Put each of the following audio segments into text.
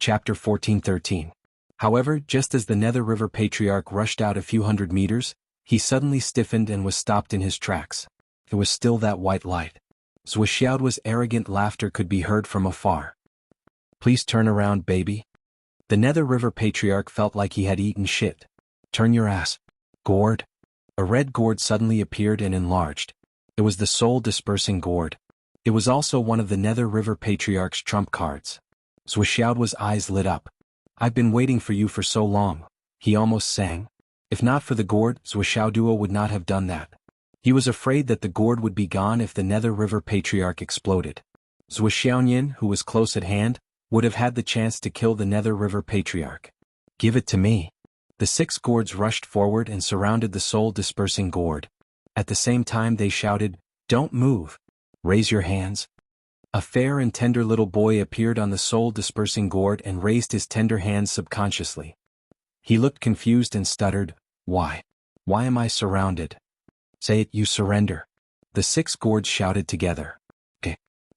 Chapter 14:13. However, just as the Nether River Patriarch rushed out a few hundred meters, he suddenly stiffened and was stopped in his tracks. It was still that white light. Zhuxiaoduo's arrogant laughter could be heard from afar. "Please turn around, baby." The Nether River Patriarch felt like he had eaten shit. "Turn your ass. Gourd." A red gourd suddenly appeared and enlarged. It was the soul-dispersing gourd. It was also one of the Nether River Patriarch's trump cards. Zhuxiaoduo's eyes lit up. "I've been waiting for you for so long," he almost sang. If not for the gourd, Zhuxiaoduo would not have done that. He was afraid that the gourd would be gone if the Nether River Patriarch exploded. Zhuxiaoyan, who was close at hand, would have had the chance to kill the Nether River Patriarch. "Give it to me." The 6 gourds rushed forward and surrounded the soul-dispersing gourd. At the same time they shouted, "Don't move. Raise your hands." A fair and tender little boy appeared on the soul-dispersing gourd and raised his tender hands subconsciously. He looked confused and stuttered, "Why? Why am I surrounded?" "Say it, you surrender." The 6 gourds shouted together.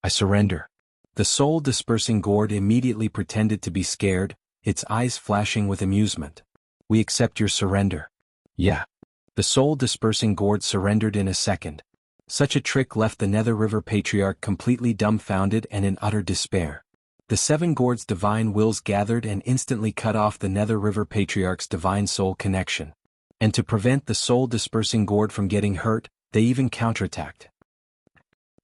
I surrender." The soul-dispersing gourd immediately pretended to be scared, its eyes flashing with amusement. "We accept your surrender." "Yeah." The soul-dispersing gourd surrendered in a second. Such a trick left the Nether River Patriarch completely dumbfounded and in utter despair. The 7 gourds' divine wills gathered and instantly cut off the Nether River Patriarch's divine soul connection. And to prevent the soul-dispersing gourd from getting hurt, they even counterattacked.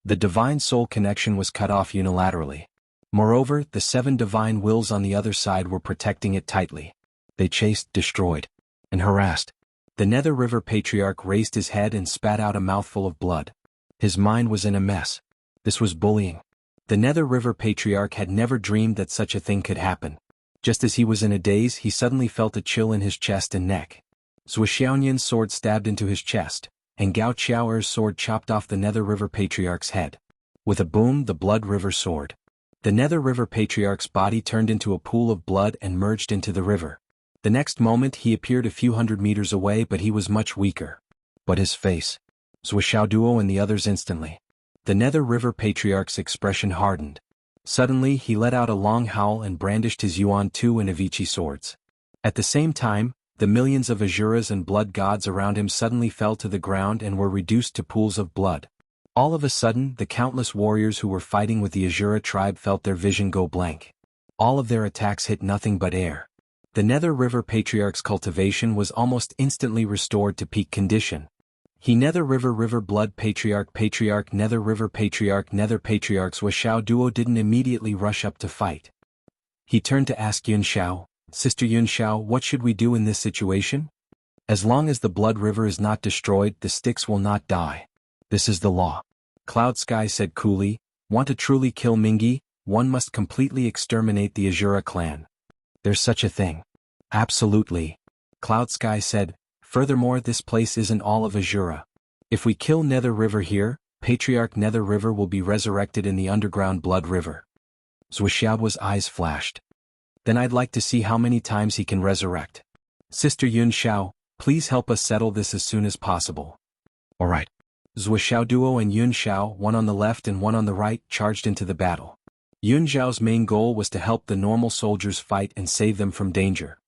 The divine soul connection was cut off unilaterally. Moreover, the 7 divine wills on the other side were protecting it tightly. They chased, destroyed, and harassed. The Nether River Patriarch raised his head and spat out a mouthful of blood. His mind was in a mess. This was bullying. The Nether River Patriarch had never dreamed that such a thing could happen. Just as he was in a daze, he suddenly felt a chill in his chest and neck. Zhuxiaoyan's sword stabbed into his chest, and Gao Qiaoer's sword chopped off the Nether River Patriarch's head. With a boom, the blood river soared. The Nether River Patriarch's body turned into a pool of blood and merged into the river. The next moment he appeared a few hundred meters away, but he was much weaker. But his face. Zhuxiaoduo and the others instantly. The Nether River Patriarch's expression hardened. Suddenly he let out a long howl and brandished his Yuan 2 and Avici swords. At the same time, the millions of Asuras and blood gods around him suddenly fell to the ground and were reduced to pools of blood. All of a sudden, the countless warriors who were fighting with the Asura tribe felt their vision go blank. All of their attacks hit nothing but air. The Nether River Patriarch's cultivation was almost instantly restored to peak condition. He Nether River Blood Patriarch Nether River Patriarch Nether Patriarch's Zhuxiaoduo didn't immediately rush up to fight. He turned to ask Yunxiao, "Sister Yunxiao, what should we do in this situation?" "As long as the blood river is not destroyed, the sticks will not die. This is the law." Cloud Sky said coolly, "Want to truly kill Mingi, one must completely exterminate the Asura clan." "There's such a thing." "Absolutely." Cloud Sky said, "Furthermore, this place isn't all of Asura. If we kill Nether River here, Patriarch Nether River will be resurrected in the underground blood river." Zhuxiaoduo's eyes flashed. "Then I'd like to see how many times he can resurrect. Sister Yunxiao, please help us settle this as soon as possible." "All right." Zhuxiaoduo and Yunxiao, one on the left and one on the right, charged into the battle. Yunxiao's main goal was to help the normal soldiers fight and save them from danger.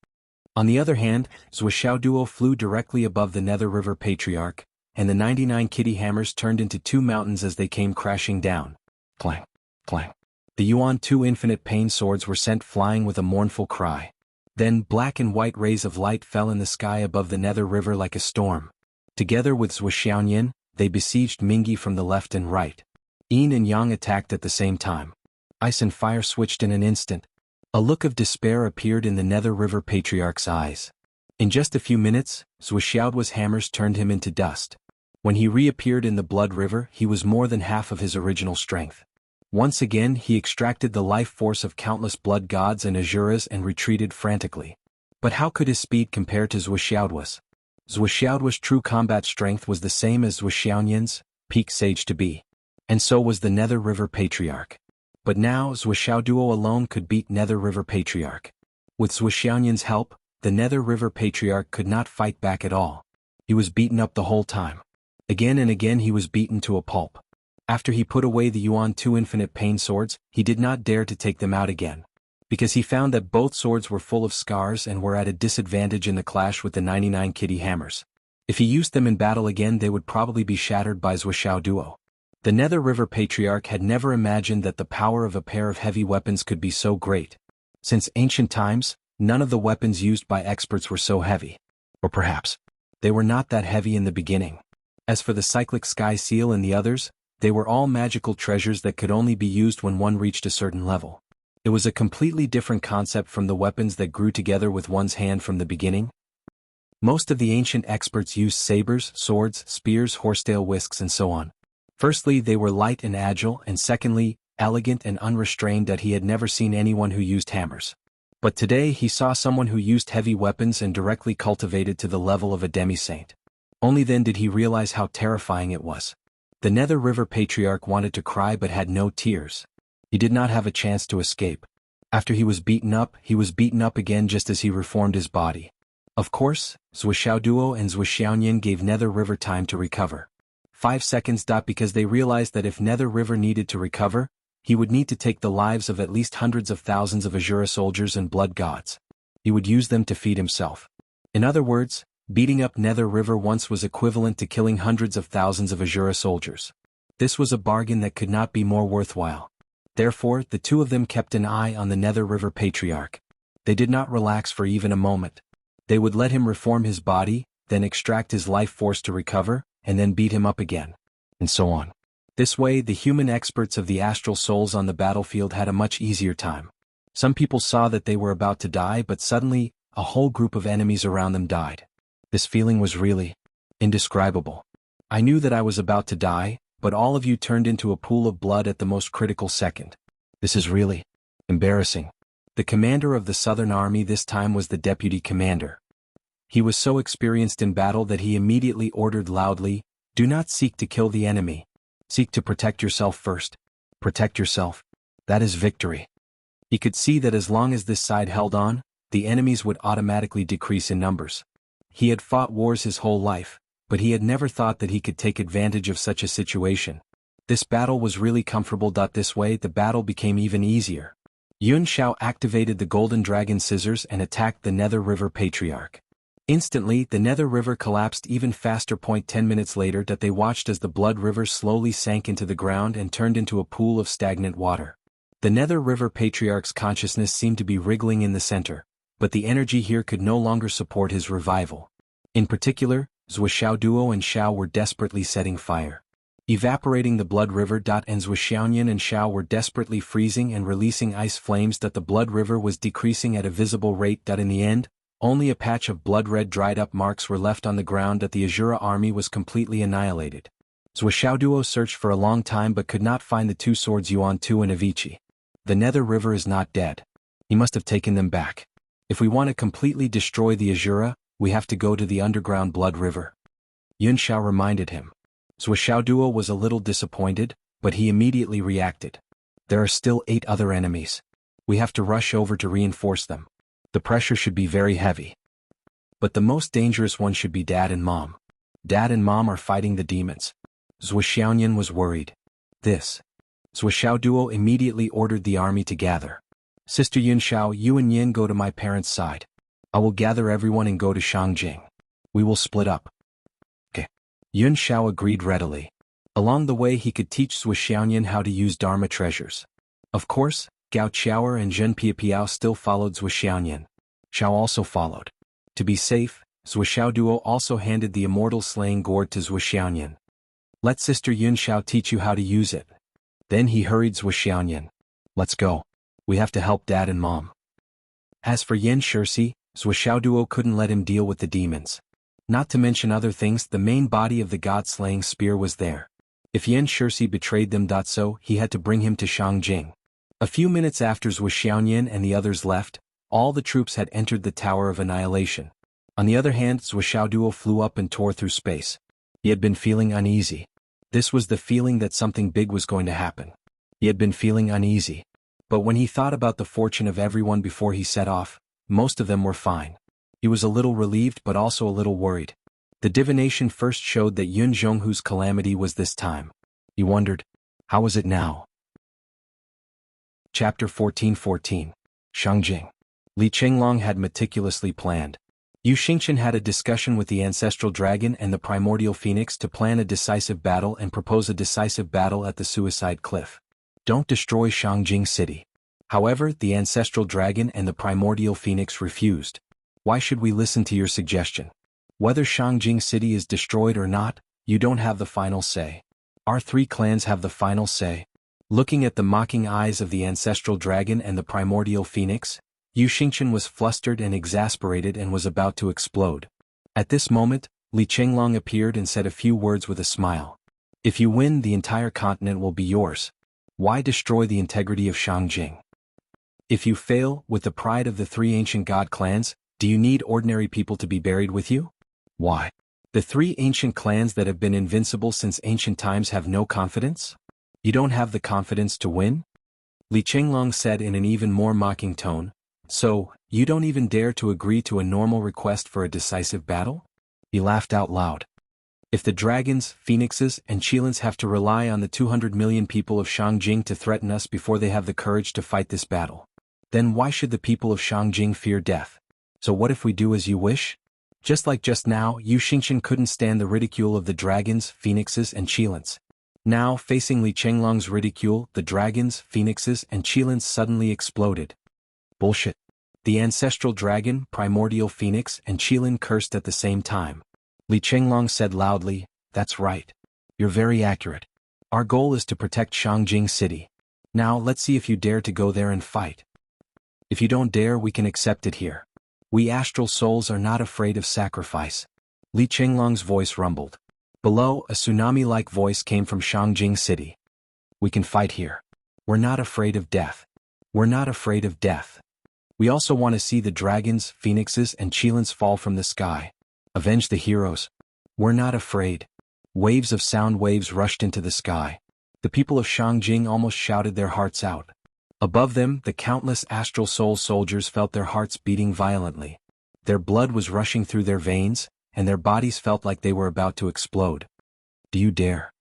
On the other hand, Zhuxiaoduo flew directly above the Nether River Patriarch, and the 99 kitty hammers turned into 2 mountains as they came crashing down. Clang, clang. The Yuan 2 infinite pain swords were sent flying with a mournful cry. Then black and white rays of light fell in the sky above the Nether River like a storm. Together with Zhuxiaoyan, they besieged Mingi from the left and right. Yin and Yang attacked at the same time. Ice and fire switched in an instant. A look of despair appeared in the Nether River Patriarch's eyes. In just a few minutes, Zhuxiaoduo's hammers turned him into dust. When he reappeared in the blood river, he was more than half of his original strength. Once again he extracted the life force of countless blood gods and Asuras and retreated frantically. But how could his speed compare to Zhuxiaoduo's? Zhuxiaoduo's true combat strength was the same as Zhuxiaoyan's, peak sage to be. And so was the Nether River Patriarch. But now Zhuxiaoduo alone could beat Nether River Patriarch. With Zhuxiaoyan's help, the Nether River Patriarch could not fight back at all. He was beaten up the whole time. Again and again he was beaten to a pulp. After he put away the Yuan 2 infinite pain swords, he did not dare to take them out again. because he found that both swords were full of scars and were at a disadvantage in the clash with the 99 kitty hammers. If he used them in battle again, they would probably be shattered by Zhuoxiao duo. The Nether River Patriarch had never imagined that the power of a pair of heavy weapons could be so great. Since ancient times, none of the weapons used by experts were so heavy. Or perhaps, they were not that heavy in the beginning. As for the cyclic sky seal and the others, they were all magical treasures that could only be used when one reached a certain level. It was a completely different concept from the weapons that grew together with one's hand from the beginning. Most of the ancient experts used sabers, swords, spears, horsetail whisks and so on. Firstly, they were light and agile, and secondly, elegant and unrestrained, that he had never seen anyone who used hammers. But today he saw someone who used heavy weapons and directly cultivated to the level of a demi-saint. Only then did he realize how terrifying it was. The Nether River Patriarch wanted to cry but had no tears. He did not have a chance to escape. After he was beaten up again just as he reformed his body. Of course, Zhuoxiao duo and Zhuoxiaoyan gave Nether River time to recover. 5 seconds. Because they realized that if Nether River needed to recover, he would need to take the lives of at least hundreds of thousands of Azura soldiers and blood gods. He would use them to feed himself. In other words, beating up Nether River once was equivalent to killing hundreds of thousands of Azura soldiers. This was a bargain that could not be more worthwhile. Therefore, the two of them kept an eye on the Nether River Patriarch. They did not relax for even a moment. They would let him reform his body, then extract his life force to recover, and then beat him up again. And so on. This way, the human experts of the astral souls on the battlefield had a much easier time. Some people saw that they were about to die, but suddenly, a whole group of enemies around them died. This feeling was really indescribable. I knew that I was about to die, but all of you turned into a pool of blood at the most critical second. This is really embarrassing. The commander of the Southern Army this time was the deputy commander. He was so experienced in battle that he immediately ordered loudly, "Do not seek to kill the enemy. Seek to protect yourself first. Protect yourself. That is victory." He could see that as long as this side held on, the enemies would automatically decrease in numbers. He had fought wars his whole life, but he had never thought that he could take advantage of such a situation. This battle was really comfortable. This way, the battle became even easier. Yun Shao activated the Golden Dragon Scissors and attacked the Nether River Patriarch. Instantly, the Nether River collapsed even faster. 10 minutes later, they watched as the Blood River slowly sank into the ground and turned into a pool of stagnant water. The Nether River Patriarch's consciousness seemed to be wriggling in the center, but the energy here could no longer support his revival. In particular, Zhuoxiao duo and Shao were desperately setting fire, evaporating the Blood River. And Zhuoxiaoyan and Shao were desperately freezing and releasing ice flames. The Blood River was decreasing at a visible rate. In the end, only a patch of blood-red dried-up marks were left on the ground. The Azura army was completely annihilated. Zhuoxiao duo searched for a long time but could not find the two swords Yuan Tu and Avici. The Nether River is not dead. He must have taken them back. If we want to completely destroy the Azura, we have to go to the underground Blood River. Yun Shao reminded him. Zhuoxiao duo was a little disappointed, but he immediately reacted. There are still 8 other enemies. We have to rush over to reinforce them. The pressure should be very heavy. But the most dangerous one should be Dad and Mom. Dad and Mom are fighting the demons. Zhuoxiaoyan was worried. Zhuoxiao duo immediately ordered the army to gather. Sister Yun Shao, you and Yin go to my parents' side. I will gather everyone and go to Shangjing. We will split up. Okay. Yun Shao agreed readily. Along the way he could teach Zhuoxiaoyan how to use Dharma treasures. Of course, Gao Qiaoer and Zhen Piapiao still followed Zhuoxiaoyan. Shao also followed. To be safe, Zhuoxiao duo also handed the immortal slaying gourd to Zhuoxiaoyan. Let Sister Yun Shao teach you how to use it. Then he hurried Zhuoxiaoyan. Let's go. We have to help Dad and Mom. As for Yen Shirsi, Zhuoxiao duo couldn't let him deal with the demons. Not to mention other things, the main body of the god-slaying spear was there. If Yen Shirsi betrayed them, so he had to bring him to Shangjing. A few minutes after Zhuoxiaoyan and the others left, all the troops had entered the Tower of Annihilation. On the other hand, Zhuoxiao duo flew up and tore through space. He had been feeling uneasy. This was the feeling that something big was going to happen. He had been feeling uneasy. But when he thought about the fortune of everyone before he set off, most of them were fine. He was a little relieved but also a little worried. The divination first showed that Yun Zhonghu's calamity was this time. He wondered, how was it now? Chapter 14:14. Shangjing. Li Chenglong had meticulously planned. Yu Xingchen had a discussion with the ancestral dragon and the primordial phoenix to plan a decisive battle and propose a decisive battle at the suicide cliff. Don't destroy Shangjing City. However, the ancestral dragon and the primordial phoenix refused. Why should we listen to your suggestion? Whether Shangjing City is destroyed or not, you don't have the final say. Our three clans have the final say. Looking at the mocking eyes of the ancestral dragon and the primordial phoenix, Yu Xingchen was flustered and exasperated and was about to explode. At this moment, Li Chenglong appeared and said a few words with a smile. If you win, the entire continent will be yours. Why destroy the integrity of Shangjing? If you fail, with the pride of the three ancient god clans, do you need ordinary people to be buried with you? Why? The three ancient clans that have been invincible since ancient times have no confidence? You don't have the confidence to win? Li Chenglong said in an even more mocking tone. So, you don't even dare to agree to a normal request for a decisive battle? He laughed out loud. If the dragons, phoenixes, and Qilins have to rely on the 200 million people of Shangjing to threaten us before they have the courage to fight this battle, then why should the people of Shangjing fear death? So what if we do as you wish? Just like just now, Yu Xingchen couldn't stand the ridicule of the dragons, phoenixes, and Qilins. Now, facing Li Chenglong's ridicule, the dragons, phoenixes, and Qilins suddenly exploded. Bullshit. The ancestral dragon, primordial phoenix, and Qilin cursed at the same time. Li Chenglong said loudly, "That's right. You're very accurate. Our goal is to protect Shangjing City. Now let's see if you dare to go there and fight. If you don't dare, we can accept it here. We astral souls are not afraid of sacrifice." Li Chenglong's voice rumbled. Below, a tsunami-like voice came from Shangjing City. "We can fight here. We're not afraid of death. We're not afraid of death. We also want to see the dragons, phoenixes, and Qilins fall from the sky. Avenge the heroes. We're not afraid." Waves of sound waves rushed into the sky. The people of Shangjing almost shouted their hearts out. Above them, the countless astral soul soldiers felt their hearts beating violently. Their blood was rushing through their veins, and their bodies felt like they were about to explode. "Do you dare?"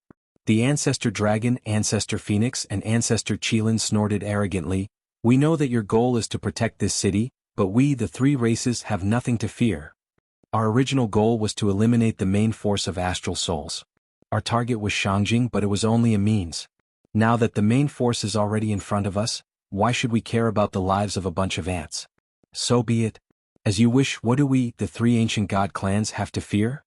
The ancestor dragon, ancestor phoenix, and ancestor Qilin snorted arrogantly. "We know that your goal is to protect this city, but we, the three races, have nothing to fear. Our original goal was to eliminate the main force of astral souls. Our target was Shangjing, but it was only a means. Now that the main force is already in front of us, why should we care about the lives of a bunch of ants? So be it. As you wish. What do we, the three ancient god clans, have to fear?"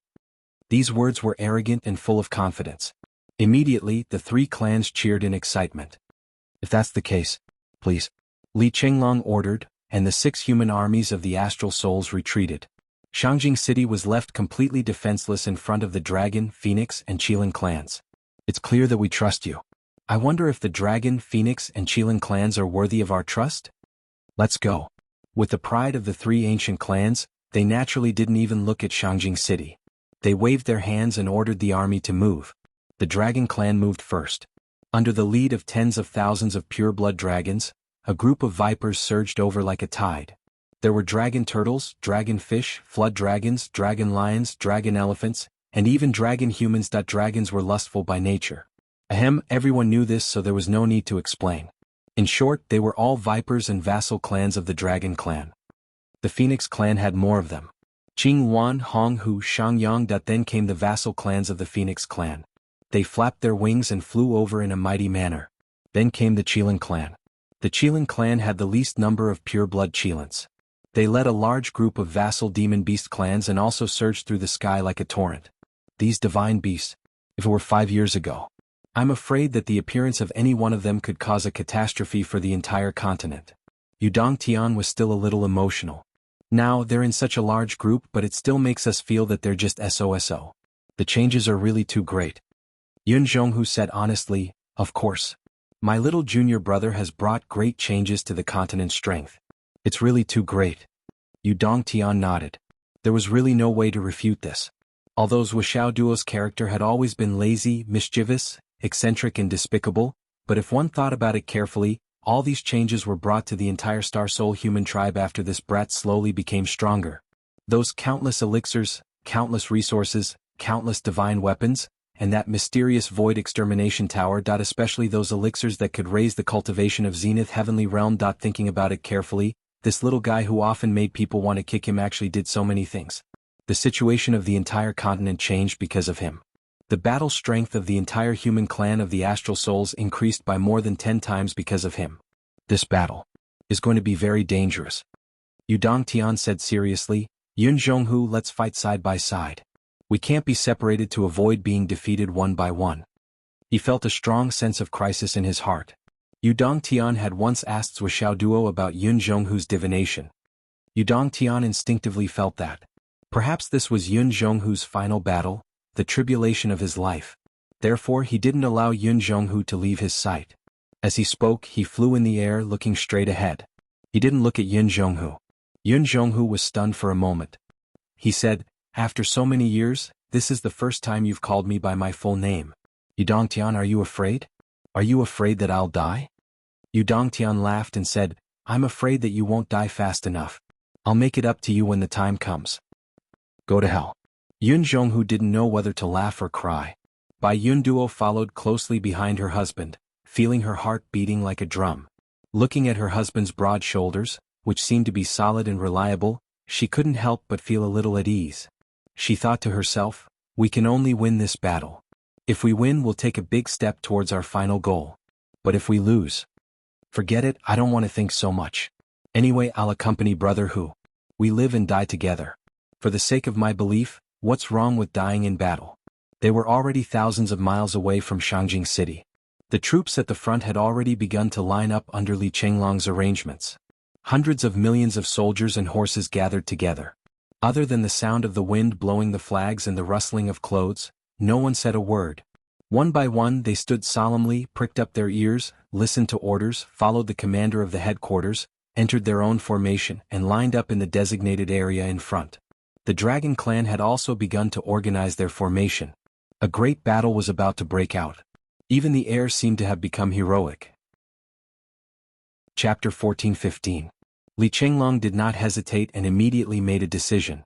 These words were arrogant and full of confidence. Immediately, the three clans cheered in excitement. "If that's the case, please," Li Chenglong ordered, and the 6 human armies of the astral souls retreated. Shangjing City was left completely defenseless in front of the dragon, phoenix, and Qilin clans. "It's clear that we trust you. I wonder if the dragon, phoenix, and Qilin clans are worthy of our trust? Let's go." With the pride of the three ancient clans, they naturally didn't even look at Shangjing City. They waved their hands and ordered the army to move. The dragon clan moved first. Under the lead of tens of thousands of pure-blood dragons, a group of vipers surged over like a tide. There were dragon turtles, dragon fish, flood dragons, dragon lions, dragon elephants, and even dragon humans. Dragons were lustful by nature. Ahem, everyone knew this, so there was no need to explain. In short, they were all vipers and vassal clans of the dragon clan. The phoenix clan had more of them. Qing Wan, Hong Hu, Shangyang. Then came the vassal clans of the phoenix clan. They flapped their wings and flew over in a mighty manner. Then came the Qilin clan. The Qilin clan had the least number of pure-blood Qilins. They led a large group of vassal demon beast clans and also surged through the sky like a torrent. These divine beasts. If it were 5 years ago, I'm afraid that the appearance of any one of them could cause a catastrophe for the entire continent. Yudong Tian was still a little emotional. Now, they're in such a large group, but it still makes us feel that they're just SOSO. The changes are really too great. Yun Zhonghu said honestly, "Of course. My little junior brother has brought great changes to the continent's strength. It's really too great." Yudong Tian nodded. There was really no way to refute this. Although Zhou Xiaoduo's character had always been lazy, mischievous, eccentric and despicable, but if one thought about it carefully, all these changes were brought to the entire Star Soul human tribe after this brat slowly became stronger. Those countless elixirs, countless resources, countless divine weapons, and that mysterious void extermination tower. Especially those elixirs that could raise the cultivation of Zenith Heavenly Realm. Thinking about it carefully, this little guy who often made people want to kick him actually did so many things. The situation of the entire continent changed because of him. The battle strength of the entire human clan of the Astral Souls increased by more than 10 times because of him. This battle is going to be very dangerous. Yu Dongtian said seriously, Yun Zhonghu, let's fight side by side. We can't be separated to avoid being defeated one by one. He felt a strong sense of crisis in his heart. Yu Dongtian had once asked Zhou Xiaoduo about Yun Zhonghu's divination. Yu Dongtian instinctively felt that perhaps this was Yun Zhonghu's final battle, the tribulation of his life. Therefore he didn't allow Yun Zhonghu to leave his sight. As he spoke, he flew in the air looking straight ahead. He didn't look at Yun Zhonghu. Yun Zhonghu was stunned for a moment. He said, after so many years, this is the first time you've called me by my full name. Yu Dongtian, are you afraid? Are you afraid that I'll die? Yu Dongtian laughed and said, I'm afraid that you won't die fast enough. I'll make it up to you when the time comes. Go to hell. Yun Zhonghu didn't know whether to laugh or cry. Bai Yun Duo followed closely behind her husband, feeling her heart beating like a drum. Looking at her husband's broad shoulders, which seemed to be solid and reliable, she couldn't help but feel a little at ease. She thought to herself, we can only win this battle. If we win, we'll take a big step towards our final goal. But if we lose, forget it, I don't want to think so much. Anyway, I'll accompany Brother Hu. We live and die together. For the sake of my belief, what's wrong with dying in battle? They were already thousands of miles away from Shangjing City. The troops at the front had already begun to line up under Li Chenglong's arrangements. Hundreds of millions of soldiers and horses gathered together. Other than the sound of the wind blowing the flags and the rustling of clothes, no one said a word. One by one they stood solemnly, pricked up their ears, listened to orders, followed the commander of the headquarters, entered their own formation, and lined up in the designated area in front. The Dragon Clan had also begun to organize their formation. A great battle was about to break out. Even the air seemed to have become heroic. Chapter 14-15. Li Chenglong did not hesitate and immediately made a decision.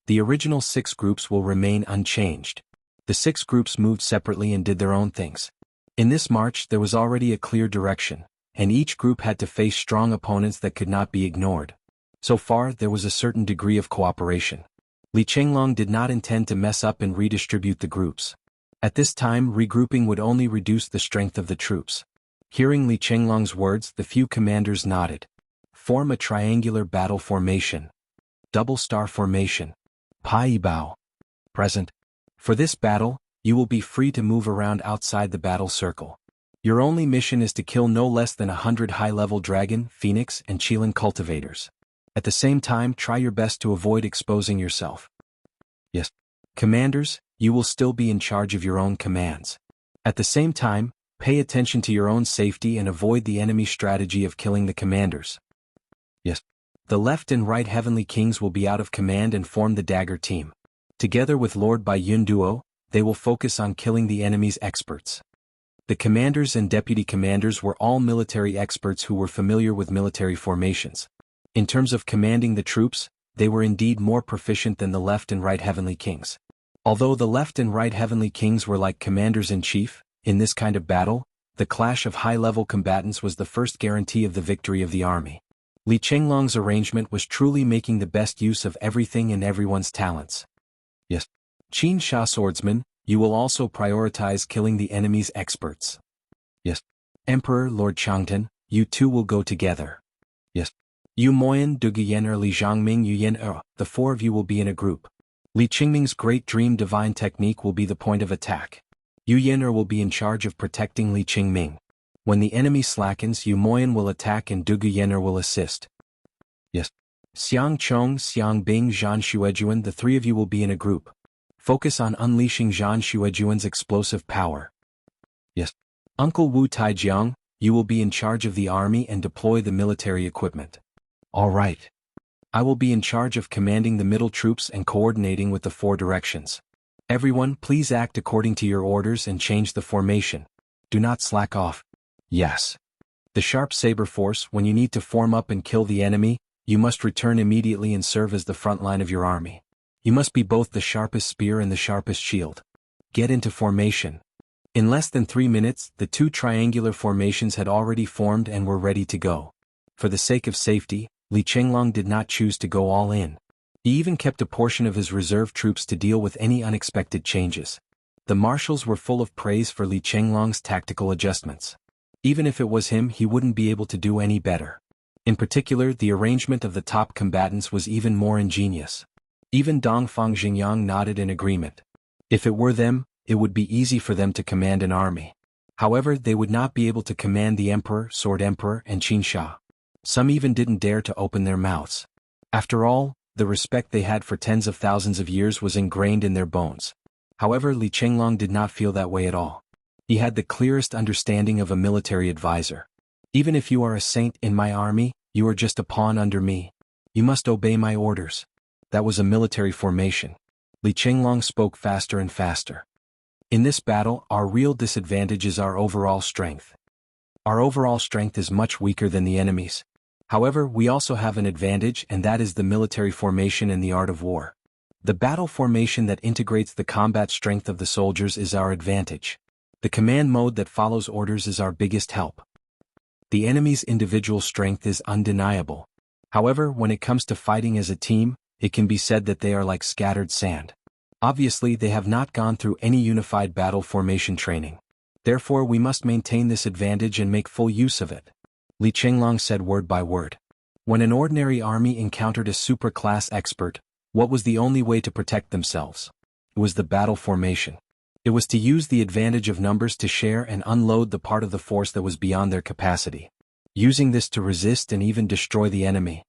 The original 6 groups will remain unchanged. The 6 groups moved separately and did their own things. In this march there was already a clear direction, and each group had to face strong opponents that could not be ignored. So far there was a certain degree of cooperation. Li Chenglong did not intend to mess up and redistribute the groups. At this time regrouping would only reduce the strength of the troops. Hearing Li Chenglong's words, the few commanders nodded. Form a triangular battle formation. Double star formation. Pai Bao. Present. For this battle, you will be free to move around outside the battle circle. Your only mission is to kill no less than 100 high-level dragon, phoenix, and qilin cultivators. At the same time, try your best to avoid exposing yourself. Yes. Commanders, you will still be in charge of your own commands. At the same time, pay attention to your own safety and avoid the enemy strategy of killing the commanders. Yes. The left and right heavenly kings will be out of command and form the dagger team. Together with Lord Bai Yun Duo, they will focus on killing the enemy's experts. The commanders and deputy commanders were all military experts who were familiar with military formations. In terms of commanding the troops, they were indeed more proficient than the left and right heavenly kings. Although the left and right heavenly kings were like commanders-in-chief, in this kind of battle, the clash of high-level combatants was the first guarantee of the victory of the army. Li Chenglong's arrangement was truly making the best use of everything and everyone's talents. Yes. Qin Sha swordsman, you will also prioritize killing the enemy's experts. Yes. Emperor Lord Changtan, you two will go together. Yes. Yu Moyan Duguyen Li Zhangming Yuyen the 4 of you will be in a group. Li Qingming's Great Dream Divine Technique will be the point of attack. Yu Yen'er will be in charge of protecting Li Qingming. When the enemy slackens, Yu Moyan will attack and Dugu Yen'er will assist. Yes. Xiang Chong, Xiang Bing, Zhan Xuejuan, the 3 of you will be in a group. Focus on unleashing Zhan Xuejuan's explosive power. Yes. Uncle Wu Taijiang, you will be in charge of the army and deploy the military equipment. All right. I will be in charge of commanding the middle troops and coordinating with the 4 directions. Everyone, please act according to your orders and change the formation. Do not slack off. Yes. The sharp saber force, when you need to form up and kill the enemy, you must return immediately and serve as the front line of your army. You must be both the sharpest spear and the sharpest shield. Get into formation. In less than 3 minutes, the two triangular formations had already formed and were ready to go. For the sake of safety, Li Chenglong did not choose to go all in. He even kept a portion of his reserve troops to deal with any unexpected changes. The marshals were full of praise for Li Chenglong's tactical adjustments. Even if it was him, he wouldn't be able to do any better. In particular, the arrangement of the top combatants was even more ingenious. Even Dongfang Xingyang nodded in agreement. If it were them, it would be easy for them to command an army. However, they would not be able to command the Emperor, Sword Emperor, and Qin Sha. Some even didn't dare to open their mouths. After all, the respect they had for tens of thousands of years was ingrained in their bones. However, Li Chenglong did not feel that way at all. He had the clearest understanding of a military advisor. Even if you are a saint in my army, you are just a pawn under me. You must obey my orders. That was a military formation. Li Chenglong spoke faster and faster. In this battle, our real disadvantage is our overall strength. Our overall strength is much weaker than the enemy's. However, we also have an advantage, and that is the military formation and the art of war. The battle formation that integrates the combat strength of the soldiers is our advantage. The command mode that follows orders is our biggest help. The enemy's individual strength is undeniable. However, when it comes to fighting as a team, it can be said that they are like scattered sand. Obviously, they have not gone through any unified battle formation training. Therefore, we must maintain this advantage and make full use of it. Li Chenglong said word by word. When an ordinary army encountered a super-class expert, what was the only way to protect themselves? It was the battle formation. It was to use the advantage of numbers to share and unload the part of the force that was beyond their capacity. Using this to resist and even destroy the enemy.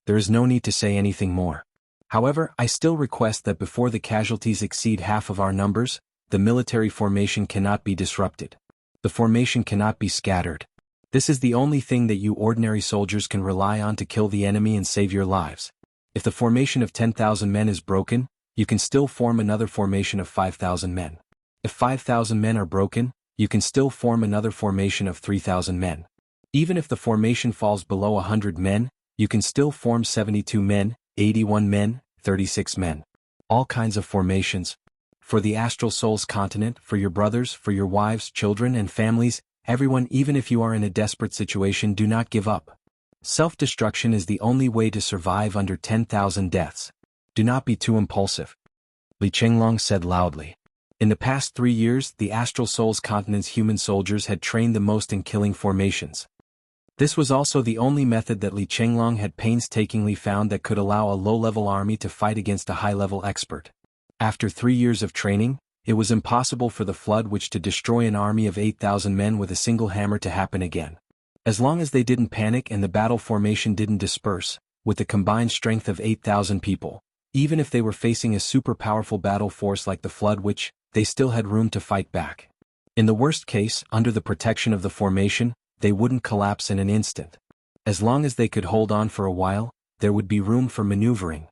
There is no need to say anything more. However, I still request that before the casualties exceed half of our numbers, the military formation cannot be disrupted. The formation cannot be scattered. This is the only thing that you ordinary soldiers can rely on to kill the enemy and save your lives. If the formation of 10,000 men is broken, you can still form another formation of 5,000 men. If 5,000 men are broken, you can still form another formation of 3,000 men. Even if the formation falls below 100 men, you can still form 72 men, 81 men, 36 men. All kinds of formations. For the astral soul's continent, for your brothers, for your wives, children, and families, everyone, even if you are in a desperate situation, do not give up. Self-destruction is the only way to survive under 10,000 deaths. Do not be too impulsive. Li Chenglong said loudly. In the past 3 years, the astral soul's continent's human soldiers had trained the most in killing formations. This was also the only method that Li Chenglong had painstakingly found that could allow a low-level army to fight against a high-level expert. After 3 years of training, it was impossible for the flood which to destroy an army of 8,000 men with a single hammer to happen again. As long as they didn't panic and the battle formation didn't disperse, with the combined strength of 8,000 people, even if they were facing a super-powerful battle force like the flood which, they still had room to fight back. In the worst case, under the protection of the formation, they wouldn't collapse in an instant. As long as they could hold on for a while, there would be room for maneuvering.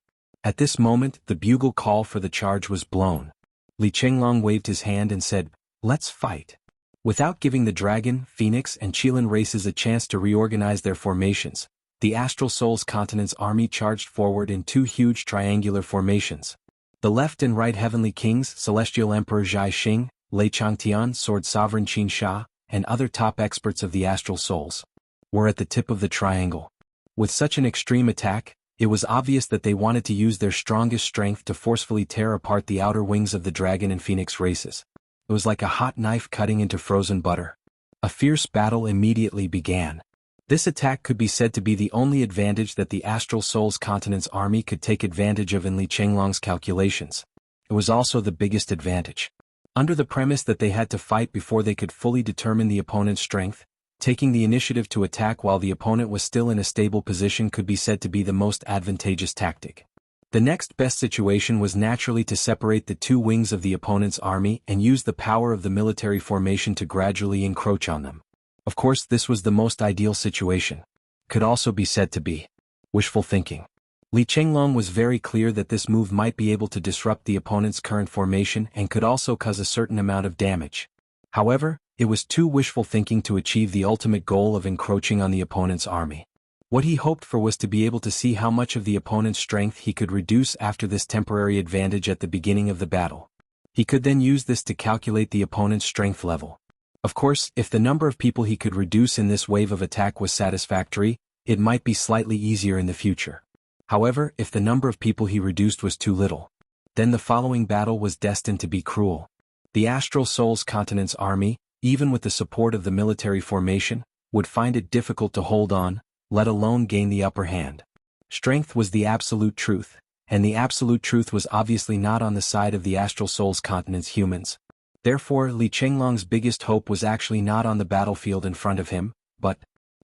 At this moment, the bugle call for the charge was blown. Li Chenglong waved his hand and said, "Let's fight." Without giving the Dragon, Phoenix, and Qilin races a chance to reorganize their formations, the Astral Soul's continent's army charged forward in 2 huge triangular formations. The left and right Heavenly Kings, Celestial Emperor Zhai Xing, Lei Changtian, Sword Sovereign Qin Sha, and other top experts of the Astral Souls, were at the tip of the triangle. With such an extreme attack, it was obvious that they wanted to use their strongest strength to forcefully tear apart the outer wings of the Dragon and Phoenix races. It was like a hot knife cutting into frozen butter. A fierce battle immediately began. This attack could be said to be the only advantage that the Astral Soul's continent's army could take advantage of in Li Chenglong's calculations. It was also the biggest advantage. Under the premise that they had to fight before they could fully determine the opponent's strength, taking the initiative to attack while the opponent was still in a stable position could be said to be the most advantageous tactic. The next best situation was naturally to separate the 2 wings of the opponent's army and use the power of the military formation to gradually encroach on them. Of course, this was the most ideal situation. Could also be said to be wishful thinking. Li Chenglong was very clear that this move might be able to disrupt the opponent's current formation and could also cause a certain amount of damage. However, it was too wishful thinking to achieve the ultimate goal of encroaching on the opponent's army. What he hoped for was to be able to see how much of the opponent's strength he could reduce after this temporary advantage at the beginning of the battle. He could then use this to calculate the opponent's strength level. Of course, if the number of people he could reduce in this wave of attack was satisfactory, it might be slightly easier in the future. However, if the number of people he reduced was too little, then the following battle was destined to be cruel. The Astral Souls Continent's army, even with the support of the military formation, would find it difficult to hold on, let alone gain the upper hand. Strength was the absolute truth, and the absolute truth was obviously not on the side of the Astral Souls Continent's humans. Therefore, Li Chenglong's biggest hope was actually not on the battlefield in front of him, but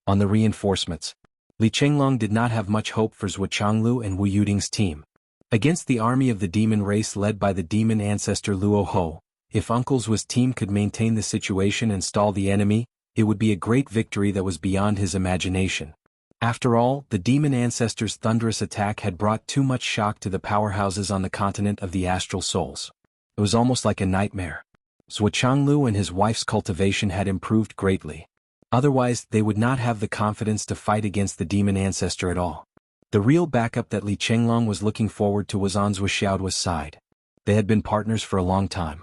on the reinforcements. Li Chenglong did not have much hope for Zhuo Changlu and Wu Yuding's team. Against the army of the demon race led by the demon ancestor Luo Ho, if Uncle Zhuo's team could maintain the situation and stall the enemy, it would be a great victory that was beyond his imagination. After all, the demon ancestor's thunderous attack had brought too much shock to the powerhouses on the continent of the Astral Souls. It was almost like a nightmare. Zhuo Changlu and his wife's cultivation had improved greatly. Otherwise, they would not have the confidence to fight against the demon ancestor at all. The real backup that Li Chenglong was looking forward to was on Zhuo Xiaoduo's side. They had been partners for a long time.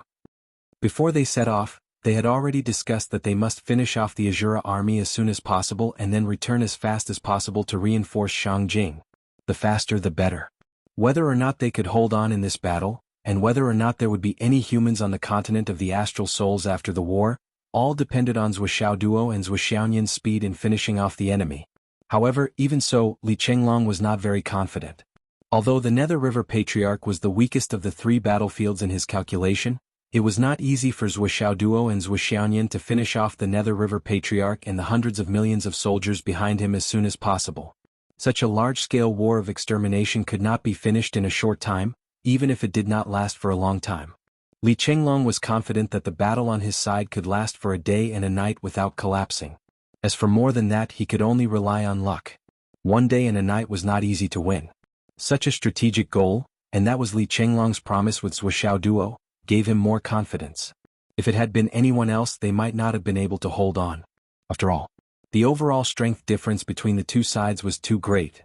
Before they set off, they had already discussed that they must finish off the Azura army as soon as possible and then return as fast as possible to reinforce Shangjing. The faster the better. Whether or not they could hold on in this battle, and whether or not there would be any humans on the continent of the Astral Souls after the war, all depended on Zhuo Xiaoduo and Zhuo Xiaoyan's speed in finishing off the enemy. However, even so, Li Chenglong was not very confident. Although the Nether River Patriarch was the weakest of the three battlefields in his calculation, it was not easy for Zhuo Xiaoduo and Zhuo Xiaoyan to finish off the Nether River Patriarch and the hundreds of millions of soldiers behind him as soon as possible. Such a large-scale war of extermination could not be finished in a short time, even if it did not last for a long time. Li Chenglong was confident that the battle on his side could last for a day and a night without collapsing. As for more than that, he could only rely on luck. One day and a night was not easy to win. Such a strategic goal, and that was Li Chenglong's promise with Zhuo Xiaoduo, gave him more confidence. If it had been anyone else, they might not have been able to hold on. After all, the overall strength difference between the two sides was too great.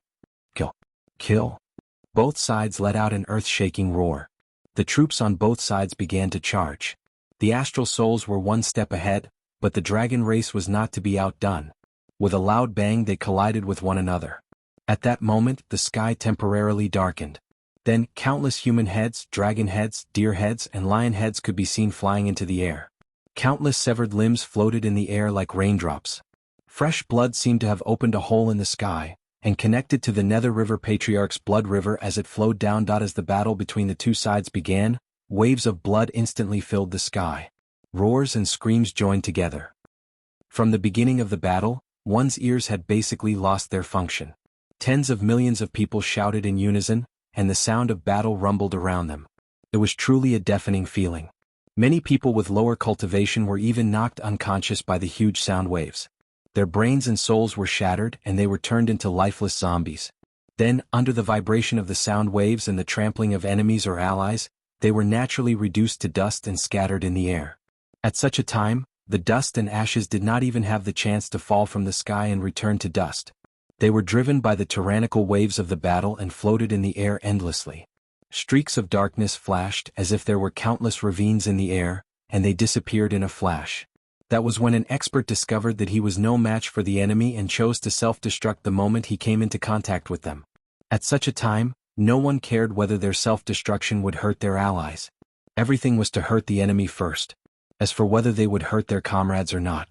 Kill. Kill. Both sides let out an earth-shaking roar. The troops on both sides began to charge. The Astral Souls were one step ahead, but the dragon race was not to be outdone. With a loud bang they collided with one another. At that moment, the sky temporarily darkened. Then, countless human heads, dragon heads, deer heads, and lion heads could be seen flying into the air. Countless severed limbs floated in the air like raindrops. Fresh blood seemed to have opened a hole in the sky, and connected to the Nether River Patriarch's blood river as it flowed down. As the battle between the two sides began, waves of blood instantly filled the sky. Roars and screams joined together. From the beginning of the battle, one's ears had basically lost their function. Tens of millions of people shouted in unison, and the sound of battle rumbled around them. It was truly a deafening feeling. Many people with lower cultivation were even knocked unconscious by the huge sound waves. Their brains and souls were shattered and they were turned into lifeless zombies. Then, under the vibration of the sound waves and the trampling of enemies or allies, they were naturally reduced to dust and scattered in the air. At such a time, the dust and ashes did not even have the chance to fall from the sky and return to dust. They were driven by the tyrannical waves of the battle and floated in the air endlessly. Streaks of darkness flashed as if there were countless ravines in the air, and they disappeared in a flash. That was when an expert discovered that he was no match for the enemy and chose to self-destruct the moment he came into contact with them. At such a time, no one cared whether their self-destruction would hurt their allies. Everything was to hurt the enemy first. As for whether they would hurt their comrades or not,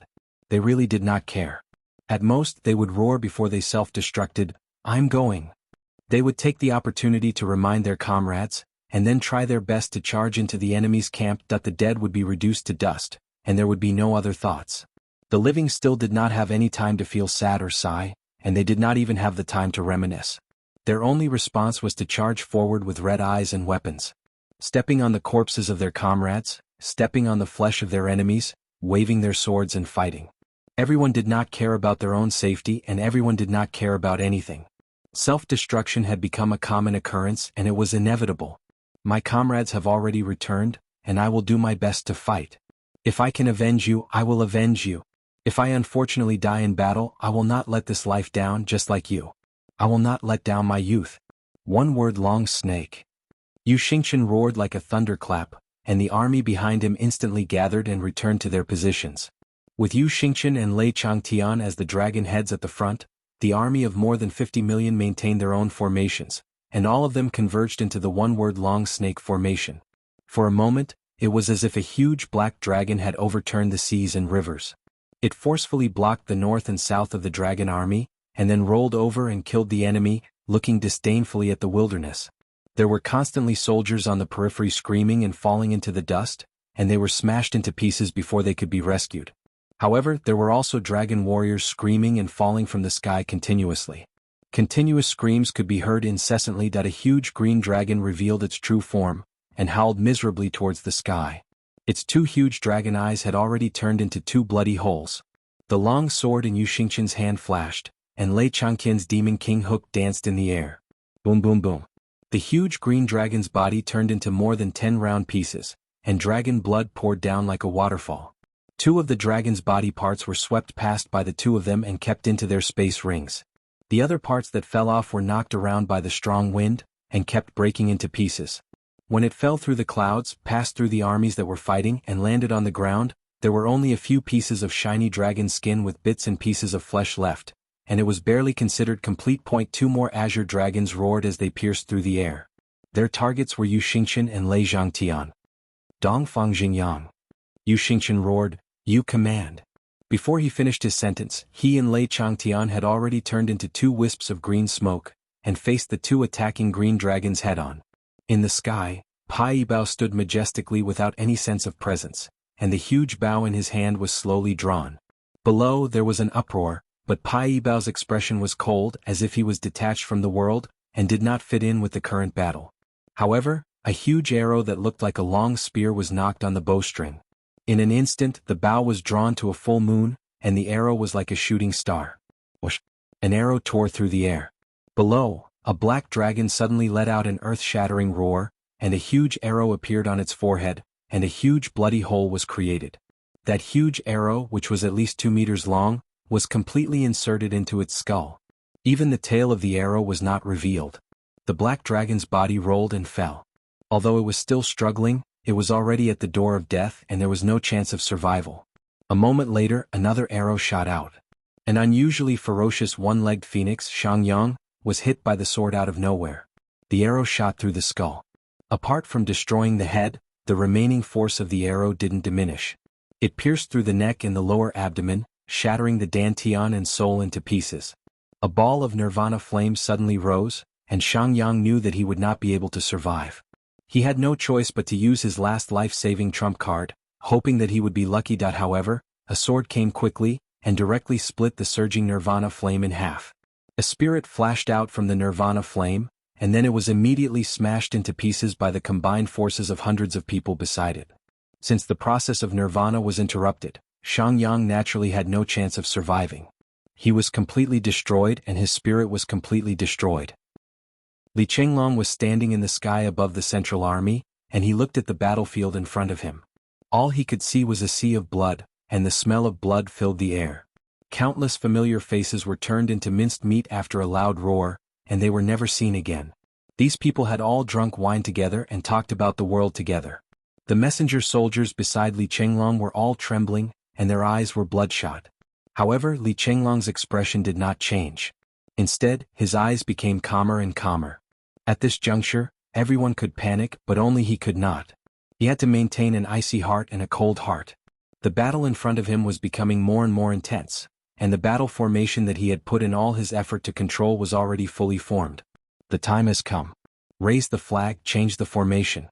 they really did not care. At most, they would roar before they self-destructed, "I'm going." They would take the opportunity to remind their comrades, and then try their best to charge into the enemy's camp. The dead would be reduced to dust, and there would be no other thoughts. The living still did not have any time to feel sad or sigh, and they did not even have the time to reminisce. Their only response was to charge forward with red eyes and weapons. Stepping on the corpses of their comrades, stepping on the flesh of their enemies, waving their swords and fighting. Everyone did not care about their own safety and everyone did not care about anything. Self-destruction had become a common occurrence and it was inevitable. My comrades have already returned, and I will do my best to fight. If I can avenge you, I will avenge you. If I unfortunately die in battle, I will not let this life down just like you. I will not let down my youth. One word long snake. Yu Xingchen roared like a thunderclap, and the army behind him instantly gathered and returned to their positions. With Yu Xingqian and Lei Changtian as the dragon heads at the front, the army of more than 50 million maintained their own formations, and all of them converged into the one-word long snake formation. For a moment, it was as if a huge black dragon had overturned the seas and rivers. It forcefully blocked the north and south of the dragon army, and then rolled over and killed the enemy, looking disdainfully at the wilderness. There were constantly soldiers on the periphery screaming and falling into the dust, and they were smashed into pieces before they could be rescued. However, there were also dragon warriors screaming and falling from the sky continuously. Continuous screams could be heard incessantly that a huge green dragon revealed its true form, and howled miserably towards the sky. Its two huge dragon eyes had already turned into two bloody holes. The long sword in Yu Xingqian's hand flashed, and Lei Changqian's demon king hook danced in the air. Boom boom boom. The huge green dragon's body turned into more than 10 round pieces, and dragon blood poured down like a waterfall. Two of the dragon's body parts were swept past by the two of them and kept into their space rings. The other parts that fell off were knocked around by the strong wind, and kept breaking into pieces. When it fell through the clouds, passed through the armies that were fighting, and landed on the ground, there were only a few pieces of shiny dragon skin with bits and pieces of flesh left, and it was barely considered complete. 2 more azure dragons roared as they pierced through the air. Their targets were Yu Xingqian and Lei Zhangtian. Dongfang Xingyang. Yu Xingqian roared, "You command." Before he finished his sentence, he and Lei Changtian had already turned into 2 wisps of green smoke, and faced the 2 attacking green dragons head-on. In the sky, Pai Yibao stood majestically without any sense of presence, and the huge bow in his hand was slowly drawn. Below there was an uproar, but Pai Yibao's expression was cold, as if he was detached from the world, and did not fit in with the current battle. However, a huge arrow that looked like a long spear was knocked on the bowstring. In an instant the bow was drawn to a full moon, and the arrow was like a shooting star. Whoosh! An arrow tore through the air. Below, a black dragon suddenly let out an earth-shattering roar, and a huge arrow appeared on its forehead, and a huge bloody hole was created. That huge arrow, which was at least 2 meters long, was completely inserted into its skull. Even the tail of the arrow was not revealed. The black dragon's body rolled and fell. Although it was still struggling, it was already at the door of death, and there was no chance of survival. A moment later, another arrow shot out. An unusually ferocious one-legged phoenix, Shangyang, was hit by the sword out of nowhere. The arrow shot through the skull. Apart from destroying the head, the remaining force of the arrow didn't diminish. It pierced through the neck and the lower abdomen, shattering the dantian and soul into pieces. A ball of nirvana flame suddenly rose, and Shangyang knew that he would not be able to survive. He had no choice but to use his last life-saving trump card, hoping that he would be lucky. However, a sword came quickly, and directly split the surging nirvana flame in half. A spirit flashed out from the nirvana flame, and then it was immediately smashed into pieces by the combined forces of hundreds of people beside it. Since the process of nirvana was interrupted, Shangyang naturally had no chance of surviving. He was completely destroyed, and his spirit was completely destroyed. Li Chenglong was standing in the sky above the central army, and he looked at the battlefield in front of him. All he could see was a sea of blood, and the smell of blood filled the air. Countless familiar faces were turned into minced meat after a loud roar, and they were never seen again. These people had all drunk wine together and talked about the world together. The messenger soldiers beside Li Chenglong were all trembling, and their eyes were bloodshot. However, Li Chenglong's expression did not change. Instead, his eyes became calmer and calmer. At this juncture, everyone could panic, but only he could not. He had to maintain an icy heart and a cold heart. The battle in front of him was becoming more and more intense, and the battle formation that he had put in all his effort to control was already fully formed. The time has come. Raise the flag, change the formation.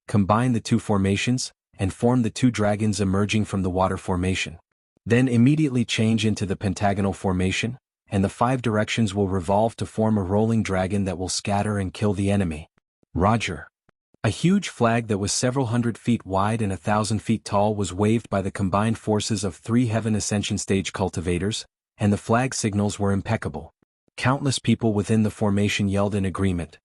Combine the 2 formations, and form the 2 dragons emerging from the water formation. Then immediately change into the pentagonal formation, and the 5 directions will revolve to form a rolling dragon that will scatter and kill the enemy. Roger. A huge flag that was several hundred feet wide and 1,000 feet tall was waved by the combined forces of 3 Heaven Ascension Stage cultivators, and the flag signals were impeccable. Countless people within the formation yelled in agreement.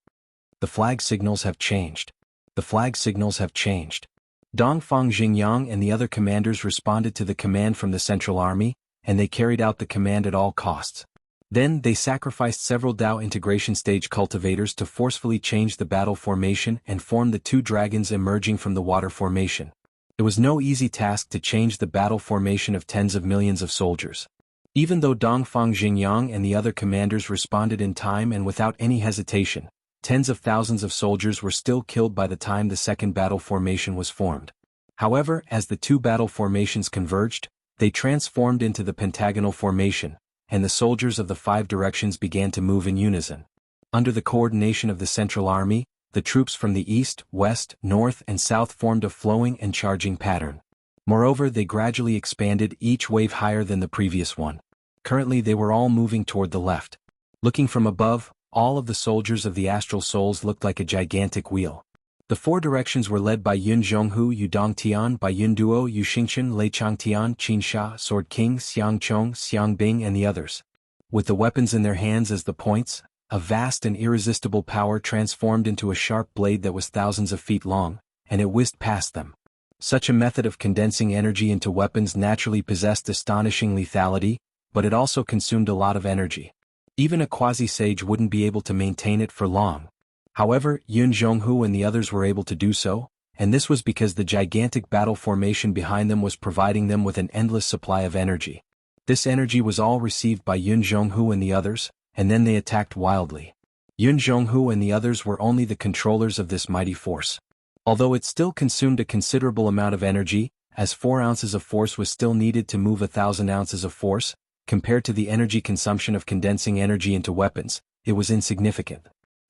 The flag signals have changed. The flag signals have changed. Dongfang Xingyang and the other commanders responded to the command from the Central Army, and they carried out the command at all costs. Then they sacrificed several Dao integration stage cultivators to forcefully change the battle formation and form the two dragons emerging from the water formation. It was no easy task to change the battle formation of tens of millions of soldiers. Even though Dongfang Xingyang and the other commanders responded in time and without any hesitation, tens of thousands of soldiers were still killed by the time the second battle formation was formed. However, as the two battle formations converged, they transformed into the pentagonal formation, and the soldiers of the five directions began to move in unison. Under the coordination of the Central Army, the troops from the east, west, north, and south formed a flowing and charging pattern. Moreover, they gradually expanded, each wave higher than the previous one. Currently they were all moving toward the left. Looking from above, all of the soldiers of the astral souls looked like a gigantic wheel. The four directions were led by Yun Zhonghu, Yu Dongtian, by Yun Duo, Yu Xingchen, Lei Changtian, Qin Sha, Sword King, Xiang Chong, Xiang Bing, and the others. With the weapons in their hands as the points, a vast and irresistible power transformed into a sharp blade that was thousands of feet long, and it whizzed past them. Such a method of condensing energy into weapons naturally possessed astonishing lethality, but it also consumed a lot of energy. Even a quasi-sage wouldn't be able to maintain it for long. However, Yun Zhonghu and the others were able to do so, and this was because the gigantic battle formation behind them was providing them with an endless supply of energy. This energy was all received by Yun Zhonghu and the others, and then they attacked wildly. Yun Zhonghu and the others were only the controllers of this mighty force. Although it still consumed a considerable amount of energy, as 4 ounces of force was still needed to move 1,000 ounces of force, compared to the energy consumption of condensing energy into weapons, it was insignificant.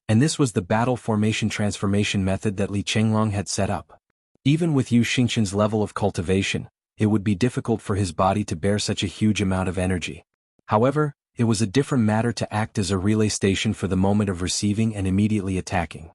And this was the battle formation transformation method that Li Chenglong had set up. Even with Yu Xingchen's level of cultivation, it would be difficult for his body to bear such a huge amount of energy. However, it was a different matter to act as a relay station for the moment of receiving and immediately attacking.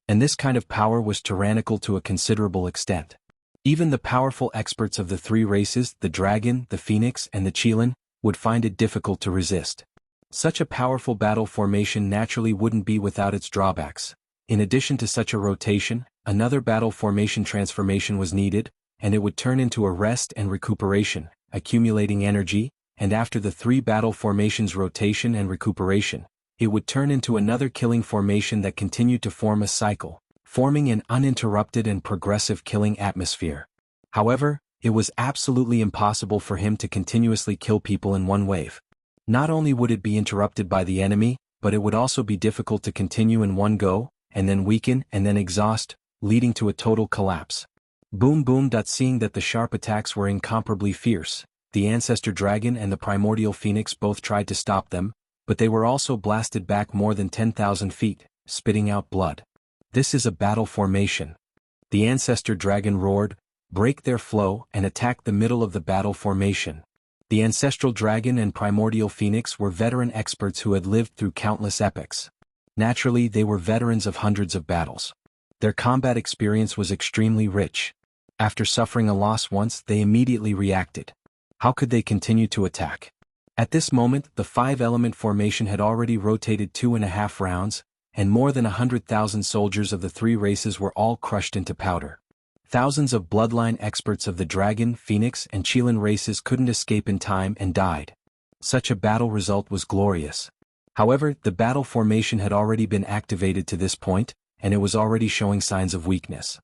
And this kind of power was tyrannical to a considerable extent. Even the powerful experts of the three races, the dragon, the phoenix, and the qilin, would find it difficult to resist. Such a powerful battle formation naturally wouldn't be without its drawbacks. In addition to such a rotation, another battle formation transformation was needed, and it would turn into a rest and recuperation, accumulating energy, and after the 3 battle formations rotation and recuperation, it would turn into another killing formation that continued to form a cycle, forming an uninterrupted and progressive killing atmosphere. However, it was absolutely impossible for him to continuously kill people in one wave. Not only would it be interrupted by the enemy, but it would also be difficult to continue in one go, and then weaken and then exhaust, leading to a total collapse. Boom boom. Seeing that the sharp attacks were incomparably fierce, the Ancestor Dragon and the Primordial Phoenix both tried to stop them, but they were also blasted back more than 10,000 feet, spitting out blood. This is a battle formation. The Ancestor Dragon roared, break their flow, and attacked the middle of the battle formation. The Ancestral Dragon and Primordial Phoenix were veteran experts who had lived through countless epics. Naturally, they were veterans of hundreds of battles. Their combat experience was extremely rich. After suffering a loss once, they immediately reacted. How could they continue to attack? At this moment, the 5-element formation had already rotated 2.5 rounds, and more than 100,000 soldiers of the 3 races were all crushed into powder. Thousands of bloodline experts of the Dragon, Phoenix, and qilin races couldn't escape in time and died. Such a battle result was glorious. However, the battle formation had already been activated to this point, and it was already showing signs of weakness.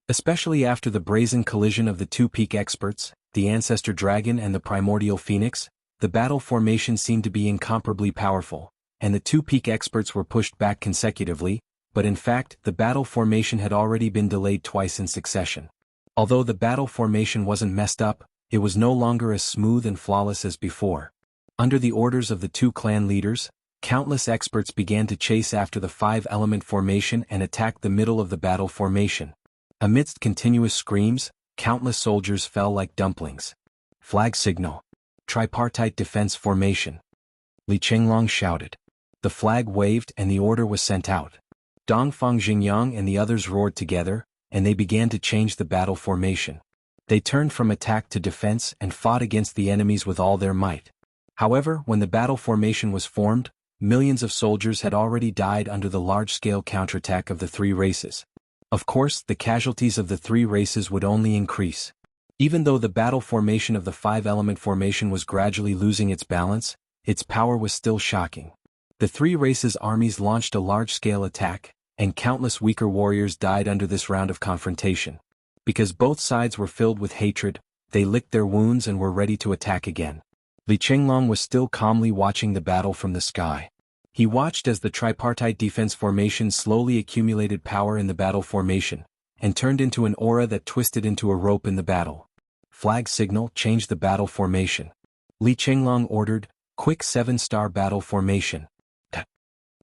Especially after the brazen collision of the 2 peak experts, the Ancestor Dragon and the Primordial Phoenix, the battle formation seemed to be incomparably powerful, and the 2 peak experts were pushed back consecutively, but in fact the battle formation had already been delayed twice in succession. Although the battle formation wasn't messed up, it was no longer as smooth and flawless as before. Under the orders of the 2 clan leaders, countless experts began to chase after the 5-element formation and attack the middle of the battle formation. Amidst continuous screams, countless soldiers fell like dumplings. Flag signal. Tripartite defense formation. Li Chenglong shouted. The flag waved and the order was sent out. Dongfang Xingyang and the others roared together, and they began to change the battle formation. They turned from attack to defense and fought against the enemies with all their might. However, when the battle formation was formed, millions of soldiers had already died under the large-scale counterattack of the 3 races. Of course, the casualties of the 3 races would only increase. Even though the battle formation of the 5-element formation was gradually losing its balance, its power was still shocking. The three races' armies launched a large-scale attack, and countless weaker warriors died under this round of confrontation. Because both sides were filled with hatred, they licked their wounds and were ready to attack again. Li Chenglong was still calmly watching the battle from the sky. He watched as the tripartite defense formation slowly accumulated power in the battle formation, and turned into an aura that twisted into a rope in the battle. Flag signal, change the battle formation. Li Chenglong ordered, quick 7-star battle formation.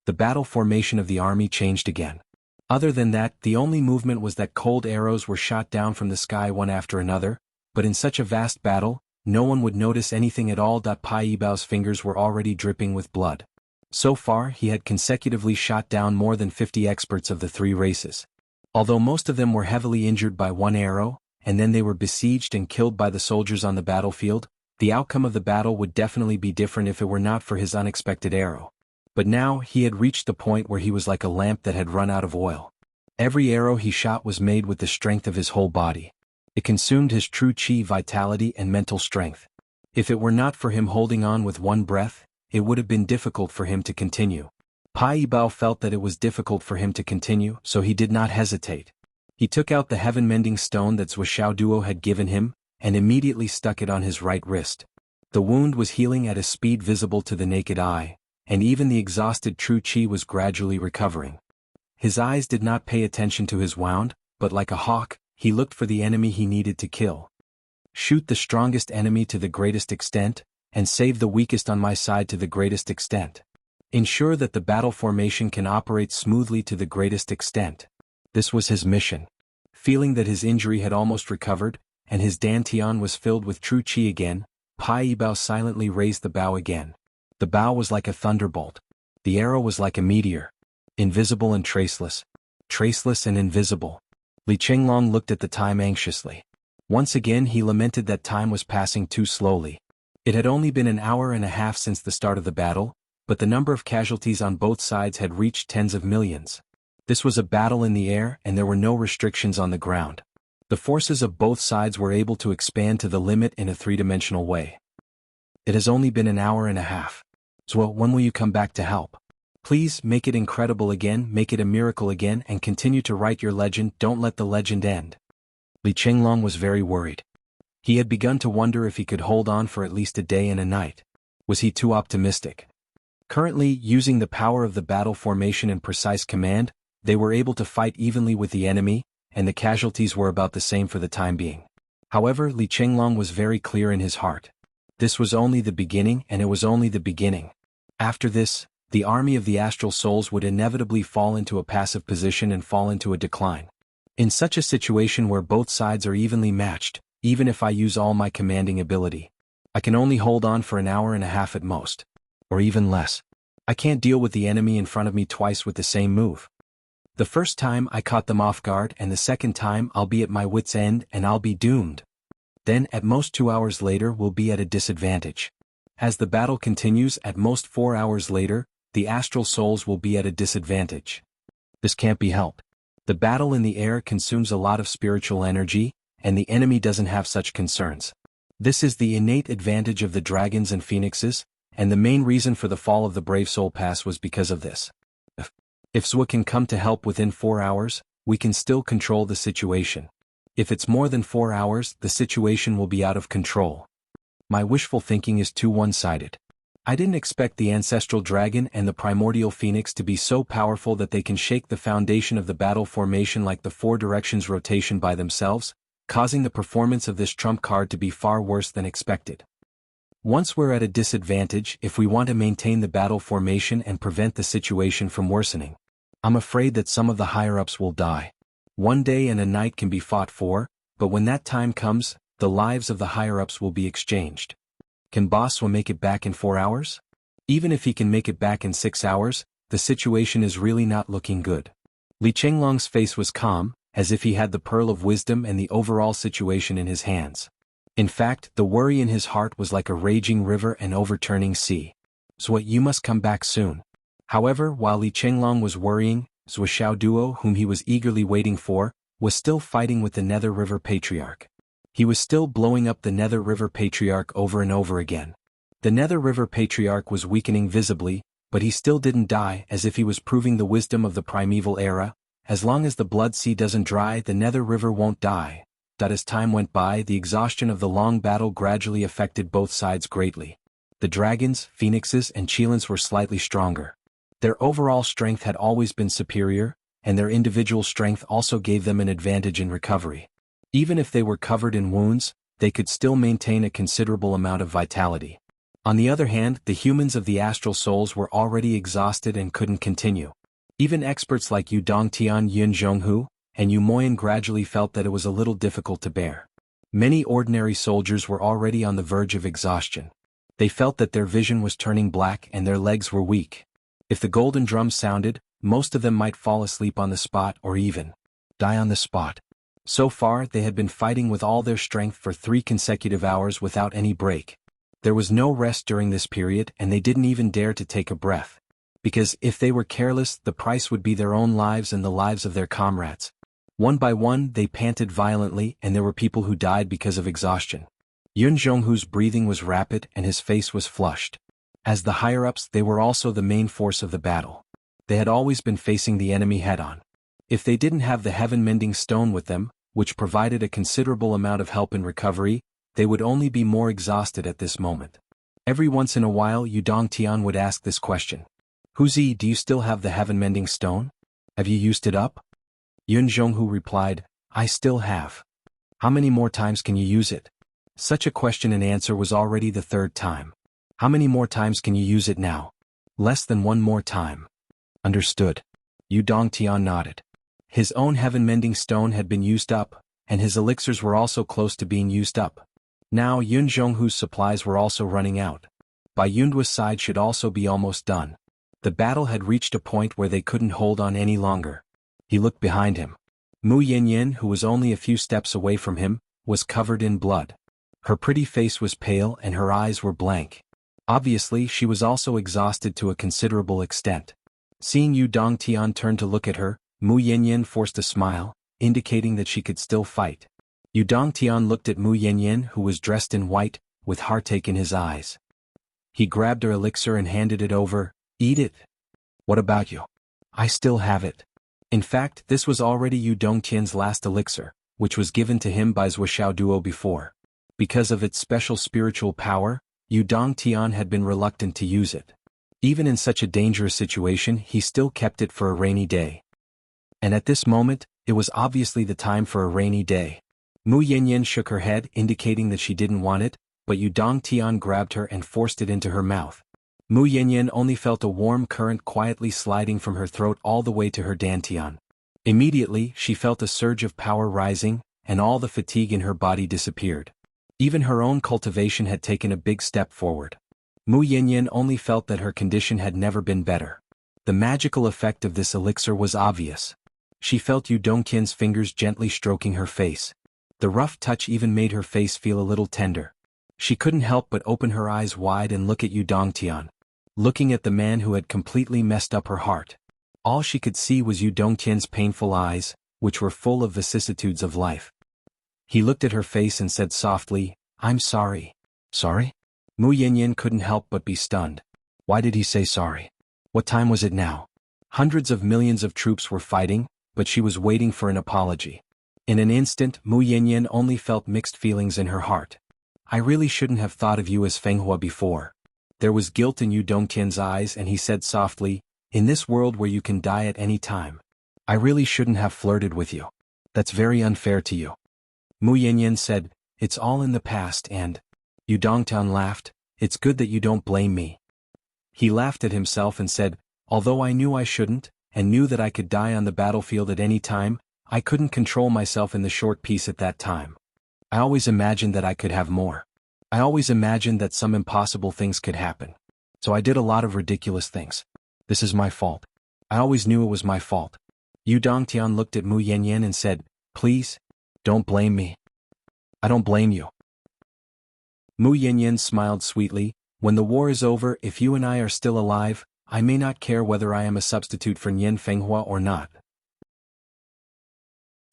The battle formation of the army changed again. Other than that, the only movement was that cold arrows were shot down from the sky one after another, but in such a vast battle, no one would notice anything at all. Pai Yibao's fingers were already dripping with blood. So far, he had consecutively shot down more than 50 experts of the three races. Although most of them were heavily injured by one arrow, and then they were besieged and killed by the soldiers on the battlefield, the outcome of the battle would definitely be different if it were not for his unexpected arrow. But now he had reached the point where he was like a lamp that had run out of oil. Every arrow he shot was made with the strength of his whole body. It consumed his true chi, vitality and mental strength. If it were not for him holding on with one breath, it would have been difficult for him to continue. Pai Yibao felt that it was difficult for him to continue, so he did not hesitate. He took out the heaven-mending stone that Zhou Xiaoduo had given him, and immediately stuck it on his right wrist. The wound was healing at a speed visible to the naked eye, and even the exhausted true chi was gradually recovering. His eyes did not pay attention to his wound, but like a hawk, he looked for the enemy he needed to kill. Shoot the strongest enemy to the greatest extent, and save the weakest on my side to the greatest extent. Ensure that the battle formation can operate smoothly to the greatest extent. This was his mission. Feeling that his injury had almost recovered, and his dantian was filled with true chi again, Pai Yibao silently raised the bow again. The bow was like a thunderbolt. The arrow was like a meteor. Invisible and traceless. Traceless and invisible. Li Chenglong looked at the time anxiously. Once again he lamented that time was passing too slowly. It had only been an hour and a half since the start of the battle, but the number of casualties on both sides had reached tens of millions. This was a battle in the air and there were no restrictions on the ground. The forces of both sides were able to expand to the limit in a three-dimensional way. It has only been an hour and a half. So when will you come back to help? Please, make it incredible again, make it a miracle again, and continue to write your legend. Don't let the legend end. Li Chenglong was very worried. He had begun to wonder if he could hold on for at least a day and a night. Was he too optimistic? Currently, using the power of the battle formation and precise command, they were able to fight evenly with the enemy, and the casualties were about the same for the time being. However, Li Chenglong was very clear in his heart. This was only the beginning, and it was only the beginning. After this, the army of the astral souls would inevitably fall into a passive position and fall into a decline. In such a situation where both sides are evenly matched, even if I use all my commanding ability, I can only hold on for an hour and a half at most. Or even less. I can't deal with the enemy in front of me twice with the same move. The first time I caught them off guard, and the second time I'll be at my wit's end and I'll be doomed. Then at most 2 hours later we'll be at a disadvantage. As the battle continues, at most 4 hours later, the astral souls will be at a disadvantage. This can't be helped. The battle in the air consumes a lot of spiritual energy, and the enemy doesn't have such concerns. This is the innate advantage of the dragons and phoenixes, and the main reason for the fall of the Brave Soul Pass was because of this. If Zhou can come to help within 4 hours, we can still control the situation. If it's more than 4 hours, the situation will be out of control. My wishful thinking is too one-sided. I didn't expect the ancestral dragon and the primordial phoenix to be so powerful that they can shake the foundation of the battle formation like the four directions rotation by themselves, causing the performance of this trump card to be far worse than expected. Once we're at a disadvantage, if we want to maintain the battle formation and prevent the situation from worsening, I'm afraid that some of the higher-ups will die. 1 day and a night can be fought for, but when that time comes, the lives of the higher-ups will be exchanged. Can Boswa make it back in 4 hours? Even if he can make it back in 6 hours, the situation is really not looking good. Li Chenglong's face was calm, as if he had the pearl of wisdom and the overall situation in his hands. In fact, the worry in his heart was like a raging river and overturning sea. So you must come back soon. However, while Li Chenglong was worrying, Zhou Xiaoduo, whom he was eagerly waiting for, was still fighting with the Nether River Patriarch. He was still blowing up the Nether River Patriarch over and over again. The Nether River Patriarch was weakening visibly, but he still didn't die, as if he was proving the wisdom of the primeval era. As long as the Blood Sea doesn't dry, the Nether River won't die. As time went by, the exhaustion of the long battle gradually affected both sides greatly. The dragons, phoenixes, and Cheelans were slightly stronger. Their overall strength had always been superior, and their individual strength also gave them an advantage in recovery. Even if they were covered in wounds, they could still maintain a considerable amount of vitality. On the other hand, the humans of the astral souls were already exhausted and couldn't continue. Even experts like Yu Dongtian, Yun Zhonghu, and Yu Moyan gradually felt that it was a little difficult to bear. Many ordinary soldiers were already on the verge of exhaustion. They felt that their vision was turning black and their legs were weak. If the golden drum sounded, most of them might fall asleep on the spot or even die on the spot. So far, they had been fighting with all their strength for 3 consecutive hours without any break. There was no rest during this period, and they didn't even dare to take a breath. Because if they were careless, the price would be their own lives and the lives of their comrades. One by one, they panted violently, and there were people who died because of exhaustion. Yun Zhonghu's breathing was rapid and his face was flushed. As the higher-ups, they were also the main force of the battle. They had always been facing the enemy head-on. If they didn't have the heaven-mending stone with them, which provided a considerable amount of help in recovery, they would only be more exhausted at this moment. Every once in a while, Yu Dongtian would ask this question. Huzi, do you still have the heaven-mending stone? Have you used it up? Yun Zhonghu replied, I still have. How many more times can you use it? Such a question and answer was already the 3rd time. How many more times can you use it now? Less than 1 more time. Understood. Yu Dongtian nodded. His own heaven-mending stone had been used up, and his elixirs were also close to being used up. Now Yun Zhonghu's supplies were also running out. Bai Yundua's side should also be almost done. The battle had reached a point where they couldn't hold on any longer. He looked behind him. Mu Yanyan, who was only a few steps away from him, was covered in blood. Her pretty face was pale and her eyes were blank. Obviously, she was also exhausted to a considerable extent. Seeing Yu Dongtian turn to look at her, Mu Yanyan forced a smile, indicating that she could still fight. Yu Dongtian looked at Mu Yanyan, who was dressed in white, with heartache in his eyes. He grabbed her elixir and handed it over. Eat it. What about you? I still have it. In fact, this was already Yu Dongtian's last elixir, which was given to him by Zhuoxiao Duo before. Because of its special spiritual power, Yu Dongtian had been reluctant to use it. Even in such a dangerous situation, he still kept it for a rainy day. And at this moment, it was obviously the time for a rainy day. Mu Yanyan shook her head, indicating that she didn't want it, but Yu Dongtian grabbed her and forced it into her mouth. Mu Yanyan only felt a warm current quietly sliding from her throat all the way to her dantian. Immediately, she felt a surge of power rising, and all the fatigue in her body disappeared. Even her own cultivation had taken a big step forward. Mu Yanyan only felt that her condition had never been better. The magical effect of this elixir was obvious. She felt Yu Dongtian's fingers gently stroking her face. The rough touch even made her face feel a little tender. She couldn't help but open her eyes wide and look at Yu Dongtian. Looking at the man who had completely messed up her heart. All she could see was Yu Dongtian's painful eyes, which were full of vicissitudes of life. He looked at her face and said softly, I'm sorry. Sorry? Mu Yanyan couldn't help but be stunned. Why did he say sorry? What time was it now? Hundreds of millions of troops were fighting, but she was waiting for an apology. In an instant, Mu Yanyan only felt mixed feelings in her heart. I really shouldn't have thought of you as Fenghua before. There was guilt in Yu Dongtian's eyes and he said softly, in this world where you can die at any time. I really shouldn't have flirted with you. That's very unfair to you. Mu Yanyan said, it's all in the past and... Yu Dongtian laughed, it's good that you don't blame me. He laughed at himself and said, although I knew I shouldn't, and knew that I could die on the battlefield at any time, I couldn't control myself in the short peace at that time. I always imagined that I could have more. I always imagined that some impossible things could happen. So I did a lot of ridiculous things. This is my fault. I always knew it was my fault. Yu Dongtian looked at Mu Yanyan and said, please, don't blame me. I don't blame you. Mu Yanyan smiled sweetly, when the war is over, if you and I are still alive, I may not care whether I am a substitute for Nian Fenghua or not.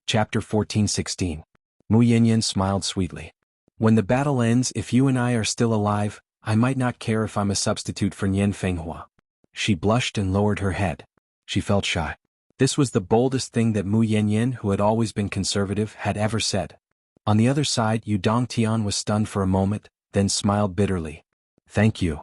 Chapter 14:16. Mu Yanyan smiled sweetly. When the battle ends, if you and I are still alive, I might not care if I'm a substitute for Nian Fenghua." She blushed and lowered her head. She felt shy. This was the boldest thing that Mu Yanyan, who had always been conservative, had ever said. On the other side, Yu Dongtian was stunned for a moment, then smiled bitterly. "Thank you."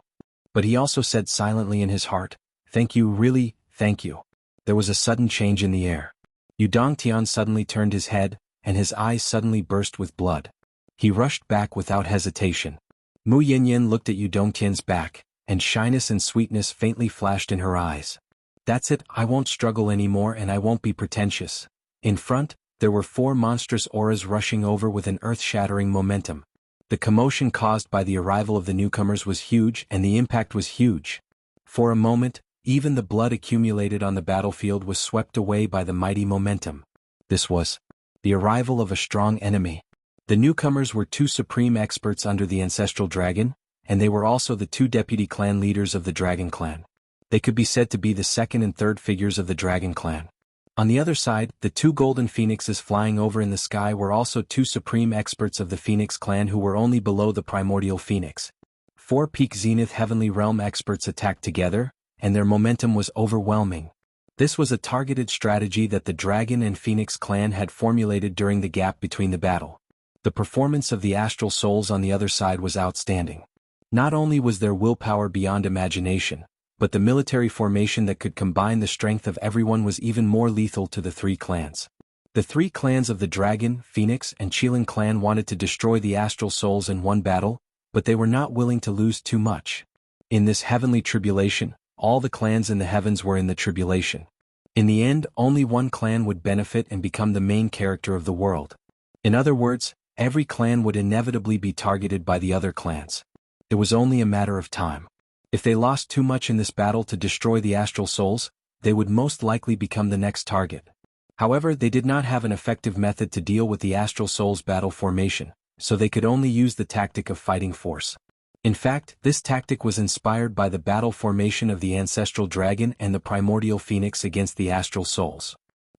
But he also said silently in his heart, "Thank you, really, thank you." There was a sudden change in the air. Yu Dongtian suddenly turned his head, and his eyes suddenly burst with blood. He rushed back without hesitation. Mu Yanyan looked at Yu Dongtian's back, and shyness and sweetness faintly flashed in her eyes. "That's it, I won't struggle anymore and I won't be pretentious." In front, there were 4 monstrous auras rushing over with an earth-shattering momentum. The commotion caused by the arrival of the newcomers was huge and the impact was huge. For a moment, even the blood accumulated on the battlefield was swept away by the mighty momentum. This was the arrival of a strong enemy. The newcomers were 2 supreme experts under the ancestral dragon, and they were also the 2 deputy clan leaders of the dragon clan. They could be said to be the second and third figures of the dragon clan. On the other side, the 2 golden phoenixes flying over in the sky were also 2 supreme experts of the phoenix clan who were only below the primordial phoenix. 4 peak zenith heavenly realm experts attacked together, and their momentum was overwhelming. This was a targeted strategy that the dragon and phoenix clan had formulated during the gap between the battle. The performance of the astral souls on the other side was outstanding. Not only was their willpower beyond imagination, but the military formation that could combine the strength of everyone was even more lethal to the 3 clans. The 3 clans of the Dragon, Phoenix, and Qilin clan wanted to destroy the astral souls in one battle, but they were not willing to lose too much. In this heavenly tribulation, all the clans in the heavens were in the tribulation. In the end, only one clan would benefit and become the main character of the world. In other words, every clan would inevitably be targeted by the other clans. It was only a matter of time. If they lost too much in this battle to destroy the astral souls, they would most likely become the next target. However, they did not have an effective method to deal with the astral souls battle formation, so they could only use the tactic of fighting force. In fact, this tactic was inspired by the battle formation of the ancestral dragon and the primordial phoenix against the astral souls.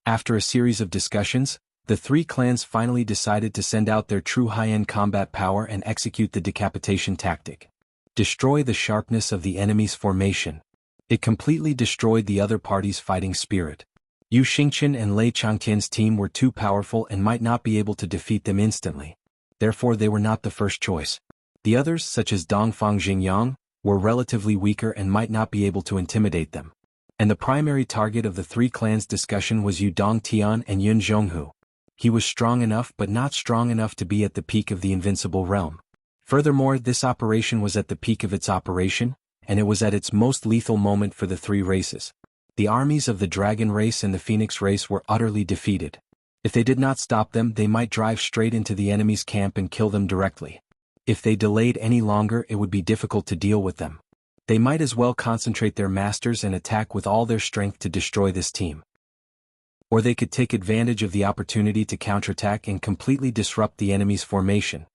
After a series of discussions, the 3 clans finally decided to send out their true high-end combat power and execute the decapitation tactic. Destroy the sharpness of the enemy's formation. It completely destroyed the other party's fighting spirit. Yu Xingqian and Lei Changtian's team were too powerful and might not be able to defeat them instantly. Therefore they were not the first choice. The others, such as Dongfang Xingyang, were relatively weaker and might not be able to intimidate them. And the primary target of the 3 clans' discussion was Yu Dongtian and Yun Zhonghu. He was strong enough but not strong enough to be at the peak of the invincible realm. Furthermore, this operation was at the peak of its operation, and it was at its most lethal moment for the 3 races. The armies of the dragon race and the phoenix race were utterly defeated. If they did not stop them, they might drive straight into the enemy's camp and kill them directly. If they delayed any longer, it would be difficult to deal with them. They might as well concentrate their masters and attack with all their strength to destroy this team. Or they could take advantage of the opportunity to counterattack and completely disrupt the enemy's formation.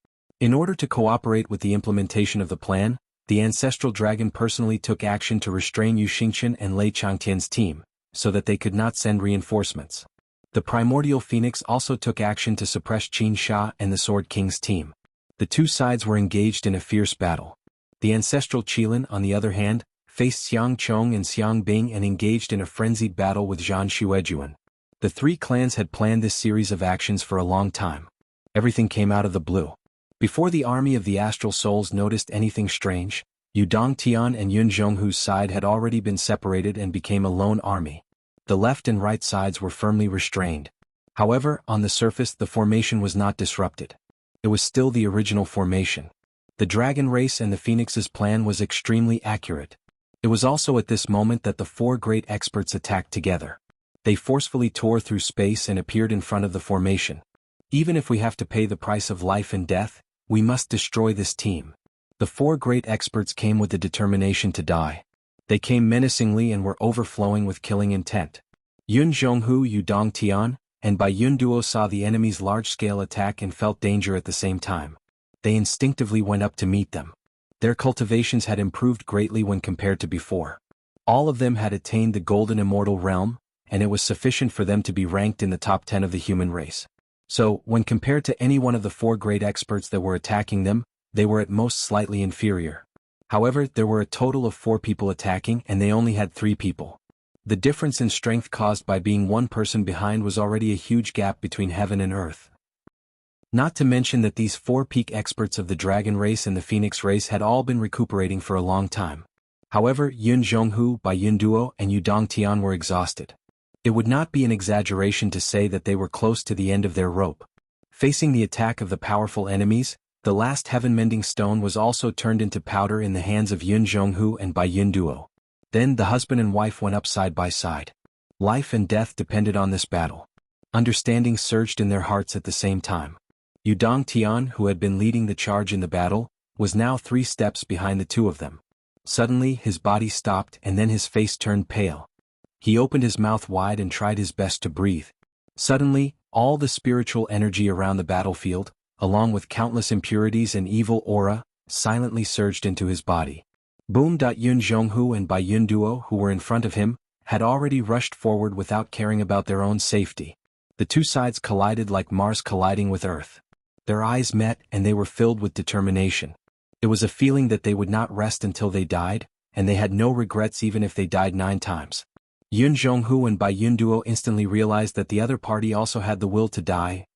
In order to cooperate with the implementation of the plan, the ancestral dragon personally took action to restrain Yu Xingqian and Lei Changtian's team, so that they could not send reinforcements. The primordial phoenix also took action to suppress Qin Sha and the Sword King's team. The 2 sides were engaged in a fierce battle. The ancestral Qilin, on the other hand, faced Xiang Chong and Xiang Bing and engaged in a frenzied battle with Zhan Xuejuan. The 3 clans had planned this series of actions for a long time. Everything came out of the blue. Before the army of the astral souls noticed anything strange, Yu Dongtian and Yun Zhonghu's side had already been separated and became a lone army. The left and right sides were firmly restrained. However, on the surface the formation was not disrupted. It was still the original formation. The dragon race and the phoenix's plan was extremely accurate. It was also at this moment that the 4 great experts attacked together. They forcefully tore through space and appeared in front of the formation. Even if we have to pay the price of life and death, we must destroy this team. The 4 great experts came with the determination to die. They came menacingly and were overflowing with killing intent. Yun Zhonghu, Yu Dongtian, and Bai Yun Duo saw the enemy's large-scale attack and felt danger at the same time. They instinctively went up to meet them. Their cultivations had improved greatly when compared to before. All of them had attained the golden immortal realm, and it was sufficient for them to be ranked in the top 10 of the human race. So, when compared to any one of the 4 great experts that were attacking them, they were at most slightly inferior. However, there were a total of 4 people attacking and they only had 3 people. The difference in strength caused by being one person behind was already a huge gap between heaven and earth. Not to mention that these 4 peak experts of the dragon race and the phoenix race had all been recuperating for a long time. However, Yun Zhonghu, Bai Yun Duo and Yu Dongtian were exhausted. It would not be an exaggeration to say that they were close to the end of their rope. Facing the attack of the powerful enemies, the last heaven-mending stone was also turned into powder in the hands of Yun Zhonghu and Bai Yun Duo. Then the husband and wife went up side by side. Life and death depended on this battle. Understanding surged in their hearts at the same time. Yu Dongtian, who had been leading the charge in the battle, was now 3 steps behind the 2 of them. Suddenly his body stopped and then his face turned pale. He opened his mouth wide and tried his best to breathe. Suddenly, all the spiritual energy around the battlefield, along with countless impurities and evil aura, silently surged into his body. Boom. Yun Zhonghu and Bai Yun Duo, who were in front of him, had already rushed forward without caring about their own safety. The 2 sides collided like Mars colliding with Earth. Their eyes met and they were filled with determination. It was a feeling that they would not rest until they died, and they had no regrets even if they died 9 times. Yun Zhonghu and Bai Yun Duo instantly realized that the other party also had the will to die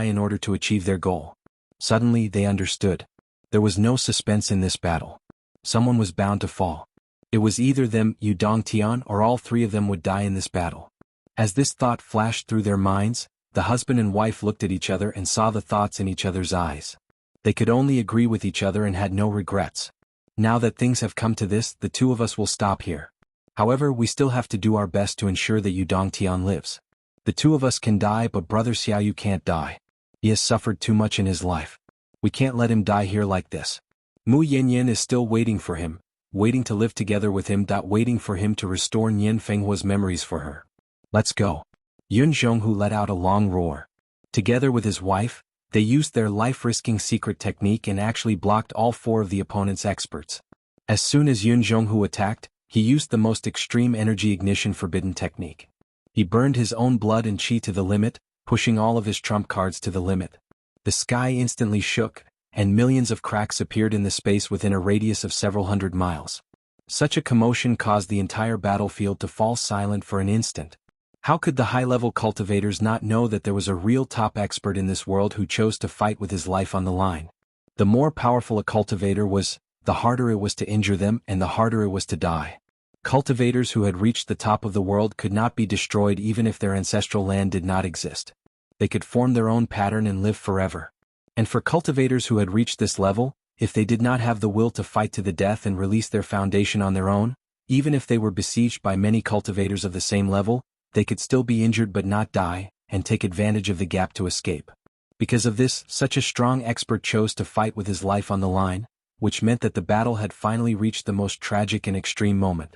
in order to achieve their goal. Suddenly they understood. There was no suspense in this battle. Someone was bound to fall. It was either them, Yu Dongtian, or all 3 of them would die in this battle. As this thought flashed through their minds, the husband and wife looked at each other and saw the thoughts in each other's eyes. They could only agree with each other and had no regrets. Now that things have come to this, the 2 of us will stop here. However, we still have to do our best to ensure that Yu Dongtian lives. The 2 of us can die, but brother Xiaoyu can't die. He has suffered too much in his life. We can't let him die here like this. Mu Yanyan is still waiting for him, waiting to live together with him. Waiting for him to restore Nian Fenghua's memories for her. Let's go. Yun Zhonghu let out a long roar. Together with his wife, they used their life-risking secret technique and actually blocked all 4 of the opponent's experts. As soon as Yun Zhonghu attacked, he used the most extreme energy ignition forbidden technique. He burned his own blood and chi to the limit, pushing all of his trump cards to the limit. The sky instantly shook, and millions of cracks appeared in the space within a radius of several hundred miles. Such a commotion caused the entire battlefield to fall silent for an instant. How could the high-level cultivators not know that there was a real top expert in this world who chose to fight with his life on the line? The more powerful a cultivator was, the harder it was to injure them and the harder it was to die. Cultivators who had reached the top of the world could not be destroyed even if their ancestral land did not exist. They could form their own pattern and live forever. And for cultivators who had reached this level, if they did not have the will to fight to the death and release their foundation on their own, even if they were besieged by many cultivators of the same level, they could still be injured but not die, and take advantage of the gap to escape. Because of this, such a strong expert chose to fight with his life on the line, which meant that the battle had finally reached the most tragic and extreme moment.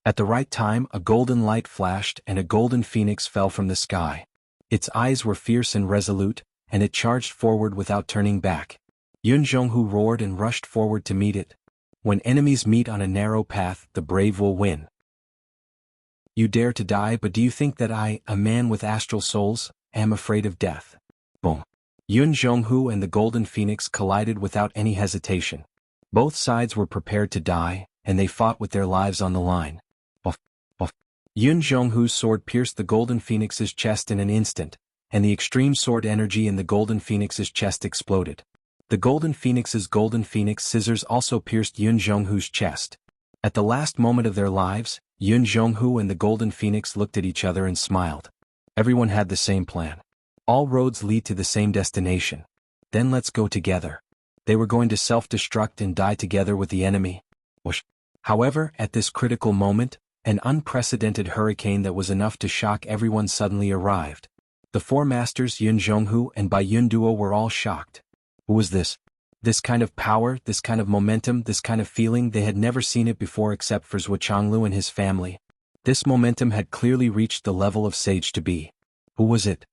At the right time, a golden light flashed and a golden phoenix fell from the sky. Its eyes were fierce and resolute, and it charged forward without turning back. Yun Zhonghu roared and rushed forward to meet it. When enemies meet on a narrow path, the brave will win. You dare to die, but do you think that I, a man with astral souls, am afraid of death? Boom. Yun Zhonghu and the Golden Phoenix collided without any hesitation. Both sides were prepared to die, and they fought with their lives on the line. Buff, buff. Yun Zhonghu's sword pierced the Golden Phoenix's chest in an instant, and the extreme sword energy in the Golden Phoenix's chest exploded. The Golden Phoenix's Golden Phoenix scissors also pierced Yun Zhonghu's chest. At the last moment of their lives, Yun Zhonghu and the Golden Phoenix looked at each other and smiled. Everyone had the same plan. All roads lead to the same destination. Then let's go together. They were going to self-destruct and die together with the enemy. Whoosh. However, at this critical moment, an unprecedented hurricane that was enough to shock everyone suddenly arrived. The 4 masters Yun Zhonghu and Bai Yun Duo were all shocked. Who was this? This kind of power, this kind of momentum, this kind of feeling, they had never seen it before except for Zhuo Changlu and his family. This momentum had clearly reached the level of sage to be. Who was it?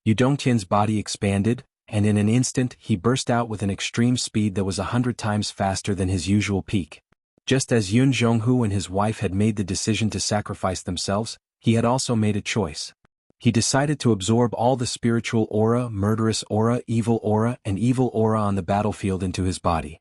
Yu Dongtian's body expanded, and in an instant he burst out with an extreme speed that was 100 times faster than his usual peak. Just as Yun Zhonghu and his wife had made the decision to sacrifice themselves, he had also made a choice. He decided to absorb all the spiritual aura, murderous aura, and evil aura on the battlefield into his body.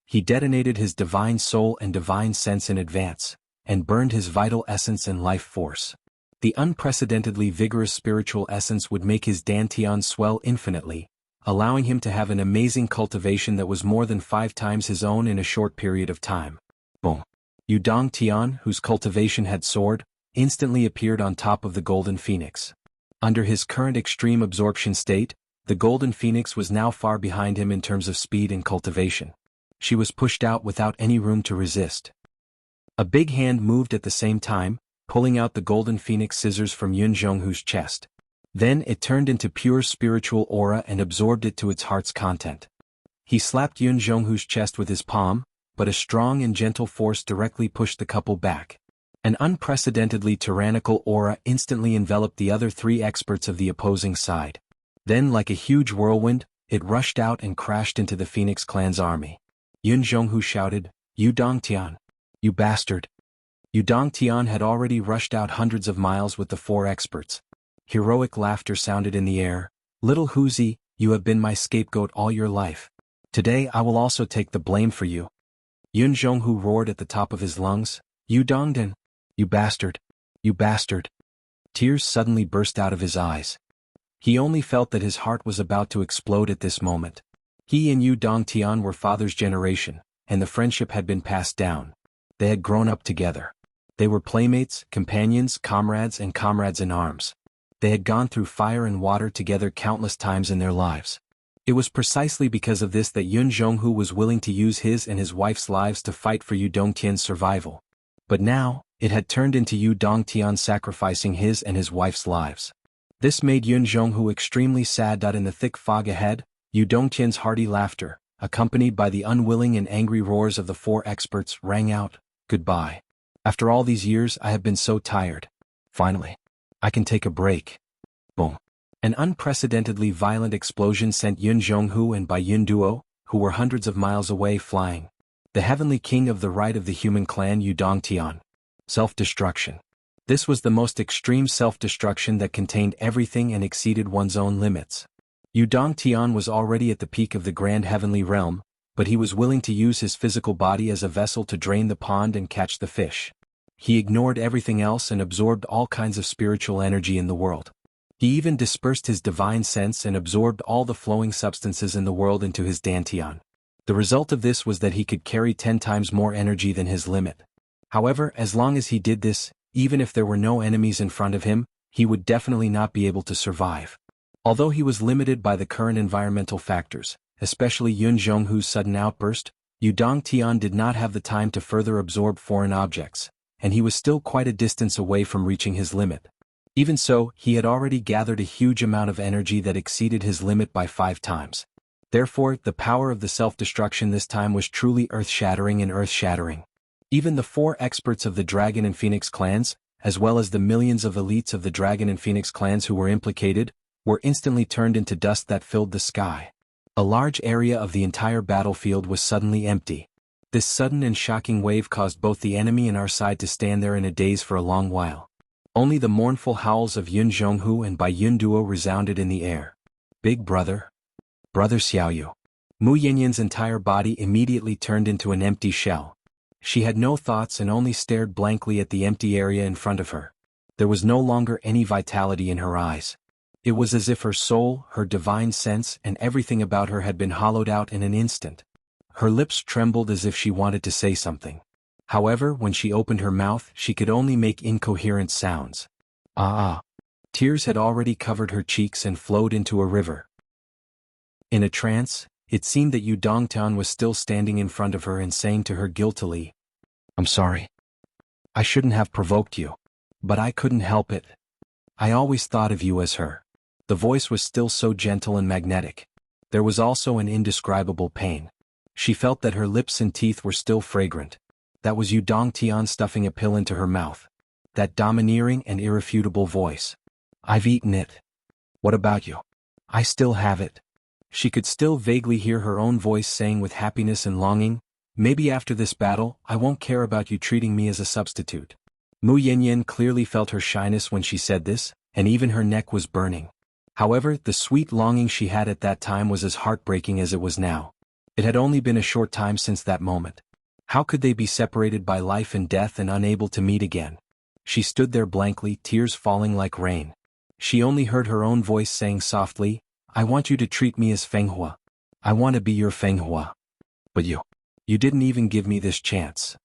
He detonated his divine soul and divine sense in advance, and burned his vital essence and life force. The unprecedentedly vigorous spiritual essence would make his dantian swell infinitely, allowing him to have an amazing cultivation that was more than 5 times his own in a short period of time. Boom. Yudong Tian, whose cultivation had soared, instantly appeared on top of the Golden Phoenix. Under his current extreme absorption state, the Golden Phoenix was now far behind him in terms of speed and cultivation. She was pushed out without any room to resist. A big hand moved at the same time, pulling out the Golden Phoenix scissors from Yun Zhonghu's chest. Then it turned into pure spiritual aura and absorbed it to its heart's content. He slapped Yun Zhonghu's chest with his palm, but a strong and gentle force directly pushed the couple back. An unprecedentedly tyrannical aura instantly enveloped the other 3 experts of the opposing side. Then, like a huge whirlwind, it rushed out and crashed into the Phoenix clan's army. Yun Zhonghu shouted, "You Dongtian! You bastard!" Yu Dongtian had already rushed out hundreds of miles with the 4 experts. Heroic laughter sounded in the air. "Little Huzi, you have been my scapegoat all your life. Today I will also take the blame for you." Yun Zhonghu roared at the top of his lungs, "You Dongdan! You bastard! You bastard!" Tears suddenly burst out of his eyes. He only felt that his heart was about to explode at this moment. He and Yu Dongtian were father's generation, and the friendship had been passed down. They had grown up together. They were playmates, companions, comrades in arms. They had gone through fire and water together countless times in their lives. It was precisely because of this that Yun Zhonghu was willing to use his and his wife's lives to fight for Yu Dongtian's survival. But now, it had turned into Yu Dongtian sacrificing his and his wife's lives. This made Yun Zhonghu extremely sad. In the thick fog ahead, Yu Dongtian's hearty laughter, accompanied by the unwilling and angry roars of the 4 experts, rang out, "Goodbye. After all these years I have been so tired. Finally, I can take a break." Boom. An unprecedentedly violent explosion sent Yun Zhonghu and Bai Yun Duo, who were hundreds of miles away, flying. The heavenly king of the right of the human clan Yu Dongtian. Self-destruction. This was the most extreme self-destruction that contained everything and exceeded one's own limits. Yu Dongtian was already at the peak of the grand heavenly realm, but he was willing to use his physical body as a vessel to drain the pond and catch the fish. He ignored everything else and absorbed all kinds of spiritual energy in the world. He even dispersed his divine sense and absorbed all the flowing substances in the world into his dantian. The result of this was that he could carry 10 times more energy than his limit. However, as long as he did this, even if there were no enemies in front of him, he would definitely not be able to survive. Although he was limited by the current environmental factors, especially Yun Zhonghu's sudden outburst, Yu Dongtian did not have the time to further absorb foreign objects, and he was still quite a distance away from reaching his limit. Even so, he had already gathered a huge amount of energy that exceeded his limit by 5 times. Therefore, the power of the self-destruction this time was truly earth-shattering and earth-shattering. Even the 4 experts of the Dragon and Phoenix clans, as well as the millions of elites of the Dragon and Phoenix clans who were implicated, were instantly turned into dust that filled the sky. A large area of the entire battlefield was suddenly empty. This sudden and shocking wave caused both the enemy and our side to stand there in a daze for a long while. Only the mournful howls of Yun Zhonghu and Bai Yun Duo resounded in the air. "Big brother. Brother Xiaoyu." Mu Yanyan's entire body immediately turned into an empty shell. She had no thoughts and only stared blankly at the empty area in front of her. There was no longer any vitality in her eyes. It was as if her soul, her divine sense, and everything about her had been hollowed out in an instant. Her lips trembled as if she wanted to say something. However, when she opened her mouth, she could only make incoherent sounds. Ah! Tears had already covered her cheeks and flowed into a river. In a trance, it seemed that Yu Dongtian was still standing in front of her and saying to her guiltily, "I'm sorry. I shouldn't have provoked you. But I couldn't help it. I always thought of you as her." The voice was still so gentle and magnetic. There was also an indescribable pain. She felt that her lips and teeth were still fragrant. That was Yu Dongtian stuffing a pill into her mouth. That domineering and irrefutable voice. "I've eaten it. What about you? I still have it." She could still vaguely hear her own voice saying with happiness and longing, "Maybe after this battle, I won't care about you treating me as a substitute." Mu Yanyan clearly felt her shyness when she said this, and even her neck was burning. However, the sweet longing she had at that time was as heartbreaking as it was now. It had only been a short time since that moment. How could they be separated by life and death and unable to meet again? She stood there blankly, tears falling like rain. She only heard her own voice saying softly, "I want you to treat me as Fenghua. I want to be your Fenghua. But you didn't even give me this chance.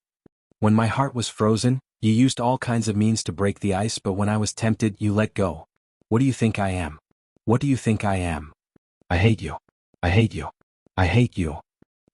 When my heart was frozen, you used all kinds of means to break the ice, but when I was tempted, you let go. What do you think I am? What do you think I am? I hate you. I hate you. I hate you."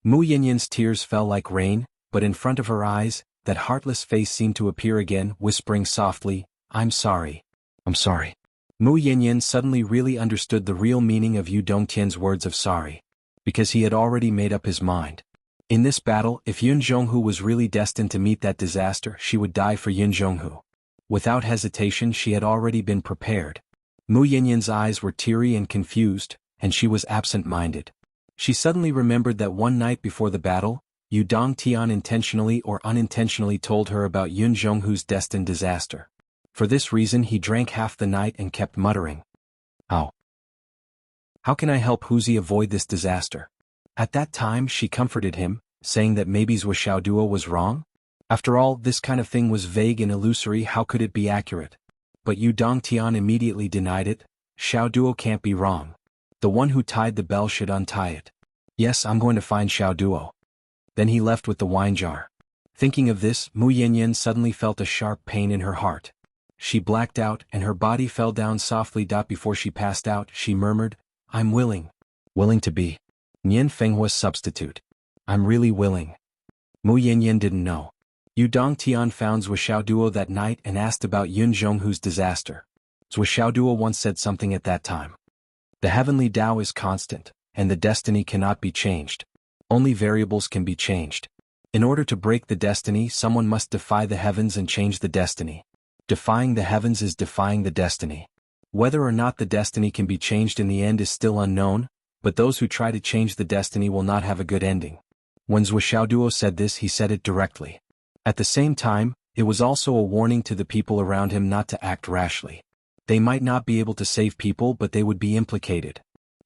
Mu Yinyan's tears fell like rain, but in front of her eyes, that heartless face seemed to appear again, whispering softly, "I'm sorry. I'm sorry." Mu Yinyan suddenly really understood the real meaning of Yu Dongtian's words of sorry. Because he had already made up his mind. In this battle, if Yun Zhonghu was really destined to meet that disaster, she would die for Yun Zhonghu. Without hesitation, she had already been prepared. Mu Yinyan's eyes were teary and confused, and she was absent-minded. She suddenly remembered that one night before the battle, Yu Dongtian intentionally or unintentionally told her about Yun Zhonghu's destined disaster. For this reason he drank half the night and kept muttering, "How? How can I help Huzi avoid this disaster?" At that time she comforted him, saying that maybe Zhou Xiaoduo was wrong? After all, this kind of thing was vague and illusory, how could it be accurate? But Yu Dongtian immediately denied it. "Xiaoduo can't be wrong. The one who tied the bell should untie it. Yes, I'm going to find Xiaoduo." Then he left with the wine jar. Thinking of this, Mu Yinyan suddenly felt a sharp pain in her heart. She blacked out and her body fell down softly. Before she passed out, she murmured, "I'm willing. Willing to be Nian Fenghua's substitute. I'm really willing." Mu Yinyan didn't know. Yu Dongtian found Zhou Xiaoduo that night and asked about Yun Zhonghu's disaster. Zhou Xiaoduo once said something at that time. "The heavenly Tao is constant, and the destiny cannot be changed. Only variables can be changed. In order to break the destiny, someone must defy the heavens and change the destiny. Defying the heavens is defying the destiny. Whether or not the destiny can be changed in the end is still unknown, but those who try to change the destiny will not have a good ending." When Zhou Xiaoduo said this, he said it directly. At the same time, it was also a warning to the people around him not to act rashly. They might not be able to save people, but they would be implicated.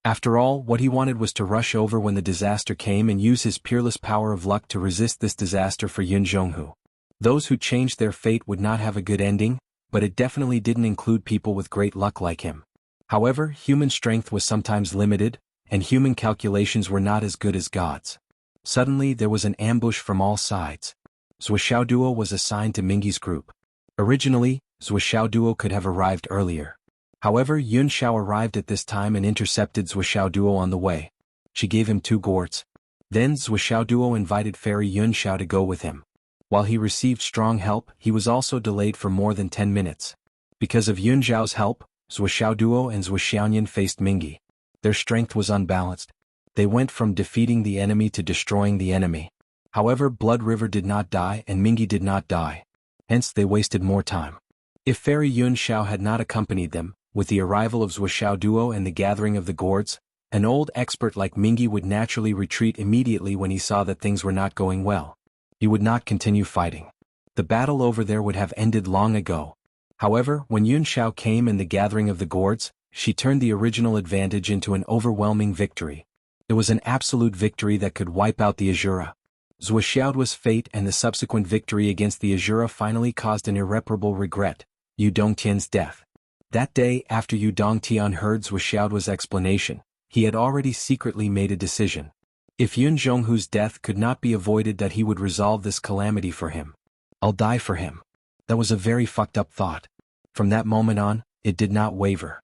After all, what he wanted was to rush over when the disaster came and use his peerless power of luck to resist this disaster for Yun Zhonghu. Those who changed their fate would not have a good ending, but it definitely didn't include people with great luck like him. However, human strength was sometimes limited, and human calculations were not as good as God's. Suddenly there was an ambush from all sides. Zhou Xiaoduo was assigned to Mingyi's group. Originally, Zhou Xiaoduo could have arrived earlier. However, Yun Xiao arrived at this time and intercepted Zhou Xiaoduo on the way. She gave him 2 gourds. Then Zhou Xiaoduo invited Fairy Yun Xiao to go with him. While he received strong help, he was also delayed for more than 10 minutes. Because of Yun Xiao's help, Zhou Xiaoduo and Zhou Xiaoyan faced Mingyi. Their strength was unbalanced. They went from defeating the enemy to destroying the enemy. However, Blood River did not die and Mingyi did not die. Hence they wasted more time. If Fairy Yun Xiao had not accompanied them, with the arrival of Zhou Xiaoduo and the gathering of the gourds, an old expert like Mingyi would naturally retreat immediately when he saw that things were not going well. He would not continue fighting. The battle over there would have ended long ago. However, when Yun Xiao came and the gathering of the gourds, she turned the original advantage into an overwhelming victory. It was an absolute victory that could wipe out the Azura. Zhou Xiaoduo's fate and the subsequent victory against the Azura finally caused an irreparable regret, Yu Dongtian's death. That day, after Yu Dongtian heard Zhou Xiaoduo's explanation, he had already secretly made a decision. If Yun Zhonghu's death could not be avoided, that he would resolve this calamity for him. "I'll die for him." That was a very fucked up thought. From that moment on, it did not waver.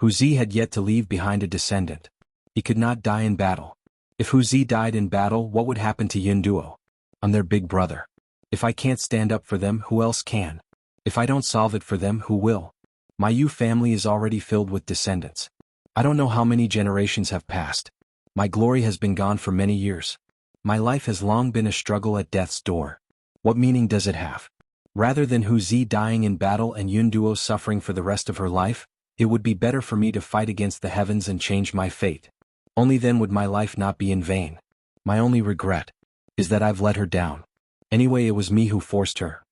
Huzi had yet to leave behind a descendant. He could not die in battle. If Huzi died in battle, what would happen to Yun Duo? I'm their big brother. If I can't stand up for them, who else can? If I don't solve it for them, who will? My Yu family is already filled with descendants. I don't know how many generations have passed. My glory has been gone for many years. My life has long been a struggle at death's door. What meaning does it have? Rather than Huzi dying in battle and Yun Duo suffering for the rest of her life, it would be better for me to fight against the heavens and change my fate. Only then would my life not be in vain. My only regret is that I've let her down. Anyway, it was me who forced her.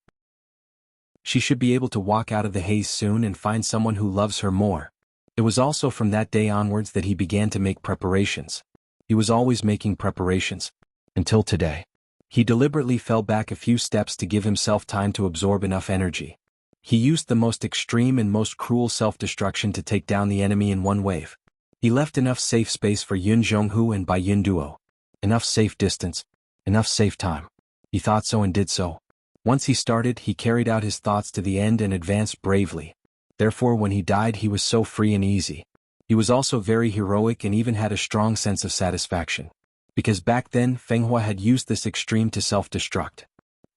She should be able to walk out of the haze soon and find someone who loves her more. It was also from that day onwards that he began to make preparations. He was always making preparations. Until today. He deliberately fell back a few steps to give himself time to absorb enough energy. He used the most extreme and most cruel self-destruction to take down the enemy in one wave. He left enough safe space for Yun Zhonghu and Bai Yun Duo. Enough safe distance. Enough safe time. He thought so and did so. Once he started, he carried out his thoughts to the end and advanced bravely. Therefore when he died he was so free and easy. He was also very heroic and even had a strong sense of satisfaction. Because back then Fenghua had used this extreme to self-destruct.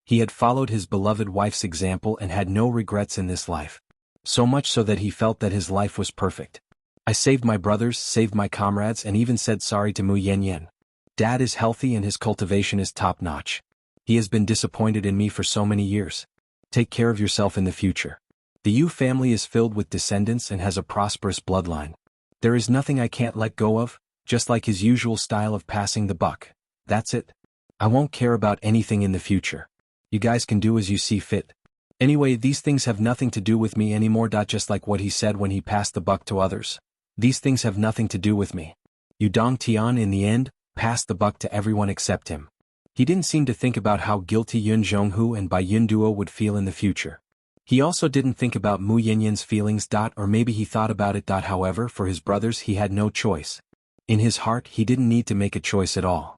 He had followed his beloved wife's example and had no regrets in this life. So much so that he felt that his life was perfect. I saved my brothers, saved my comrades, and even said sorry to Mu Yanyan. Dad is healthy and his cultivation is top-notch. He has been disappointed in me for so many years. Take care of yourself in the future. The Yu family is filled with descendants and has a prosperous bloodline. There is nothing I can't let go of, just like his usual style of passing the buck. That's it. I won't care about anything in the future. You guys can do as you see fit. Anyway, these things have nothing to do with me anymore. Just like what he said when he passed the buck to others. These things have nothing to do with me. Yu Dongtian in the end, passed the buck to everyone except him. He didn't seem to think about how guilty Yun Zhonghu and Bai Yun Duo would feel in the future. He also didn't think about Mu Yanyan's feelings. Or maybe he thought about it. However, for his brothers he had no choice. In his heart he didn't need to make a choice at all.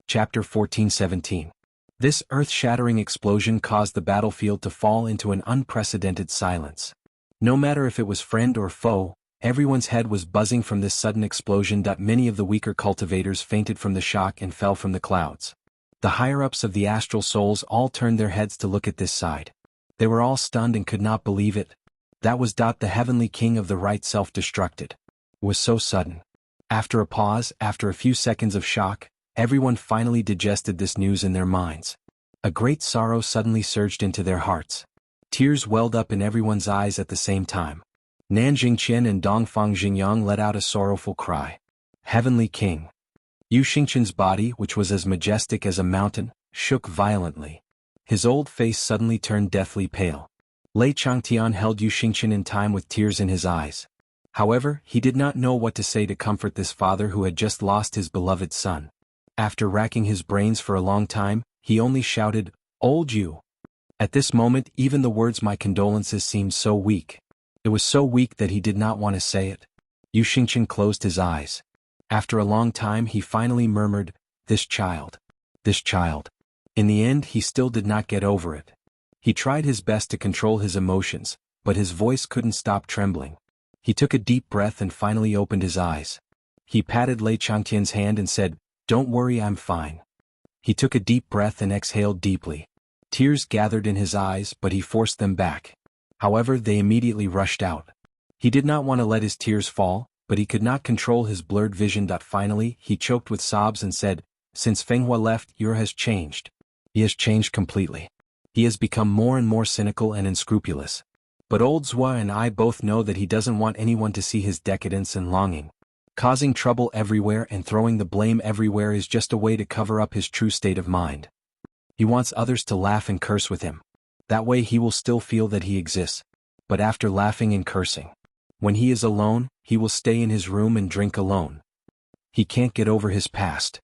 Chapter 14-17. This earth-shattering explosion caused the battlefield to fall into an unprecedented silence. No matter if it was friend or foe, everyone's head was buzzing from this sudden explosion. Many of the weaker cultivators fainted from the shock and fell from the clouds. The higher-ups of the astral souls all turned their heads to look at this side. They were all stunned and could not believe it. That was the heavenly king of the right self-destructed. It was so sudden. After a pause, after a few seconds of shock, everyone finally digested this news in their minds. A great sorrow suddenly surged into their hearts. Tears welled up in everyone's eyes at the same time. Nan Jingqian and Dongfang Jingyang let out a sorrowful cry. Heavenly King. Yu Xingqian's body, which was as majestic as a mountain, shook violently. His old face suddenly turned deathly pale. Lei Changtian held Yu Xingqian in time with tears in his eyes. However, he did not know what to say to comfort this father who had just lost his beloved son. After racking his brains for a long time, he only shouted, "Old Yu." At this moment even the words "my condolences" seemed so weak. It was so weak that he did not want to say it. Yu Xingqian closed his eyes. After a long time he finally murmured, "This child. This child." In the end he still did not get over it. He tried his best to control his emotions, but his voice couldn't stop trembling. He took a deep breath and finally opened his eyes. He patted Lei Changtian's hand and said, "Don't worry, I'm fine." He took a deep breath and exhaled deeply. Tears gathered in his eyes, but he forced them back. However, they immediately rushed out. He did not want to let his tears fall, but he could not control his blurred vision. Finally, he choked with sobs and said, "Since Fenghua left, Yu has changed. He has changed completely. He has become more and more cynical and unscrupulous. But old Zhua and I both know that he doesn't want anyone to see his decadence and longing. Causing trouble everywhere and throwing the blame everywhere is just a way to cover up his true state of mind. He wants others to laugh and curse with him. That way he will still feel that he exists. But after laughing and cursing, when he is alone, he will stay in his room and drink alone. He can't get over his past.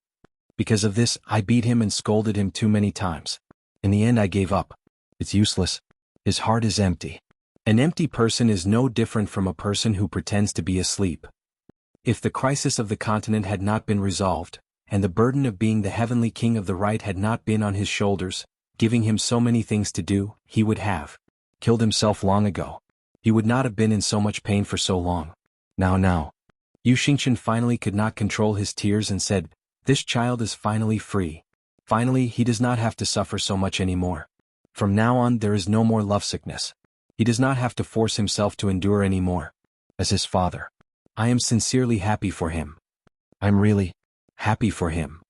Because of this, I beat him and scolded him too many times. In the end I gave up. It's useless. His heart is empty. An empty person is no different from a person who pretends to be asleep. If the crisis of the continent had not been resolved, and the burden of being the heavenly king of the right had not been on his shoulders, giving him so many things to do, he would have killed himself long ago. He would not have been in so much pain for so long. Now. Yu Xingqian finally could not control his tears and said, "This child is finally free. Finally he does not have to suffer so much anymore. From now on there is no more lovesickness. He does not have to force himself to endure anymore. As his father, I am sincerely happy for him. I'm really happy for him.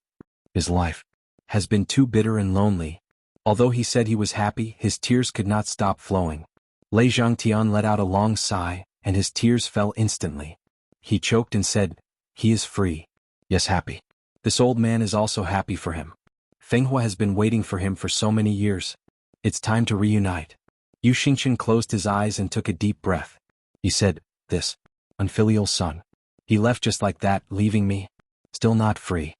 His life has been too bitter and lonely." Although he said he was happy, his tears could not stop flowing. Lei Zhangtian let out a long sigh, and his tears fell instantly. He choked and said, "He is free. Yes, happy. This old man is also happy for him. Fenghua has been waiting for him for so many years. It's time to reunite." Yu Xingqian closed his eyes and took a deep breath. He said, "This unfilial son. He left just like that, leaving me. Still not free.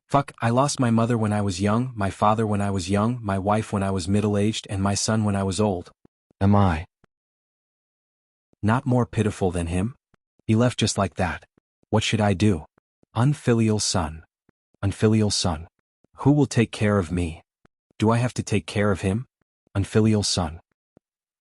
Fuck, I lost my mother when I was young, my father when I was young, my wife when I was middle-aged, and my son when I was old. Am I not more pitiful than him? He left just like that. What should I do? Unfilial son. Unfilial son. Who will take care of me? Do I have to take care of him? Unfilial son.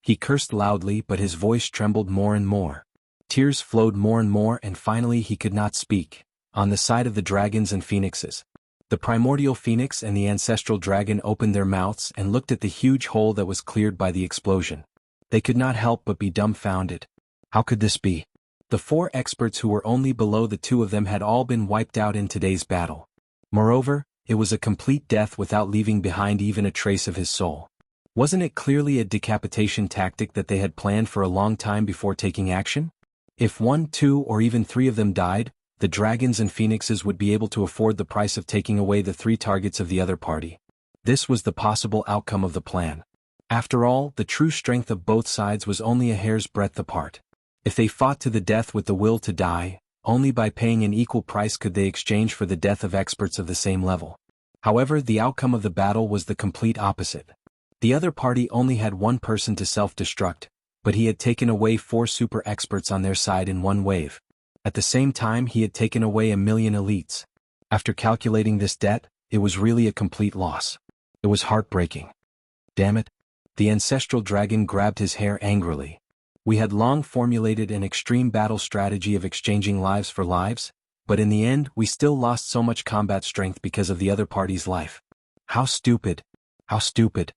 He cursed loudly, but his voice trembled more and more. Tears flowed more and more, and finally he could not speak. On the side of the dragons and phoenixes, the primordial phoenix and the ancestral dragon opened their mouths and looked at the huge hole that was cleared by the explosion. They could not help but be dumbfounded. How could this be? The 4 experts who were only below the 2 of them had all been wiped out in today's battle. Moreover, it was a complete death without leaving behind even a trace of his soul. Wasn't it clearly a decapitation tactic that they had planned for a long time before taking action? If 1, 2, or even 3 of them died, the dragons and phoenixes would be able to afford the price of taking away the 3 targets of the other party. This was the possible outcome of the plan. After all, the true strength of both sides was only a hair's breadth apart. If they fought to the death with the will to die, only by paying an equal price could they exchange for the death of experts of the same level. However, the outcome of the battle was the complete opposite. The other party only had 1 person to self-destruct, but he had taken away 4 super experts on their side in one wave. At the same time, he had taken away 1,000,000 elites. After calculating this debt, it was really a complete loss. It was heartbreaking. Damn it. The ancestral dragon grabbed his hair angrily. We had long formulated an extreme battle strategy of exchanging lives for lives, but in the end we still lost so much combat strength because of the other party's life. How stupid. How stupid.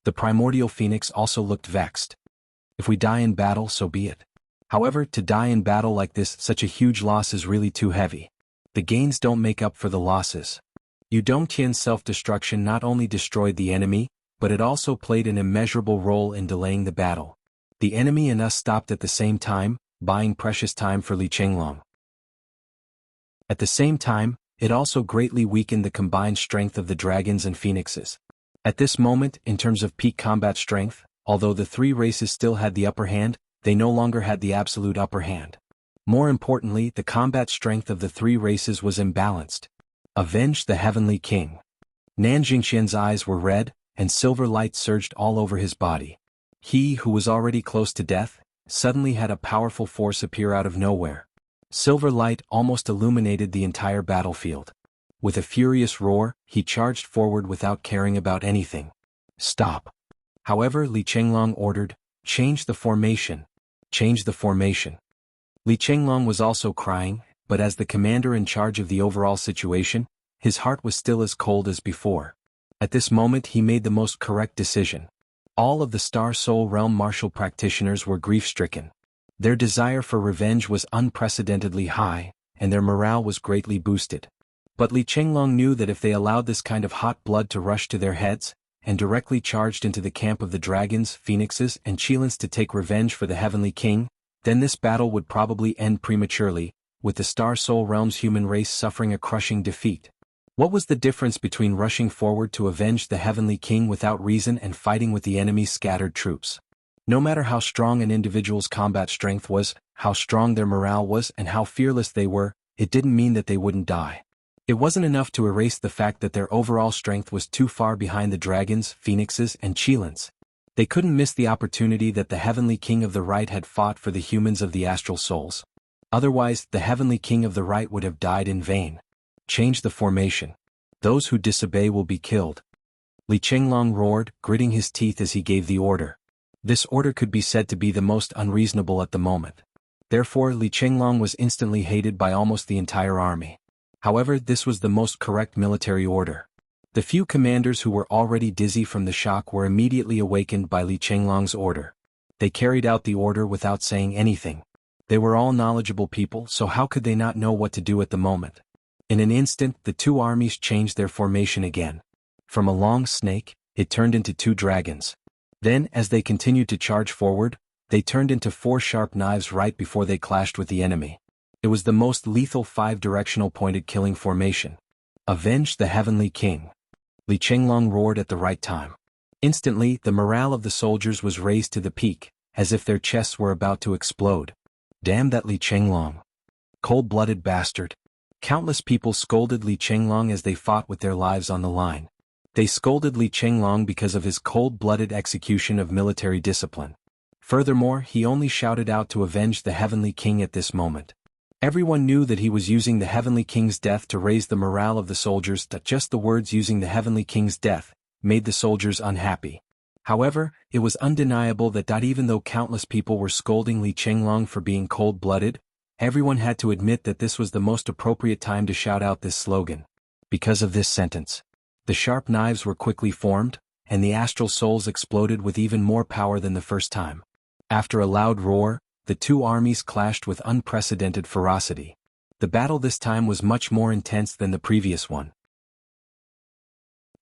The primordial phoenix also looked vexed. If we die in battle, so be it. However, to die in battle like this, such a huge loss is really too heavy. The gains don't make up for the losses. Yu Dongtian's self-destruction not only destroyed the enemy, but it also played an immeasurable role in delaying the battle. The enemy and us stopped at the same time, buying precious time for Li Chenglong. At the same time, it also greatly weakened the combined strength of the dragons and phoenixes. At this moment, in terms of peak combat strength, although the 3 races still had the upper hand, they no longer had the absolute upper hand. More importantly, the combat strength of the 3 races was imbalanced. Avenge the Heavenly King. Nan Jingxian's eyes were red, and silver light surged all over his body. He, who was already close to death, suddenly had a powerful force appear out of nowhere. Silver light almost illuminated the entire battlefield. With a furious roar, he charged forward without caring about anything. Stop. However, Li Chenglong ordered, change the formation. Change the formation. Li Chenglong was also crying, but as the commander in charge of the overall situation, his heart was still as cold as before. At this moment he made the most correct decision. All of the Star Soul Realm martial practitioners were grief-stricken. Their desire for revenge was unprecedentedly high, and their morale was greatly boosted. But Li Chenglong knew that if they allowed this kind of hot blood to rush to their heads, and directly charged into the camp of the dragons, phoenixes, and Qilins to take revenge for the Heavenly King, then this battle would probably end prematurely, with the Star Soul Realm's human race suffering a crushing defeat. What was the difference between rushing forward to avenge the Heavenly King without reason and fighting with the enemy's scattered troops? No matter how strong an individual's combat strength was, how strong their morale was, and how fearless they were, it didn't mean that they wouldn't die. It wasn't enough to erase the fact that their overall strength was too far behind the dragons, phoenixes, and Qilins. They couldn't miss the opportunity that the Heavenly King of the Right had fought for the humans of the astral souls. Otherwise, the Heavenly King of the Right would have died in vain. Change the formation. Those who disobey will be killed. Li Chenglong roared, gritting his teeth as he gave the order. This order could be said to be the most unreasonable at the moment. Therefore, Li Chenglong was instantly hated by almost the entire army. However, this was the most correct military order. The few commanders who were already dizzy from the shock were immediately awakened by Li Chenglong's order. They carried out the order without saying anything. They were all knowledgeable people, so how could they not know what to do at the moment? In an instant, the 2 armies changed their formation again. From a long snake, it turned into 2 dragons. Then, as they continued to charge forward, they turned into 4 sharp knives right before they clashed with the enemy. It was the most lethal 5-directional pointed killing formation. Avenge the Heavenly King. Li Chenglong roared at the right time. Instantly, the morale of the soldiers was raised to the peak, as if their chests were about to explode. Damn that Li Chenglong. Cold-blooded bastard. Countless people scolded Li Chenglong as they fought with their lives on the line. They scolded Li Chenglong because of his cold-blooded execution of military discipline. Furthermore, he only shouted out to avenge the Heavenly King at this moment. Everyone knew that he was using the Heavenly King's death to raise the morale of the soldiers, that just the words using the Heavenly King's death made the soldiers unhappy. However, it was undeniable that even though countless people were scolding Li Chenglong for being cold-blooded, everyone had to admit that this was the most appropriate time to shout out this slogan. Because of this sentence, the sharp knives were quickly formed, and the astral souls exploded with even more power than the first time. After a loud roar, the two armies clashed with unprecedented ferocity. The battle this time was much more intense than the previous one.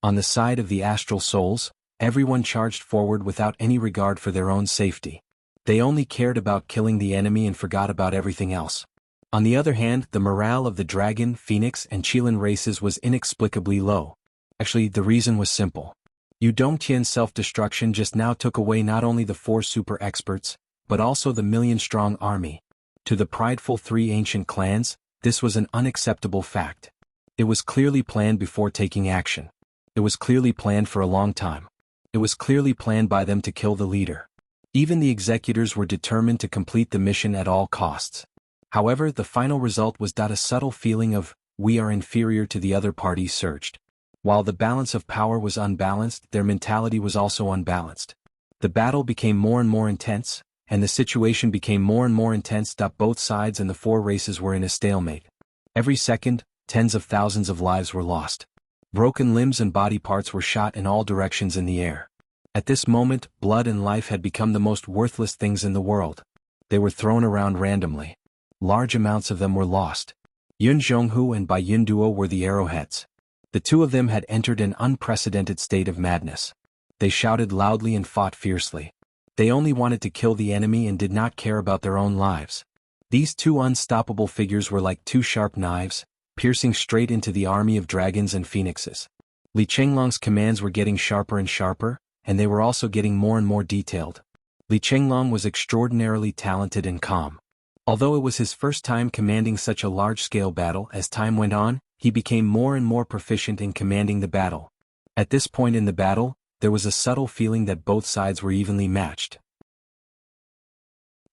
On the side of the astral souls, everyone charged forward without any regard for their own safety. They only cared about killing the enemy and forgot about everything else. On the other hand, the morale of the Dragon, Phoenix, and Qilin races was inexplicably low. Actually, the reason was simple. Yu Dongtian's self-destruction just now took away not only the 4 super experts, but also the million-strong army. To the prideful 3 ancient clans, this was an unacceptable fact. It was clearly planned before taking action. It was clearly planned for a long time. It was clearly planned by them to kill the leader. Even the executors were determined to complete the mission at all costs. However, the final result was that a subtle feeling of, we are inferior to the other party surged. While the balance of power was unbalanced, their mentality was also unbalanced. The battle became more and more intense, and the situation became more and more intense. Both sides and the 4 races were in a stalemate. Every second, tens of thousands of lives were lost. Broken limbs and body parts were shot in all directions in the air. At this moment, blood and life had become the most worthless things in the world. They were thrown around randomly. Large amounts of them were lost. Yun Zhonghu and Bai Yun Duo were the arrowheads. The 2 of them had entered an unprecedented state of madness. They shouted loudly and fought fiercely. They only wanted to kill the enemy and did not care about their own lives. These 2 unstoppable figures were like 2 sharp knives, piercing straight into the army of dragons and phoenixes. Li Chenglong's commands were getting sharper and sharper, and they were also getting more and more detailed. Li Chenglong was extraordinarily talented and calm. Although it was his first time commanding such a large-scale battle, as time went on, he became more and more proficient in commanding the battle. At this point in the battle, there was a subtle feeling that both sides were evenly matched.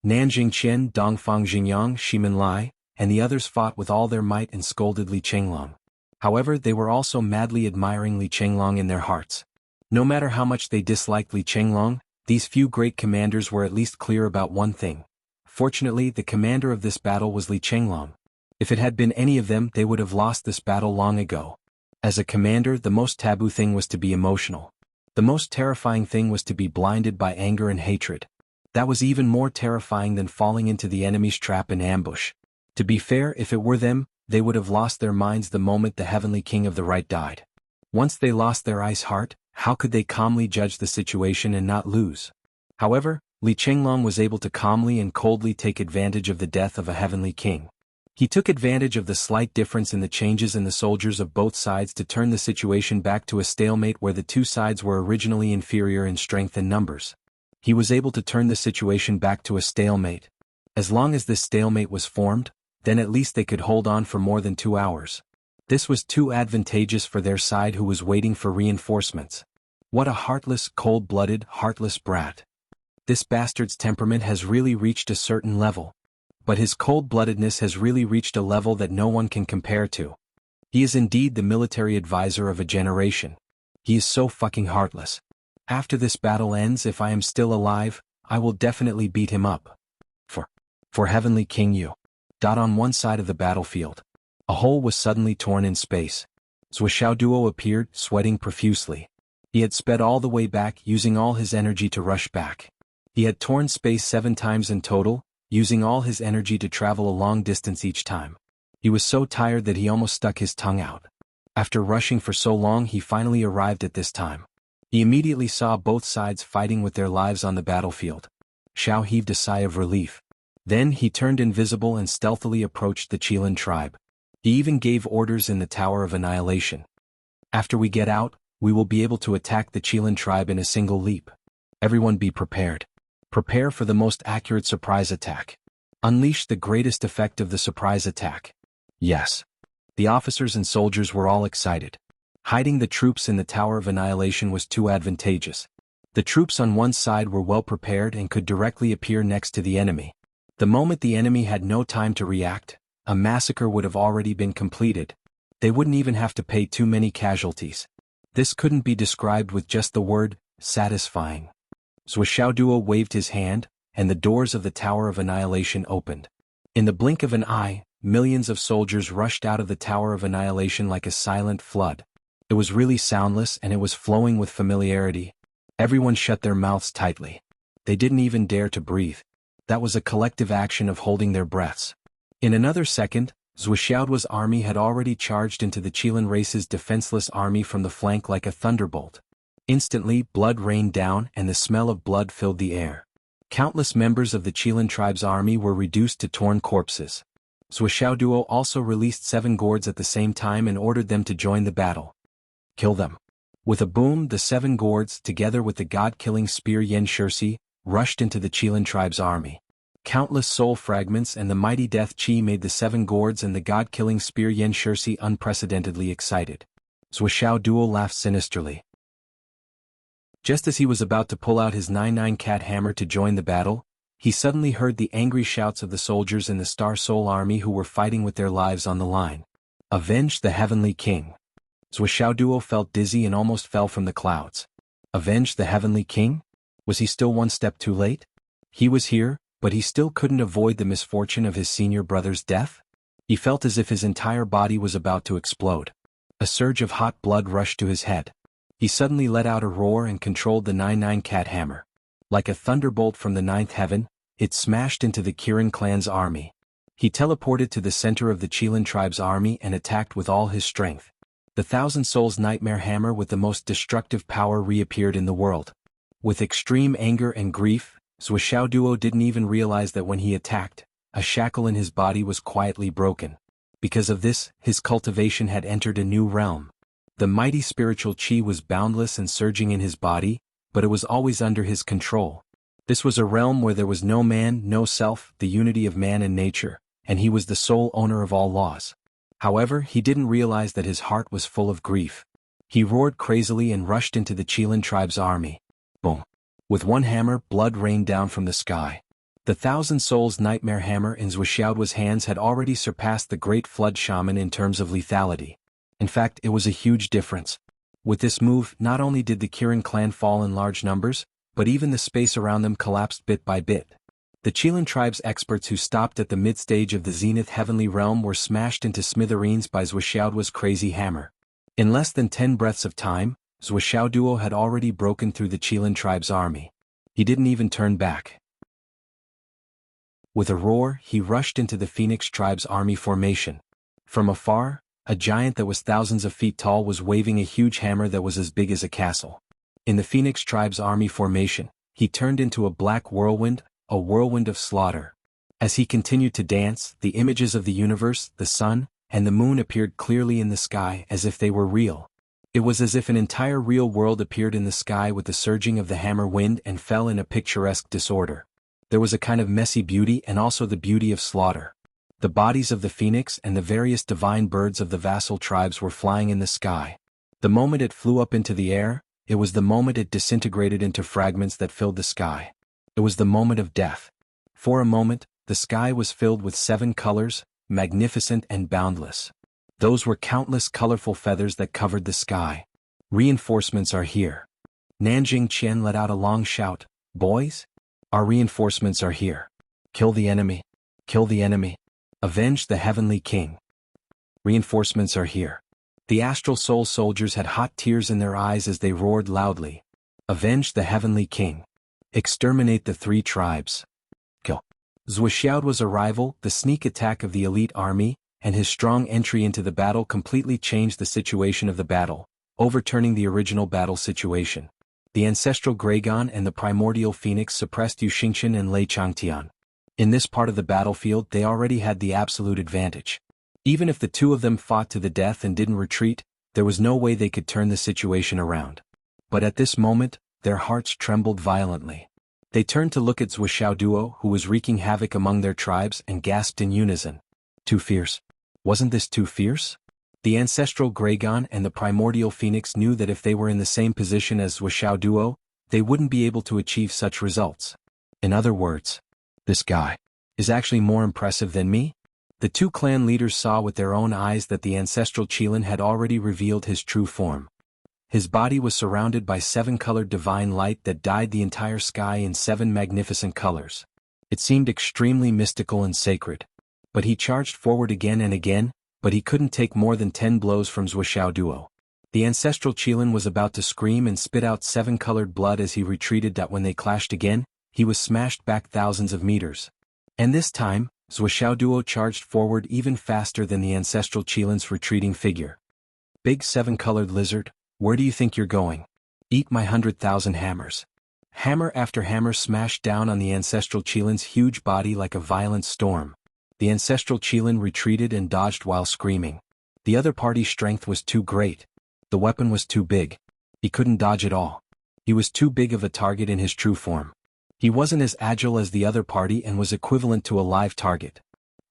Nanjing Qian, Dongfang Xingyang, Shimen Lai, and the others fought with all their might and scolded Li Chenglong. However, they were also madly admiring Li Chenglong in their hearts. No matter how much they disliked Li Chenglong, these few great commanders were at least clear about one thing. Fortunately, the commander of this battle was Li Chenglong. If it had been any of them, they would have lost this battle long ago. As a commander, the most taboo thing was to be emotional. The most terrifying thing was to be blinded by anger and hatred. That was even more terrifying than falling into the enemy's trap and ambush. To be fair, if it were them, they would have lost their minds the moment the Heavenly King of the Right died. Once they lost their ice heart, how could they calmly judge the situation and not lose? However, Li Chenglong was able to calmly and coldly take advantage of the death of a Heavenly King. He took advantage of the slight difference in the changes in the soldiers of both sides to turn the situation back to a stalemate where the 2 sides were originally inferior in strength and numbers. He was able to turn the situation back to a stalemate. As long as this stalemate was formed, then at least they could hold on for more than 2 hours. This was too advantageous for their side, who was waiting for reinforcements. What a heartless, cold-blooded, heartless brat. This bastard's temperament has really reached a certain level. But his cold-bloodedness has really reached a level that no one can compare to. He is indeed the military advisor of a generation. He is so fucking heartless. After this battle ends, if I am still alive, I will definitely beat him up. For Heavenly King Yu. On one side of the battlefield, a hole was suddenly torn in space. Zhuo Duo appeared, sweating profusely. He had sped all the way back, using all his energy to rush back. He had torn space 7 times in total, using all his energy to travel a long distance each time. He was so tired that he almost stuck his tongue out. After rushing for so long, he finally arrived at this time. He immediately saw both sides fighting with their lives on the battlefield. Xiao heaved a sigh of relief. Then he turned invisible and stealthily approached the Qilin tribe. He even gave orders in the Tower of Annihilation. After we get out, we will be able to attack the Qilin tribe in a single leap. Everyone be prepared. Prepare for the most accurate surprise attack. Unleash the greatest effect of the surprise attack. Yes. The officers and soldiers were all excited. Hiding the troops in the Tower of Annihilation was too advantageous. The troops on one side were well prepared and could directly appear next to the enemy. The moment the enemy had no time to react, a massacre would have already been completed. They wouldn't even have to pay too many casualties. This couldn't be described with just the word, satisfying. Zhuxiaoduo waved his hand, and the doors of the Tower of Annihilation opened. In the blink of an eye, millions of soldiers rushed out of the Tower of Annihilation like a silent flood. It was really soundless and it was flowing with familiarity. Everyone shut their mouths tightly. They didn't even dare to breathe. That was a collective action of holding their breaths. In another second, Zhuxiaoduo's army had already charged into the Qilin race's defenseless army from the flank like a thunderbolt. Instantly, blood rained down and the smell of blood filled the air. Countless members of the Qilin tribe's army were reduced to torn corpses. Zhuxiaoduo also released 7 gourds at the same time and ordered them to join the battle. Kill them. With a boom, the 7 gourds, together with the god-killing spear Yen Shirsi, rushed into the Qilin tribe's army. Countless soul fragments and the mighty death chi made the 7 gourds and the god-killing spear Yen Shirsi unprecedentedly excited. Zhuxiaoduo laughed sinisterly. Just as he was about to pull out his 9-9 cat hammer to join the battle, he suddenly heard the angry shouts of the soldiers in the Star Soul army who were fighting with their lives on the line. Avenge the Heavenly King. Zhuxiaoduo felt dizzy and almost fell from the clouds. Avenge the Heavenly King? Was he still one step too late? He was here, but he still couldn't avoid the misfortune of his senior brother's death? He felt as if his entire body was about to explode. A surge of hot blood rushed to his head. He suddenly let out a roar and controlled the 9-9 cat hammer. Like a thunderbolt from the 9th heaven, it smashed into the Kirin clan's army. He teleported to the center of the Qilin tribe's army and attacked with all his strength. The Thousand Souls Nightmare Hammer with the most destructive power reappeared in the world. With extreme anger and grief, Zhuxiaoduo didn't even realize that when he attacked, a shackle in his body was quietly broken. Because of this, his cultivation had entered a new realm. The mighty spiritual chi was boundless and surging in his body, but it was always under his control. This was a realm where there was no man, no self, the unity of man and nature, and he was the sole owner of all laws. However, he didn't realize that his heart was full of grief. He roared crazily and rushed into the Qilin tribe's army. Boom! With one hammer, blood rained down from the sky. The Thousand Souls Nightmare Hammer in Zhuxiaoduo's hands had already surpassed the Great Flood Shaman in terms of lethality. In fact, it was a huge difference. With this move, not only did the Kirin clan fall in large numbers, but even the space around them collapsed bit by bit. The Qilin tribe's experts who stopped at the mid-stage of the Zenith Heavenly Realm were smashed into smithereens by Zhuxiaoduo's crazy hammer. In less than 10 breaths of time, Zhuxiaoduo had already broken through the Qilin tribe's army. He didn't even turn back. With a roar, he rushed into the Phoenix tribe's army formation. From afar, a giant that was thousands of feet tall was waving a huge hammer that was as big as a castle. In the Phoenix tribe's army formation, he turned into a black whirlwind, a whirlwind of slaughter. As he continued to dance, the images of the universe, the sun, and the moon appeared clearly in the sky as if they were real. It was as if an entire real world appeared in the sky with the surging of the hammer wind and fell in a picturesque disorder. There was a kind of messy beauty and also the beauty of slaughter. The bodies of the phoenix and the various divine birds of the vassal tribes were flying in the sky. The moment it flew up into the air, it was the moment it disintegrated into fragments that filled the sky. It was the moment of death. For a moment, the sky was filled with 7 colors, magnificent and boundless. Those were countless colorful feathers that covered the sky. Reinforcements are here. Nanjing Qian let out a long shout. Boys? Our reinforcements are here. Kill the enemy. Kill the enemy. Avenge the Heavenly King. Reinforcements are here. The Astral Soul soldiers had hot tears in their eyes as they roared loudly. Avenge the Heavenly King. Exterminate the 3 tribes. Kill. Zhuxiaoduo's arrival, the sneak attack of the elite army, and his strong entry into the battle completely changed the situation of the battle, overturning the original battle situation. The ancestral Gragon and the primordial phoenix suppressed Yu Xingqian and Lei Changtian. In this part of the battlefield they already had the absolute advantage. Even if the 2 of them fought to the death and didn't retreat, there was no way they could turn the situation around. But at this moment, their hearts trembled violently. They turned to look at Zhuoxiao Duo, who was wreaking havoc among their tribes, and gasped in unison. Too fierce. Wasn't this too fierce? The ancestral Gragon and the primordial Phoenix knew that if they were in the same position as Zhuoxiao Duo, they wouldn't be able to achieve such results. In other words, this guy is actually more impressive than me? The two clan leaders saw with their own eyes that the ancestral Qilin had already revealed his true form. His body was surrounded by 7-colored divine light that dyed the entire sky in 7 magnificent colors. It seemed extremely mystical and sacred. But he charged forward again and again, but he couldn't take more than 10 blows from Zhuoxiao Duo. The ancestral Qilin was about to scream and spit out 7-colored blood as he retreated. When they clashed again, he was smashed back thousands of meters. And this time, Zhuoxiao Duo charged forward even faster than the ancestral Qilin's retreating figure. Big 7-colored lizard, where do you think you're going? Eat my 100,000 hammers. Hammer after hammer smashed down on the ancestral Qilin's huge body like a violent storm. The ancestral Qilin retreated and dodged while screaming. The other party's strength was too great. The weapon was too big. He couldn't dodge at all. He was too big of a target in his true form. He wasn't as agile as the other party and was equivalent to a live target.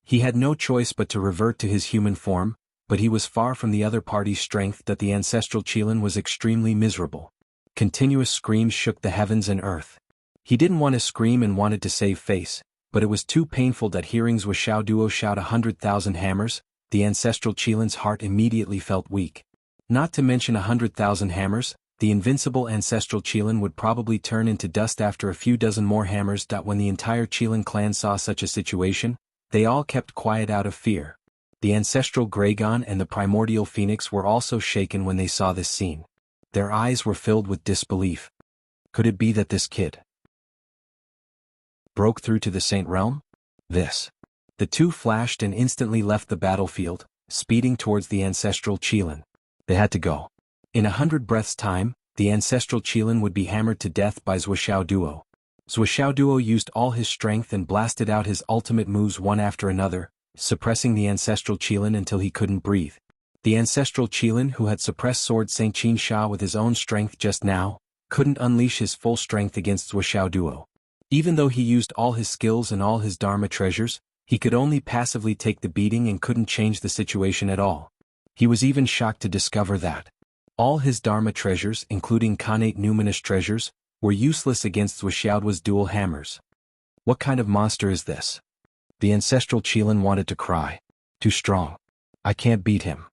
He had no choice but to revert to his human form, but he was far from the other party's strength. That the ancestral Qilin was extremely miserable. Continuous screams shook the heavens and earth. He didn't want to scream and wanted to save face, but it was too painful. Hearing Zhuoxiao Duo shout 100,000 hammers, the ancestral Qilin's heart immediately felt weak. Not to mention 100,000 hammers, the invincible ancestral Qilin would probably turn into dust after a few dozen more hammers. When the entire Qilin clan saw such a situation, they all kept quiet out of fear. The ancestral Gragon and the primordial Phoenix were also shaken when they saw this scene. Their eyes were filled with disbelief. Could it be that this kid broke through to the Saint Realm? The two flashed and instantly left the battlefield, speeding towards the ancestral Qilin. They had to go. In 100 breaths' time, the ancestral Qilin would be hammered to death by Zhuoxiao Duo. Zhuoxiao Duo used all his strength and blasted out his ultimate moves one after another, suppressing the ancestral Qilin until he couldn't breathe. The ancestral Qilin, who had suppressed Sword Sangqin Sha with his own strength just now, couldn't unleash his full strength against Zhuoxiao Duo. Even though he used all his skills and all his Dharma treasures, he could only passively take the beating and couldn't change the situation at all. He was even shocked to discover that all his Dharma treasures, including Khanate numinous treasures, were useless against Zhuoxiao Duo's dual hammers. What kind of monster is this? The ancestral Qilin wanted to cry. Too strong. I can't beat him.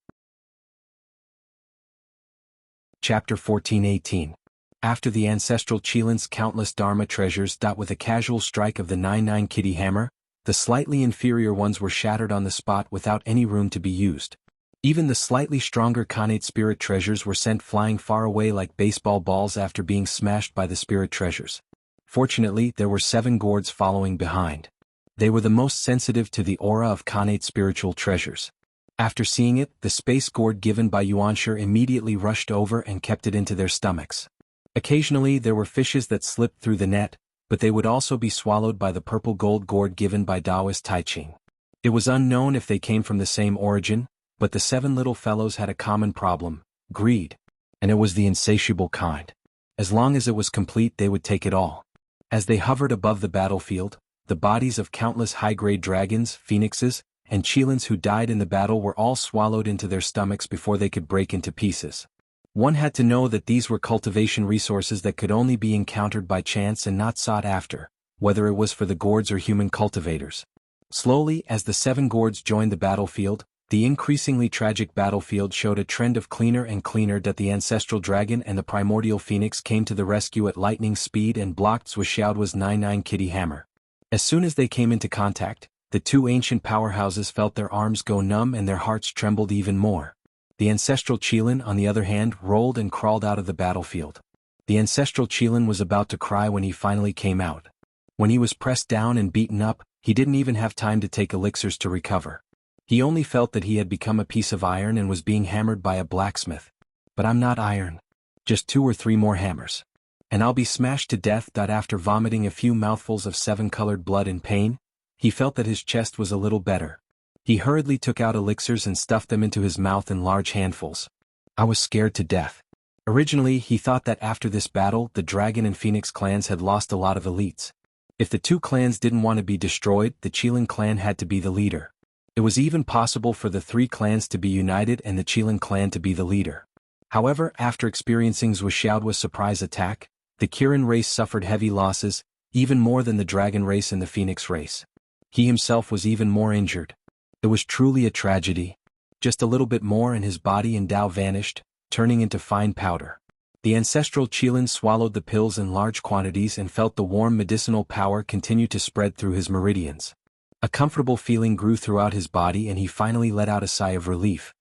Chapter 14:18. After the ancestral Qilin's countless Dharma treasures. With a casual strike of the 9-9 kitty hammer, the slightly inferior ones were shattered on the spot without any room to be used. Even the slightly stronger Khanate spirit treasures were sent flying far away like baseball balls after being smashed by the spirit treasures. Fortunately, there were 7 gourds following behind. They were the most sensitive to the aura of Khanate spiritual treasures. After seeing it, the space gourd given by Yuanshi immediately rushed over and kept it into their stomachs. Occasionally there were fishes that slipped through the net, but they would also be swallowed by the purple gold gourd given by Taoist Taiqing. It was unknown if they came from the same origin, but the 7 little fellows had a common problem: greed. And it was the insatiable kind. As long as it was complete, they would take it all. As they hovered above the battlefield, the bodies of countless high-grade dragons, phoenixes, and Qilins who died in the battle were all swallowed into their stomachs before they could break into pieces. One had to know that these were cultivation resources that could only be encountered by chance and not sought after, whether it was for the gourds or human cultivators. Slowly, as the 7 gourds joined the battlefield, the increasingly tragic battlefield showed a trend of cleaner and cleaner. The ancestral dragon and the primordial phoenix came to the rescue at lightning speed and blocked Zhuoxiao Duo's 9-9 kitty hammer. As soon as they came into contact, the 2 ancient powerhouses felt their arms go numb and their hearts trembled even more. The ancestral Qilin, on the other hand, rolled and crawled out of the battlefield. The ancestral Qilin was about to cry when he finally came out. When he was pressed down and beaten up, he didn't even have time to take elixirs to recover. He only felt that he had become a piece of iron and was being hammered by a blacksmith. But I'm not iron. Just 2 or 3 more hammers. And I'll be smashed to death. After vomiting a few mouthfuls of 7-colored blood in pain, he felt that his chest was a little better. He hurriedly took out elixirs and stuffed them into his mouth in large handfuls. I was scared to death. Originally, he thought that after this battle, the Dragon and Phoenix clans had lost a lot of elites. If the two clans didn't want to be destroyed, the Qilin clan had to be the leader. It was even possible for the three clans to be united and the Qilin clan to be the leader. However, after experiencing Zhuoxiaoduo's surprise attack, the Kirin race suffered heavy losses, even more than the Dragon race and the Phoenix race. He himself was even more injured. It was truly a tragedy. Just a little bit more and his body and Dao vanished, turning into fine powder. The ancestral Qilin swallowed the pills in large quantities and felt the warm medicinal power continue to spread through his meridians. A comfortable feeling grew throughout his body and he finally let out a sigh of relief.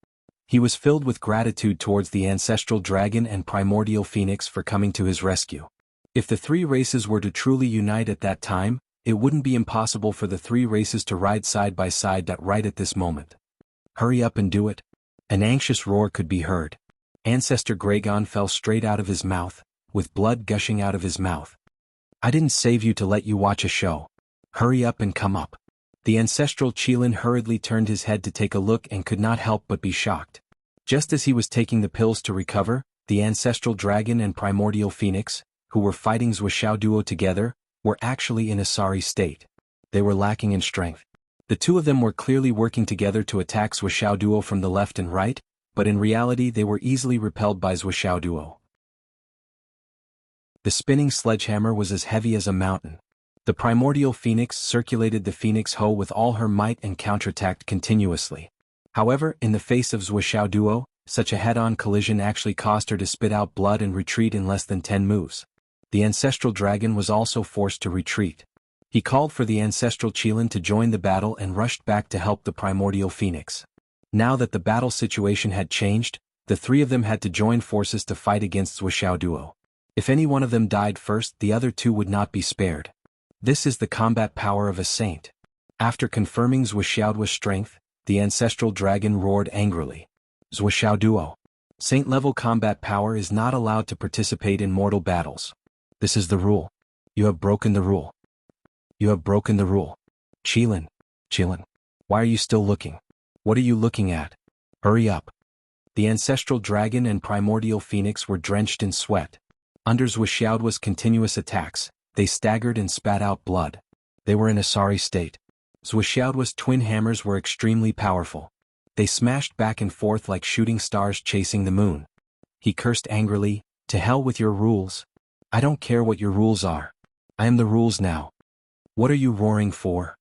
He was filled with gratitude towards the ancestral dragon and primordial phoenix for coming to his rescue. If the three races were to truly unite at that time, it wouldn't be impossible for the three races to ride side by side right at this moment. Hurry up and do it. An anxious roar could be heard. Ancestor Gragon fell straight out of his mouth, with blood gushing out of his mouth. I didn't save you to let you watch a show. Hurry up and come up. The ancestral Qilin hurriedly turned his head to take a look and could not help but be shocked. Just as he was taking the pills to recover, the ancestral dragon and primordial phoenix, who were fighting Zhuoxiaoduo together, were actually in a sorry state. They were lacking in strength. The two of them were clearly working together to attack Zhuoxiaoduo from the left and right, but in reality they were easily repelled by Zhuoxiaoduo. The spinning sledgehammer was as heavy as a mountain. The primordial phoenix circulated the phoenix hoe with all her might and counterattacked continuously. However, in the face of Zhuoxiaoduo, such a head-on collision actually caused her to spit out blood and retreat in less than 10 moves. The ancestral dragon was also forced to retreat. He called for the ancestral Qilin to join the battle and rushed back to help the primordial phoenix. Now that the battle situation had changed, the three of them had to join forces to fight against Zhuoxiaoduo. If any one of them died first, the other two would not be spared. This is the combat power of a saint. After confirming Zhuoxiaoduo's strength, the ancestral dragon roared angrily. Zhuoxiaoduo. Saint-level combat power is not allowed to participate in mortal battles. This is the rule. You have broken the rule. You have broken the rule. Qilin. Why are you still looking? What are you looking at? Hurry up. The ancestral dragon and primordial phoenix were drenched in sweat. Under Zhuoxiaoduo's continuous attacks, they staggered and spat out blood. They were in a sorry state. Zhuoxiaoduo's twin hammers were extremely powerful. They smashed back and forth like shooting stars chasing the moon. He cursed angrily, "To hell with your rules. I don't care what your rules are. I am the rules now. What are you roaring for?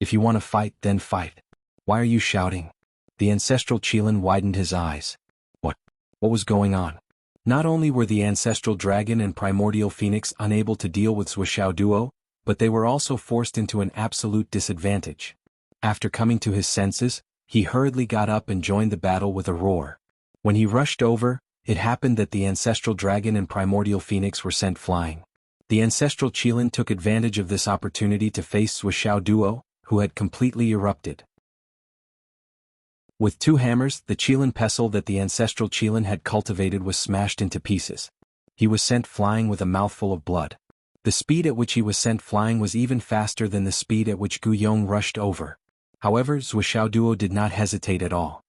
If you want to fight, then fight. Why are you shouting?" The ancestral Qilin widened his eyes. What was going on? Not only were the ancestral dragon and primordial phoenix unable to deal with Zhuoxiaoduo, but they were also forced into an absolute disadvantage. After coming to his senses, he hurriedly got up and joined the battle with a roar. When he rushed over, it happened that the ancestral dragon and primordial phoenix were sent flying. The ancestral Qilin took advantage of this opportunity to face Zhuoxiaoduo, who had completely erupted. With two hammers, the Qilin pestle that the ancestral Qilin had cultivated was smashed into pieces. He was sent flying with a mouthful of blood. The speed at which he was sent flying was even faster than the speed at which Gu Yong rushed over. However, Zhuoxiaoduo did not hesitate at all.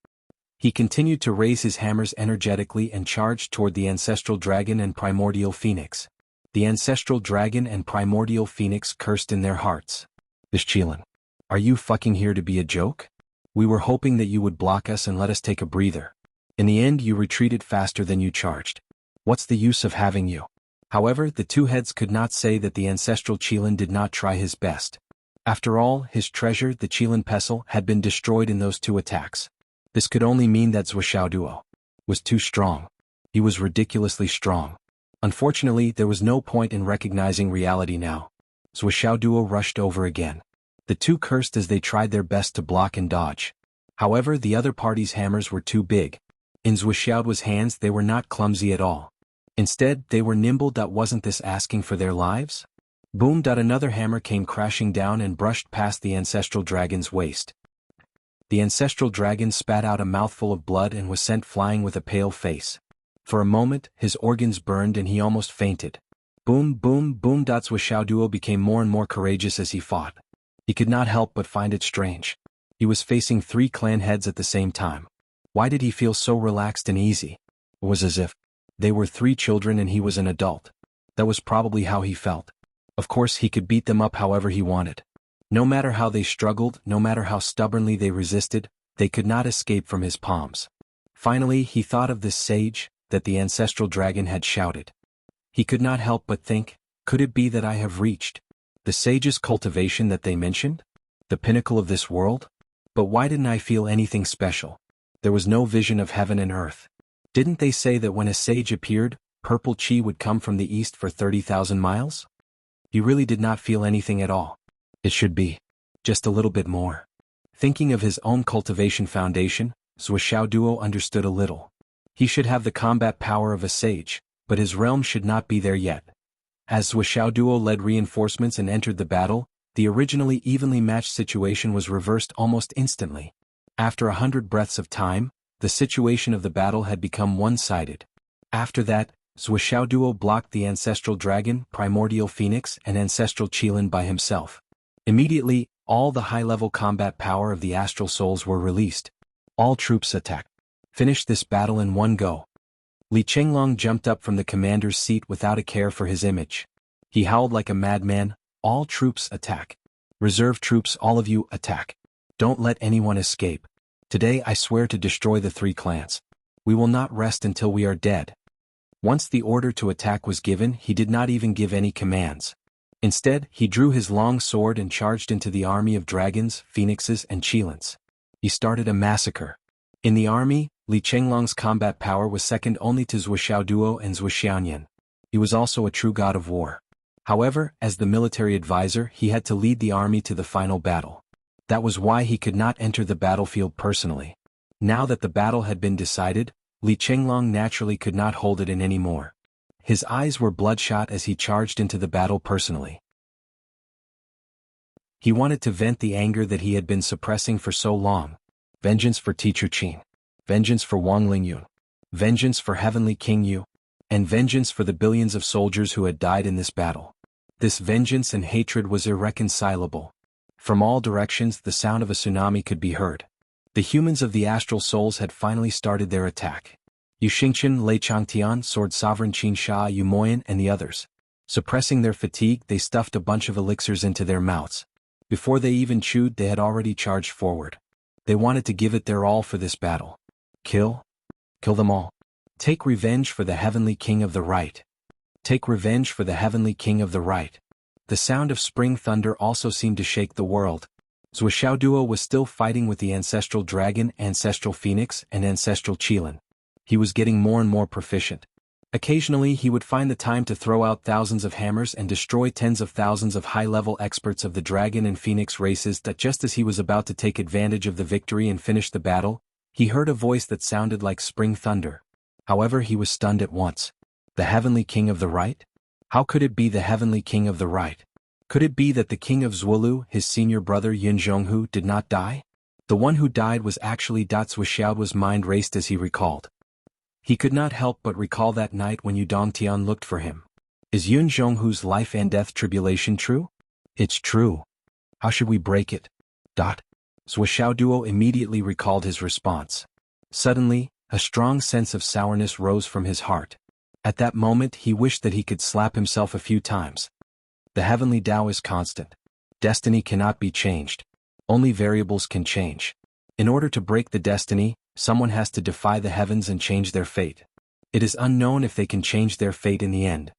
He continued to raise his hammers energetically and charged toward the ancestral dragon and primordial phoenix. The ancestral dragon and primordial phoenix cursed in their hearts. This Qilin. Are you fucking here to be a joke? We were hoping that you would block us and let us take a breather. In the end, you retreated faster than you charged. What's the use of having you? However, the two heads could not say that the ancestral Qilin did not try his best. After all, his treasure, the Qilin pestle, had been destroyed in those two attacks. This could only mean that Zhuoxiaoduo was too strong. He was ridiculously strong. Unfortunately, there was no point in recognizing reality now. Zhuoxiaoduo rushed over again. The two cursed as they tried their best to block and dodge. However, the other party's hammers were too big. In Zhuoxiaoduo's hands they were not clumsy at all. Instead, they were nimble. Wasn't this asking for their lives? Boom! Another hammer came crashing down and brushed past the ancestral dragon's waist. The ancestral dragon spat out a mouthful of blood and was sent flying with a pale face. For a moment, his organs burned and he almost fainted. Boom! Zhuoxiaoduo became more and more courageous as he fought. He could not help but find it strange. He was facing three clan heads at the same time. Why did he feel so relaxed and easy? It was as if They were 3 children and he was an adult. That was probably how he felt. Of course he could beat them up however he wanted. No matter how they struggled, no matter how stubbornly they resisted, they could not escape from his palms. Finally he thought of this sage, that the ancestral dragon had shouted. He could not help but think, could it be that I have reached the sage's cultivation that they mentioned? The pinnacle of this world? But why didn't I feel anything special? There was no vision of heaven and earth. Didn't they say that when a sage appeared, purple chi would come from the east for 30,000 miles? He really did not feel anything at all. It should be just a little bit more. Thinking of his own cultivation foundation, Zhuo Duo understood a little. He should have the combat power of a sage, but his realm should not be there yet. As Zhuo Duo led reinforcements and entered the battle, the originally evenly matched situation was reversed almost instantly. After 100 breaths of time, the situation of the battle had become one-sided. After that, Zhuo Duo blocked the ancestral dragon, primordial phoenix and ancestral qilin by himself. Immediately, all the high-level combat power of the astral souls were released. All troops attacked. Finish this battle in one go. Li Chenglong jumped up from the commander's seat without a care for his image. He howled like a madman, all troops attack. Reserve troops, all of you attack. Don't let anyone escape. Today I swear to destroy the 3 clans. We will not rest until we are dead. Once the order to attack was given, he did not even give any commands. Instead, he drew his long sword and charged into the army of dragons, phoenixes and qilins. He started a massacre. In the army, Li Chenglong's combat power was second only to Zhuo Duo and Zhuo Xianyan. He was also a true god of war. However, as the military advisor, he had to lead the army to the final battle. That was why he could not enter the battlefield personally. Now that the battle had been decided, Li Chenglong naturally could not hold it in anymore. His eyes were bloodshot as he charged into the battle personally. He wanted to vent the anger that he had been suppressing for so long. Vengeance for Teacher Qin. Vengeance for Wang Lingyun. Vengeance for Heavenly King Yu. And vengeance for the billions of soldiers who had died in this battle. This vengeance and hatred was irreconcilable. From all directions the sound of a tsunami could be heard. The humans of the astral souls had finally started their attack. Yu Xingqian, Lei Changtian, Sword Sovereign Qin Sha, Yu Moyan and the others. Suppressing their fatigue, they stuffed a bunch of elixirs into their mouths. Before they even chewed, they had already charged forward. They wanted to give it their all for this battle. Kill them all. Take revenge for the Heavenly King of the Right. Take revenge for the Heavenly King of the Right. The sound of spring thunder also seemed to shake the world. Zhuo Duo was still fighting with the ancestral dragon, ancestral phoenix, and ancestral qilin. He was getting more and more proficient. Occasionally he would find the time to throw out thousands of hammers and destroy tens of thousands of high-level experts of the dragon and phoenix races. That just as he was about to take advantage of the victory and finish the battle, he heard a voice that sounded like spring thunder. However, he was stunned at once. The Heavenly King of the Right? How could it be the Heavenly King of the Right? Could it be that the King of Zhuolu, his senior brother Yin Zhonghu, did not die? The one who died was actually Zhuo Xiaoduo's mind raced as he recalled. He could not help but recall that night when Yu Dongtian looked for him. Is Yun Zhonghu's life and death tribulation true? It's true. How should we break it? Zhuo Xiaoduo immediately recalled his response. Suddenly, a strong sense of sourness rose from his heart. At that moment he wished that he could slap himself a few times. The heavenly Tao is constant. Destiny cannot be changed. Only variables can change. In order to break the destiny, someone has to defy the heavens and change their fate. It is unknown if they can change their fate in the end.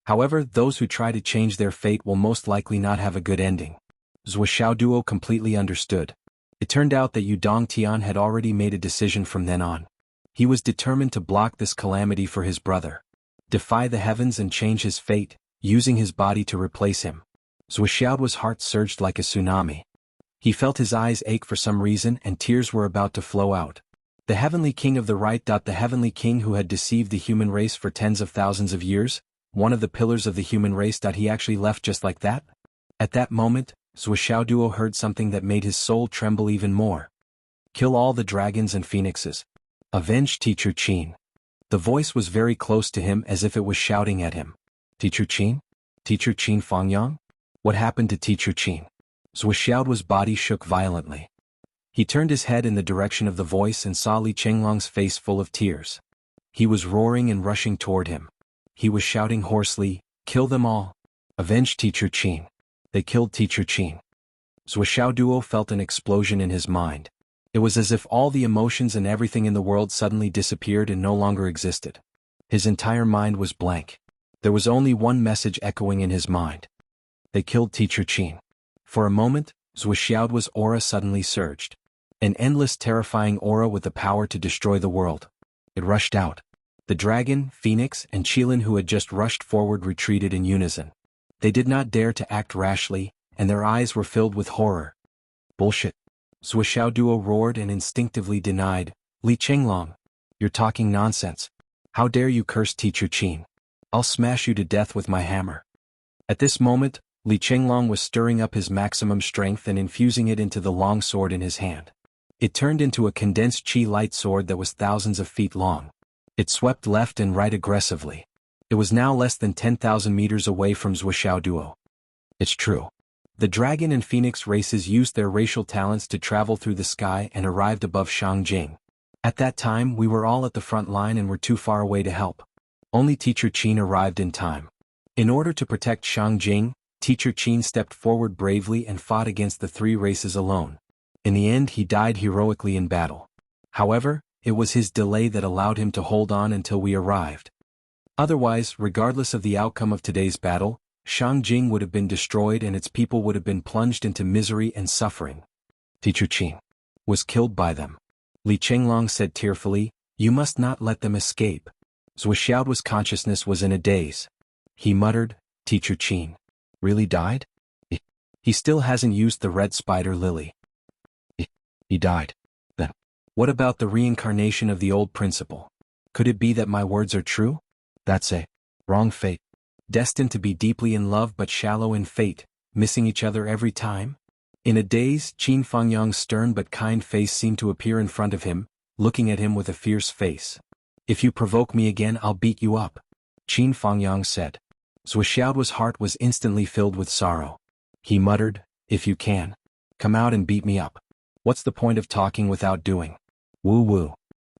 However, those who try to change their fate will most likely not have a good ending. Zhuo Xiaoduo completely understood. It turned out that Yu Dongtian had already made a decision from then on. He was determined to block this calamity for his brother. Defy the heavens and change his fate, using his body to replace him. Zhuo Xiaoduo's heart surged like a tsunami. He felt his eyes ache for some reason and tears were about to flow out. The Heavenly King of the Right. The Heavenly King who had deceived the human race for tens of thousands of years, one of the pillars of the human race. He actually left just like that? At that moment, Zhuo Xiaoduo heard something that made his soul tremble even more. Kill all the dragons and phoenixes. Avenge Teacher Qin. The voice was very close to him as if it was shouting at him. Teacher Qin? Teacher Qin Fangyang? What happened to Teacher Qin? Zhuo Xiaoduo's body shook violently. He turned his head in the direction of the voice and saw Li Chenglong's face full of tears. He was roaring and rushing toward him. He was shouting hoarsely, "Kill them all! Avenge Teacher Qin! They killed Teacher Qin!" Zuoxiao Duo felt an explosion in his mind. It was as if all the emotions and everything in the world suddenly disappeared and no longer existed. His entire mind was blank. There was only one message echoing in his mind. They killed Teacher Qin. For a moment, Zuoxiao's aura suddenly surged. An endless terrifying aura with the power to destroy the world. It rushed out. The dragon, Phoenix, and Qilin who had just rushed forward retreated in unison. They did not dare to act rashly, and their eyes were filled with horror. Bullshit. Zuoxiao Duo roared and instinctively denied, "Li Chenglong, you're talking nonsense. How dare you curse Teacher Qin? I'll smash you to death with my hammer." At this moment, Li Chenglong was stirring up his maximum strength and infusing it into the long sword in his hand. It turned into a condensed qi light sword that was thousands of feet long. It swept left and right aggressively. It was now less than 10,000 meters away from Zuoxiao Duo. It's true. The dragon and phoenix races used their racial talents to travel through the sky and arrived above Shangjing. At that time we were all at the front line and were too far away to help. Only Teacher Qin arrived in time. In order to protect Shangjing, Teacher Qin stepped forward bravely and fought against the three races alone. In the end he died heroically in battle. However, it was his delay that allowed him to hold on until we arrived. Otherwise, regardless of the outcome of today's battle, Shangjing would have been destroyed and its people would have been plunged into misery and suffering. Teacher Qin was killed by them. Li Chenglong said tearfully, "You must not let them escape." Zuoxiao's consciousness was in a daze. He muttered, "Teacher Qin really died? He still hasn't used the red spider lily. He died. Then, what about the reincarnation of the old principal? Could it be that my words are true? That's a wrong fate. Destined to be deeply in love but shallow in fate, missing each other every time?" In a daze, Qin Fangyang's stern but kind face seemed to appear in front of him, looking at him with a fierce face. "If you provoke me again I'll beat you up," Qin Fangyang said. Zuoxiao's heart was instantly filled with sorrow. He muttered, "If you can, come out and beat me up. What's the point of talking without doing? Woo-woo."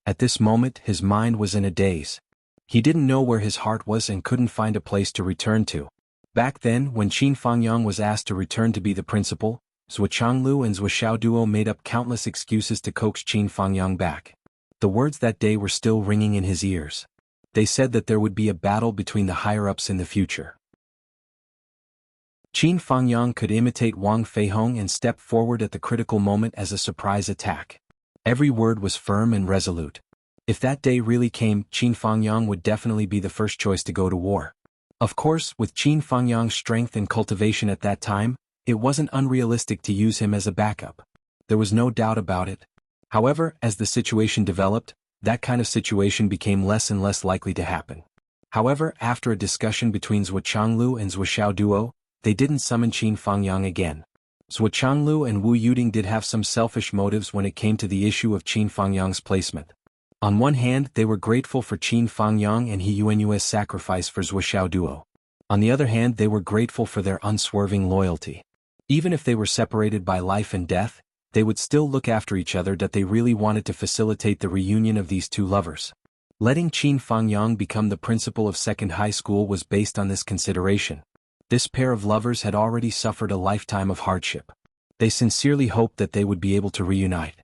At this moment his mind was in a daze. He didn't know where his heart was and couldn't find a place to return to. Back then, when Qin Fangyang was asked to return to be the principal, Zuochanglu and Zuoxiao Duo made up countless excuses to coax Qin Fangyang back. The words that day were still ringing in his ears. They said that there would be a battle between the higher-ups in the future. Qin Fangyang could imitate Wang Feihong and step forward at the critical moment as a surprise attack. Every word was firm and resolute. If that day really came, Qin Fangyang would definitely be the first choice to go to war. Of course, with Qin Fangyang's strength and cultivation at that time, it wasn't unrealistic to use him as a backup. There was no doubt about it. However, as the situation developed, that kind of situation became less and less likely to happen. However, after a discussion between Zuochanglu and Zuoxiao Duo, they didn't summon Qin Fangyang again. Zuochanglu and Wu Yuding did have some selfish motives when it came to the issue of Qin Fangyang's placement. On one hand, they were grateful for Qin Fangyang and He Yuanyue's sacrifice for Zuoxiao Duo. On the other hand, they were grateful for their unswerving loyalty. Even if they were separated by life and death, they would still look after each other. That they really wanted to facilitate the reunion of these two lovers. Letting Qin Fangyang become the principal of second high school was based on this consideration. This pair of lovers had already suffered a lifetime of hardship. They sincerely hoped that they would be able to reunite.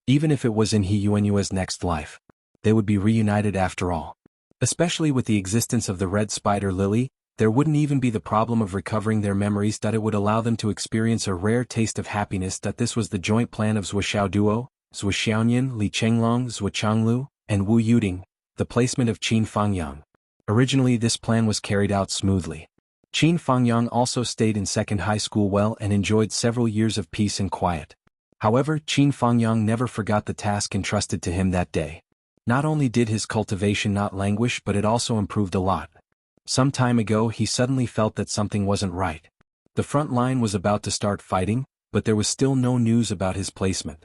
Even if it was in He Yuanyue's next life, they would be reunited after all. Especially with the existence of the red spider lily, there wouldn't even be the problem of recovering their memories. That it would allow them to experience a rare taste of happiness. That this was the joint plan of Zuoxiao Duo, Zuoxiaonian, Li Chenglong, Zuochanglu, and Wu Yuding, the placement of Qin Fangyang. Originally this plan was carried out smoothly. Qin Fangyang also stayed in second high school well and enjoyed several years of peace and quiet. However, Qin Fangyang never forgot the task entrusted to him that day. Not only did his cultivation not languish, but it also improved a lot. Some time ago he suddenly felt that something wasn't right. The front line was about to start fighting, but there was still no news about his placement.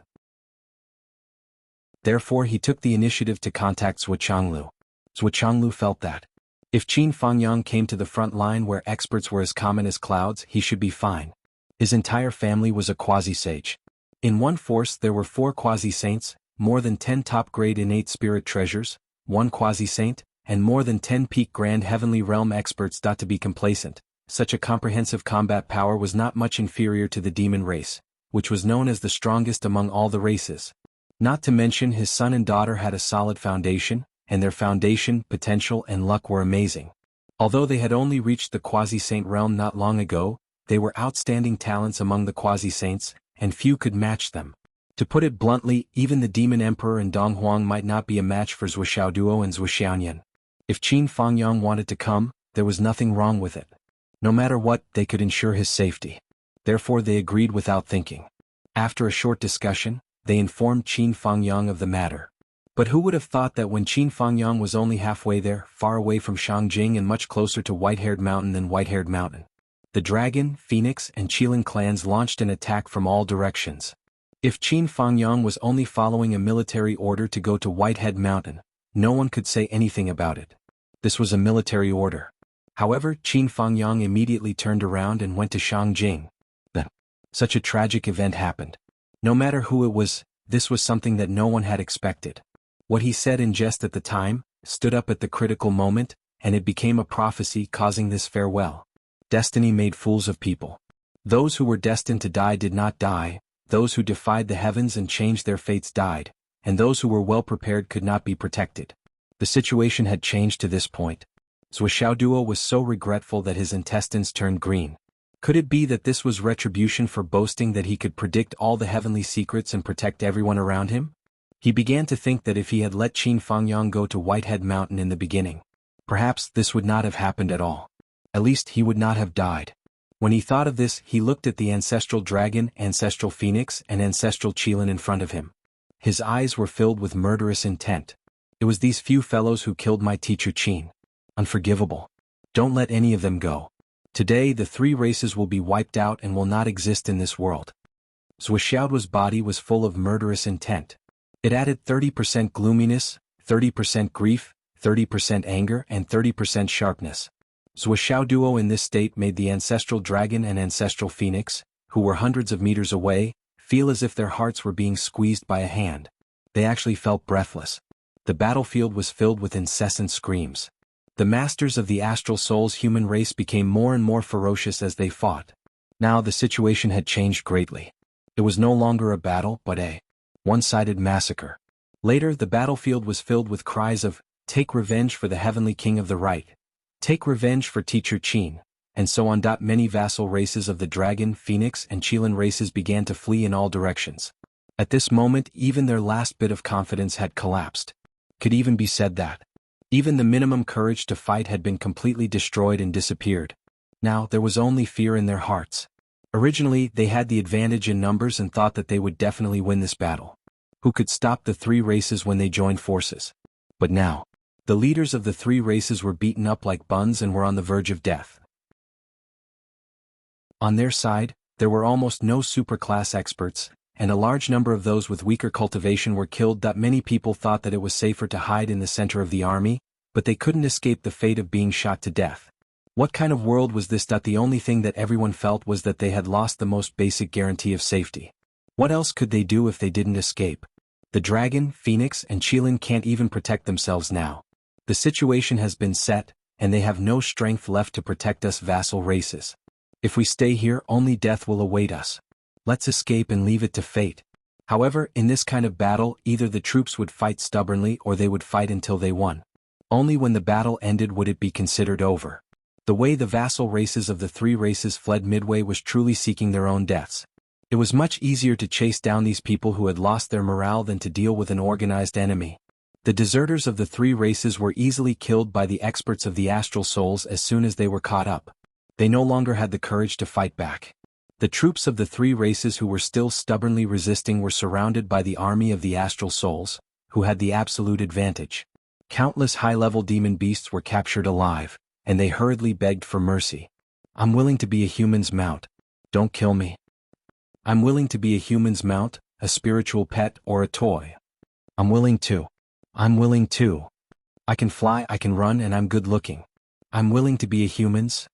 Therefore he took the initiative to contact Zuochanglu. Zuochanglu felt that if Qin Fangyang came to the front line where experts were as common as clouds, he should be fine. His entire family was a quasi-sage. In one force there were 4 quasi-saints, more than 10 top-grade innate spirit treasures, one quasi-saint, and more than 10 peak grand heavenly realm experts. To be complacent, such a comprehensive combat power was not much inferior to the demon race, which was known as the strongest among all the races. Not to mention his son and daughter had a solid foundation, and their foundation, potential and luck were amazing. Although they had only reached the quasi-saint realm not long ago, they were outstanding talents among the quasi-saints, and few could match them. To put it bluntly, even the Demon Emperor and Dong Huang might not be a match for Zhuoxiao Duo and Zhuoxianyan. If Qin Fangyang wanted to come, there was nothing wrong with it. No matter what, they could ensure his safety. Therefore they agreed without thinking. After a short discussion, they informed Qin Fangyang of the matter. But who would have thought that when Qin Fangyang was only halfway there, far away from Shangjing and much closer to White-Haired Mountain than White-Haired Mountain? The Dragon, Phoenix, and Qilin clans launched an attack from all directions. If Qin Fangyang was only following a military order to go to White-Head Mountain, no one could say anything about it. This was a military order. However, Qin Fangyang immediately turned around and went to Shangjing. Then, such a tragic event happened. No matter who it was, this was something that no one had expected. What he said in jest at the time, stood up at the critical moment, and it became a prophecy causing this farewell. Destiny made fools of people. Those who were destined to die did not die, those who defied the heavens and changed their fates died, and those who were well prepared could not be protected. The situation had changed to this point. Zhuoxiao Duo was so regretful that his intestines turned green. Could it be that this was retribution for boasting that he could predict all the heavenly secrets and protect everyone around him? He began to think that if he had let Qin Fangyang go to Whitehead Mountain in the beginning, perhaps this would not have happened at all. At least he would not have died. When he thought of this, he looked at the ancestral dragon, ancestral phoenix, and ancestral Qilin in front of him. His eyes were filled with murderous intent. It was these few fellows who killed my teacher Qin. Unforgivable. Don't let any of them go. Today the three races will be wiped out and will not exist in this world. Zhuoxiao's body was full of murderous intent. It added 30% gloominess, 30% grief, 30% anger, and 30% sharpness. Zhuoxiao Duo in this state made the ancestral dragon and ancestral phoenix, who were hundreds of meters away, feel as if their hearts were being squeezed by a hand. They actually felt breathless. The battlefield was filled with incessant screams. The masters of the astral soul's human race became more and more ferocious as they fought. Now the situation had changed greatly. It was no longer a battle but a one-sided massacre. Later the battlefield was filled with cries of, "Take revenge for the heavenly king of the right. Take revenge for teacher Qin," and so on. Many vassal races of the dragon, phoenix, and Qilin races began to flee in all directions. At this moment even their last bit of confidence had collapsed. Could even be said that even the minimum courage to fight had been completely destroyed and disappeared. Now there was only fear in their hearts. Originally they had the advantage in numbers and thought that they would definitely win this battle. Who could stop the three races when they joined forces? But now, the leaders of the three races were beaten up like buns and were on the verge of death. On their side, there were almost no superclass experts, and a large number of those with weaker cultivation were killed. Many people thought that it was safer to hide in the center of the army, but they couldn't escape the fate of being shot to death. What kind of world was this? The only thing that everyone felt was that they had lost the most basic guarantee of safety. What else could they do if they didn't escape? The dragon, phoenix, and Qilin can't even protect themselves now. The situation has been set, and they have no strength left to protect us vassal races. If we stay here, only death will await us. Let's escape and leave it to fate. However, in this kind of battle, either the troops would fight stubbornly or they would fight until they won. Only when the battle ended would it be considered over. The way the vassal races of the three races fled midway was truly seeking their own deaths. It was much easier to chase down these people who had lost their morale than to deal with an organized enemy. The deserters of the three races were easily killed by the experts of the astral souls as soon as they were caught up. They no longer had the courage to fight back. The troops of the three races who were still stubbornly resisting were surrounded by the army of the astral souls, who had the absolute advantage. Countless high-level demon beasts were captured alive, and they hurriedly begged for mercy. "I'm willing to be a human's mount. Don't kill me. I'm willing to be a human's mount, a spiritual pet, or a toy. I'm willing to. I can fly, I can run, and I'm good-looking. I'm willing to be a human's."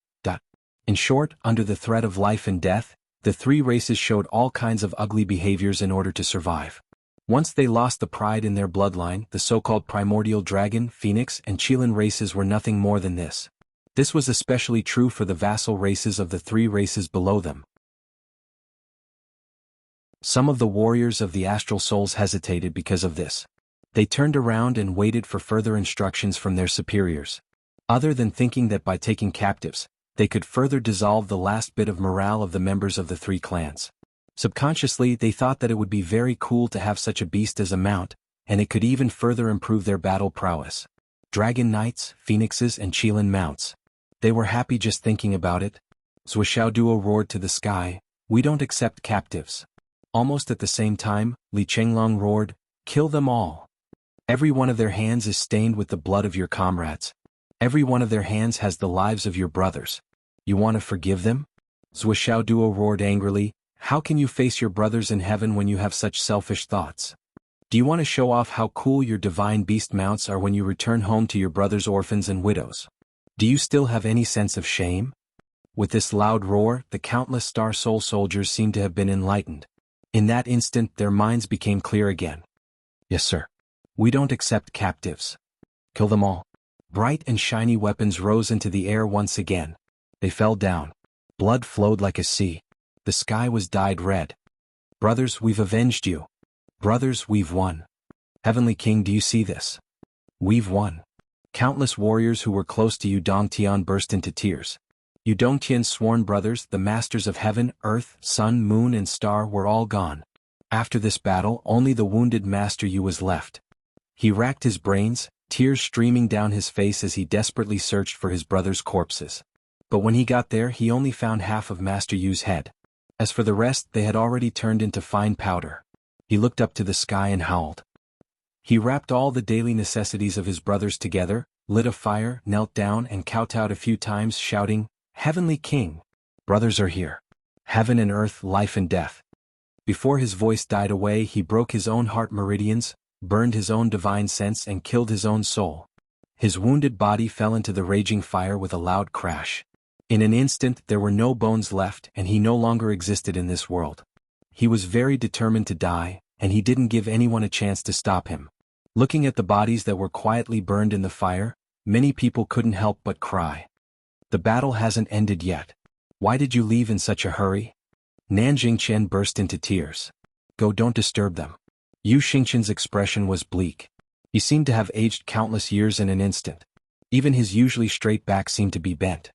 In short, under the threat of life and death, the three races showed all kinds of ugly behaviors in order to survive. Once they lost the pride in their bloodline, the so-called primordial dragon, phoenix, and Qilin races were nothing more than this. This was especially true for the vassal races of the 3 races below them. Some of the warriors of the astral souls hesitated because of this. They turned around and waited for further instructions from their superiors. Other than thinking that by taking captives, they could further dissolve the last bit of morale of the members of the 3 clans. Subconsciously, they thought that it would be very cool to have such a beast as a mount, and it could even further improve their battle prowess. Dragon knights, phoenixes, and Qilin mounts. They were happy just thinking about it. Zhuoxiao Duo roared to the sky, "We don't accept captives." Almost at the same time, Li Chenglong roared, "Kill them all. Every one of their hands is stained with the blood of your comrades. Every one of their hands has the lives of your brothers. You want to forgive them?" Zhuoxiao Duo roared angrily, "How can you face your brothers in heaven when you have such selfish thoughts? Do you want to show off how cool your divine beast mounts are when you return home to your brothers' orphans and widows? Do you still have any sense of shame?" With this loud roar, the countless Star Soul soldiers seemed to have been enlightened. In that instant, their minds became clear again. "Yes, sir. We don't accept captives. Kill them all." Bright and shiny weapons rose into the air once again. They fell down. Blood flowed like a sea. The sky was dyed red. "Brothers, we've avenged you. Brothers, we've won. Heavenly King, do you see this? We've won." Countless warriors who were close to Yu Dongtian burst into tears. Yu Dongtian's sworn brothers, the masters of heaven, earth, sun, moon, and star, were all gone. After this battle, only the wounded Master Yu was left. He racked his brains, tears streaming down his face as he desperately searched for his brothers' corpses. But when he got there, he only found half of Master Yu's head. As for the rest, they had already turned into fine powder. He looked up to the sky and howled. He wrapped all the daily necessities of his brothers together, lit a fire, knelt down and kowtowed a few times, shouting, "Heavenly King! Brothers are here. Heaven and earth, life and death." Before his voice died away, he broke his own heart meridians, burned his own divine sense, and killed his own soul. His wounded body fell into the raging fire with a loud crash. In an instant there were no bones left, and he no longer existed in this world. He was very determined to die, and he didn't give anyone a chance to stop him. Looking at the bodies that were quietly burned in the fire, many people couldn't help but cry. "The battle hasn't ended yet. Why did you leave in such a hurry?" Nan Jingqian burst into tears. "Go, don't disturb them." Yu Xingqian's expression was bleak. He seemed to have aged countless years in an instant. Even his usually straight back seemed to be bent.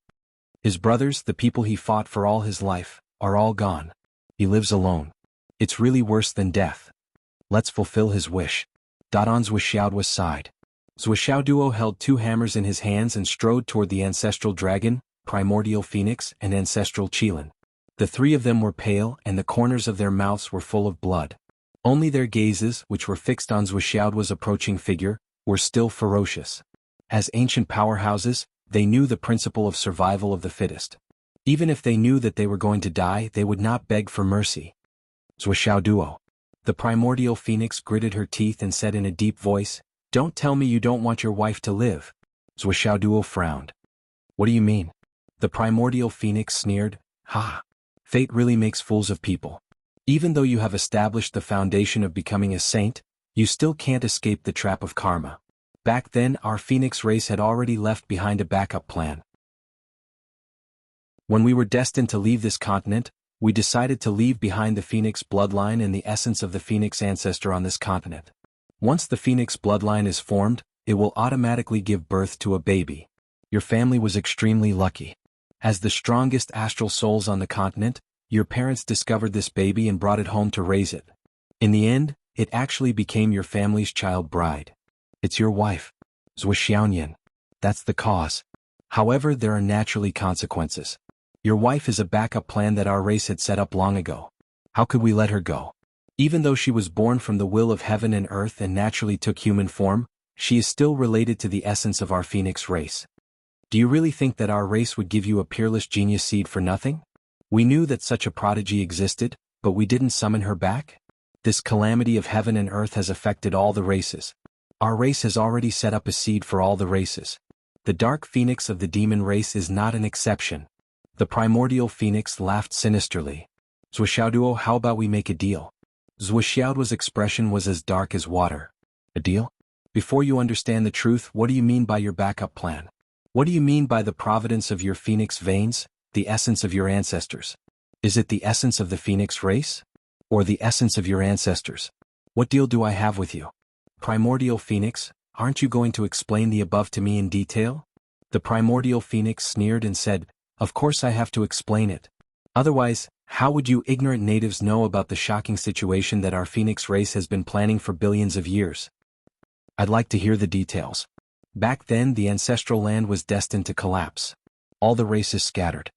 His brothers, the people he fought for all his life, are all gone. He lives alone. It's really worse than death. Let's fulfill his wish. Dadan Zhuoxiao sighed. Zhuoxiao Duo held 2 hammers in his hands and strode toward the ancestral dragon, primordial phoenix, and ancestral Qilin. The 3 of them were pale, and the corners of their mouths were full of blood. Only their gazes, which were fixed on Zhuoxiao's approaching figure, were still ferocious. As ancient powerhouses, they knew the principle of survival of the fittest. Even if they knew that they were going to die, they would not beg for mercy. "Zhuoxiao Duo." The primordial phoenix gritted her teeth and said in a deep voice, "Don't tell me you don't want your wife to live." Zhuoxiao Duo frowned. "What do you mean?" The primordial phoenix sneered, "Ha! Fate really makes fools of people. Even though you have established the foundation of becoming a saint, you still can't escape the trap of karma. Back then, our phoenix race had already left behind a backup plan. When we were destined to leave this continent, we decided to leave behind the phoenix bloodline and the essence of the phoenix ancestor on this continent. Once the phoenix bloodline is formed, it will automatically give birth to a baby. Your family was extremely lucky. As the strongest astral souls on the continent, your parents discovered this baby and brought it home to raise it. In the end, it actually became your family's child bride. It's your wife, Zhuoxiaonian. That's the cause. However, there are naturally consequences. Your wife is a backup plan that our race had set up long ago. How could we let her go? Even though she was born from the will of heaven and earth and naturally took human form, she is still related to the essence of our phoenix race. Do you really think that our race would give you a peerless genius seed for nothing? We knew that such a prodigy existed, but we didn't summon her back? This calamity of heaven and earth has affected all the races. Our race has already set up a seed for all the races. The dark phoenix of the demon race is not an exception. The primordial phoenix laughed sinisterly. "Zhuoxiao Duo, how about we make a deal? Zhuoxiaoduo's expression was as dark as water. A deal? Before you understand the truth, what do you mean by your backup plan? What do you mean by the providence of your phoenix veins, the essence of your ancestors? Is it the essence of the phoenix race? Or the essence of your ancestors? What deal do I have with you? Primordial phoenix, aren't you going to explain the above to me in detail? The primordial phoenix sneered and said, of course I have to explain it. Otherwise, how would you ignorant natives know about the shocking situation that our phoenix race has been planning for billions of years? I'd like to hear the details. Back then the ancestral land was destined to collapse. All the races scattered.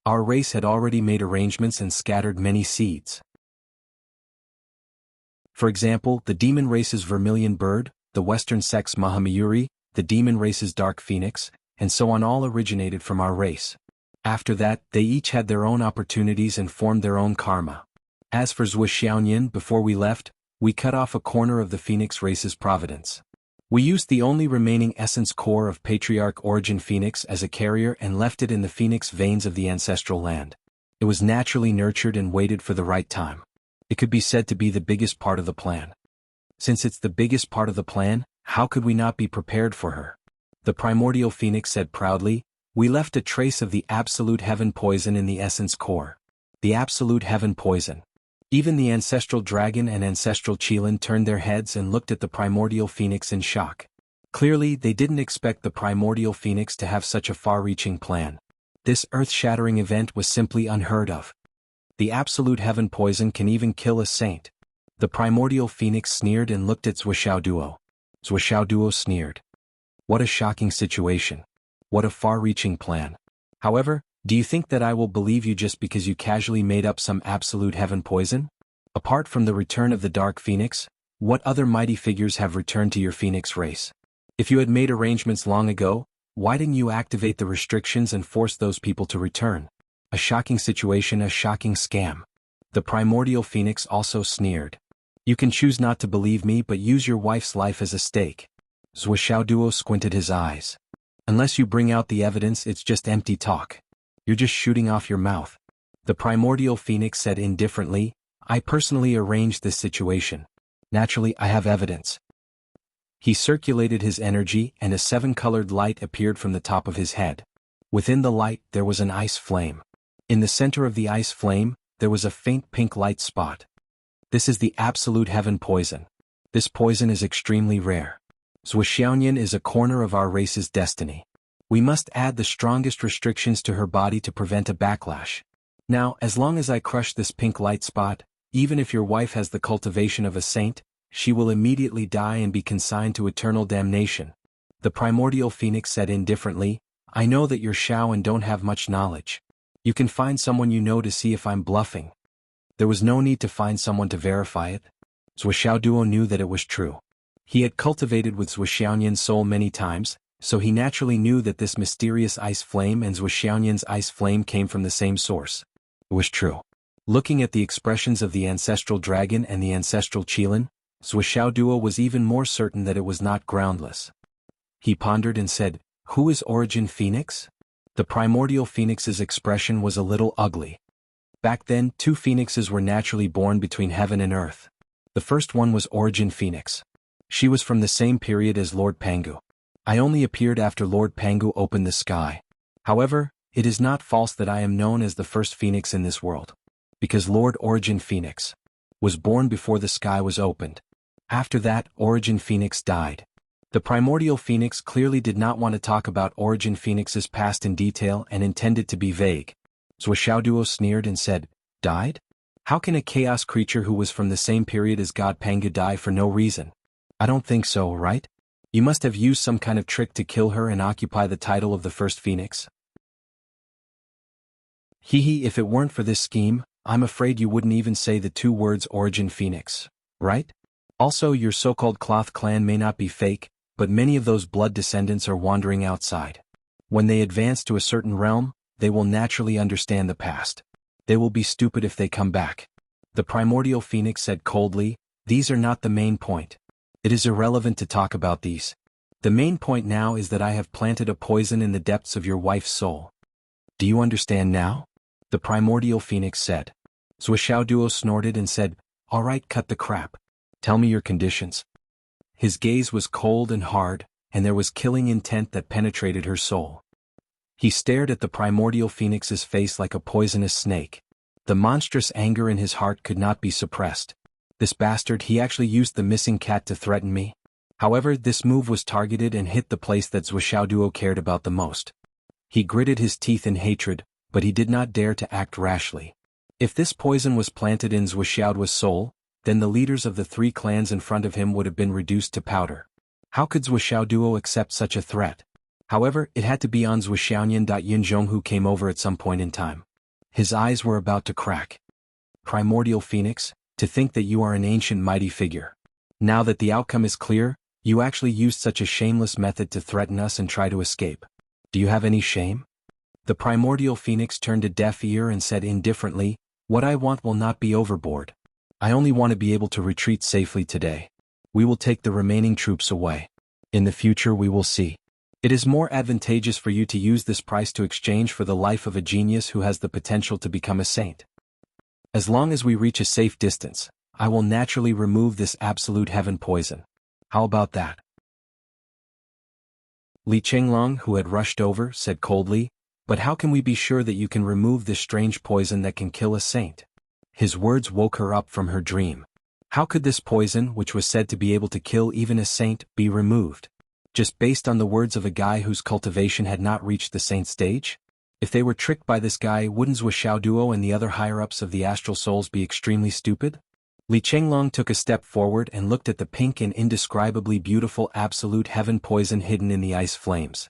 Our race had already made arrangements and scattered many seeds. For example, the demon race's vermilion bird, the western sex Mahamayuri, the demon race's dark phoenix, and so on all originated from our race. After that, they each had their own opportunities and formed their own karma. As for Zhuoxiaoyan, before we left, we cut off a corner of the phoenix race's providence. We used the only remaining essence core of patriarch origin phoenix as a carrier and left it in the phoenix veins of the ancestral land. It was naturally nurtured and waited for the right time. It could be said to be the biggest part of the plan. Since it's the biggest part of the plan, how could we not be prepared for her? The primordial phoenix said proudly, we left a trace of the absolute heaven poison in the essence core. The absolute heaven poison. Even the ancestral dragon and ancestral Qilin turned their heads and looked at the primordial phoenix in shock. Clearly, they didn't expect the primordial phoenix to have such a far-reaching plan. This earth-shattering event was simply unheard of. The absolute heaven poison can even kill a saint. The primordial phoenix sneered and looked at Zhuoxiaoduo. Zhuoxiaoduo sneered. What a shocking situation. What a far-reaching plan. However, do you think that I will believe you just because you casually made up some absolute heaven poison? Apart from the return of the dark phoenix, what other mighty figures have returned to your phoenix race? If you had made arrangements long ago, why didn't you activate the restrictions and force those people to return? A shocking situation, a shocking scam. The primordial phoenix also sneered. You can choose not to believe me, but use your wife's life as a stake. Zhuoxiaoduo squinted his eyes. Unless you bring out the evidence, it's just empty talk. You're just shooting off your mouth. The primordial phoenix said indifferently, I personally arranged this situation. Naturally, I have evidence. He circulated his energy and a 7-colored light appeared from the top of his head. Within the light, there was an ice flame. In the center of the ice flame, there was a faint pink light spot. This is the absolute heaven poison. This poison is extremely rare. Zhuoxiaoyan is a corner of our race's destiny. We must add the strongest restrictions to her body to prevent a backlash. Now, as long as I crush this pink light spot, even if your wife has the cultivation of a saint, she will immediately die and be consigned to eternal damnation. The primordial phoenix said indifferently, I know that you're Shao and don't have much knowledge. You can find someone you know to see if I'm bluffing. There was no need to find someone to verify it. Zhuoxiaoduo knew that it was true. He had cultivated with Zhuoxiaoyan's soul many times, so he naturally knew that this mysterious ice flame and Zhuoxiaoyan's ice flame came from the same source. It was true. Looking at the expressions of the ancestral dragon and the ancestral Qilin, Zhuoxiaoduo was even more certain that it was not groundless. He pondered and said, who is Origin Phoenix? The primordial phoenix's expression was a little ugly. Back then, 2 phoenixes were naturally born between heaven and earth. The first one was Origin Phoenix. She was from the same period as Lord Pangu. I only appeared after Lord Pangu opened the sky. However, it is not false that I am known as the first phoenix in this world. Because Lord Origin Phoenix was born before the sky was opened. After that, Origin Phoenix died. The primordial phoenix clearly did not want to talk about Origin Phoenix's past in detail and intended to be vague. Zhuoxiaoduo sneered and said, died? How can a chaos creature who was from the same period as God Pangu die for no reason? I don't think so, right? You must have used some kind of trick to kill her and occupy the title of the first phoenix. If it weren't for this scheme, I'm afraid you wouldn't even say the 2 words Origin Phoenix, right? Also, your so-called cloth clan may not be fake, but many of those blood descendants are wandering outside. When they advance to a certain realm, they will naturally understand the past. They will be stupid if they come back. The primordial phoenix said coldly, these are not the main point. It is irrelevant to talk about these. The main point now is that I have planted a poison in the depths of your wife's soul. Do you understand now? The primordial phoenix said. Zhuoxiaoduo snorted and said, Alright, cut the crap. Tell me your conditions. His gaze was cold and hard, and there was killing intent that penetrated her soul. He stared at the primordial phoenix's face like a poisonous snake. The monstrous anger in his heart could not be suppressed. This bastard, he actually used the missing cat to threaten me. However, this move was targeted and hit the place that Zhuoxiaoduo cared about the most. He gritted his teeth in hatred, but he did not dare to act rashly. If this poison was planted in Zhuoxiaoduo's soul, then the leaders of the 3 clans in front of him would have been reduced to powder. How could Zhuoxiaoduo accept such a threat? However, it had to be on Zhuoxiaonian. Yinzhong, who came over at some point in time. His eyes were about to crack. Primordial Phoenix, to think that you are an ancient mighty figure. Now that the outcome is clear, you actually used such a shameless method to threaten us and try to escape. Do you have any shame? The primordial phoenix turned a deaf ear and said indifferently, "What I want will not be overboard. I only want to be able to retreat safely today. We will take the remaining troops away. In the future we will see. It is more advantageous for you to use this price to exchange for the life of a genius who has the potential to become a saint. As long as we reach a safe distance, I will naturally remove this absolute heaven poison. How about that?" Li Chenglong, who had rushed over, said coldly, "But how can we be sure that you can remove this strange poison that can kill a saint?" His words woke her up from her dream. How could this poison, which was said to be able to kill even a saint, be removed? Just based on the words of a guy whose cultivation had not reached the saint stage? If they were tricked by this guy, wouldn't Zhuoxiaoduo and the other higher-ups of the astral souls be extremely stupid? Li Chenglong took a step forward and looked at the pink and indescribably beautiful absolute heaven poison hidden in the ice flames.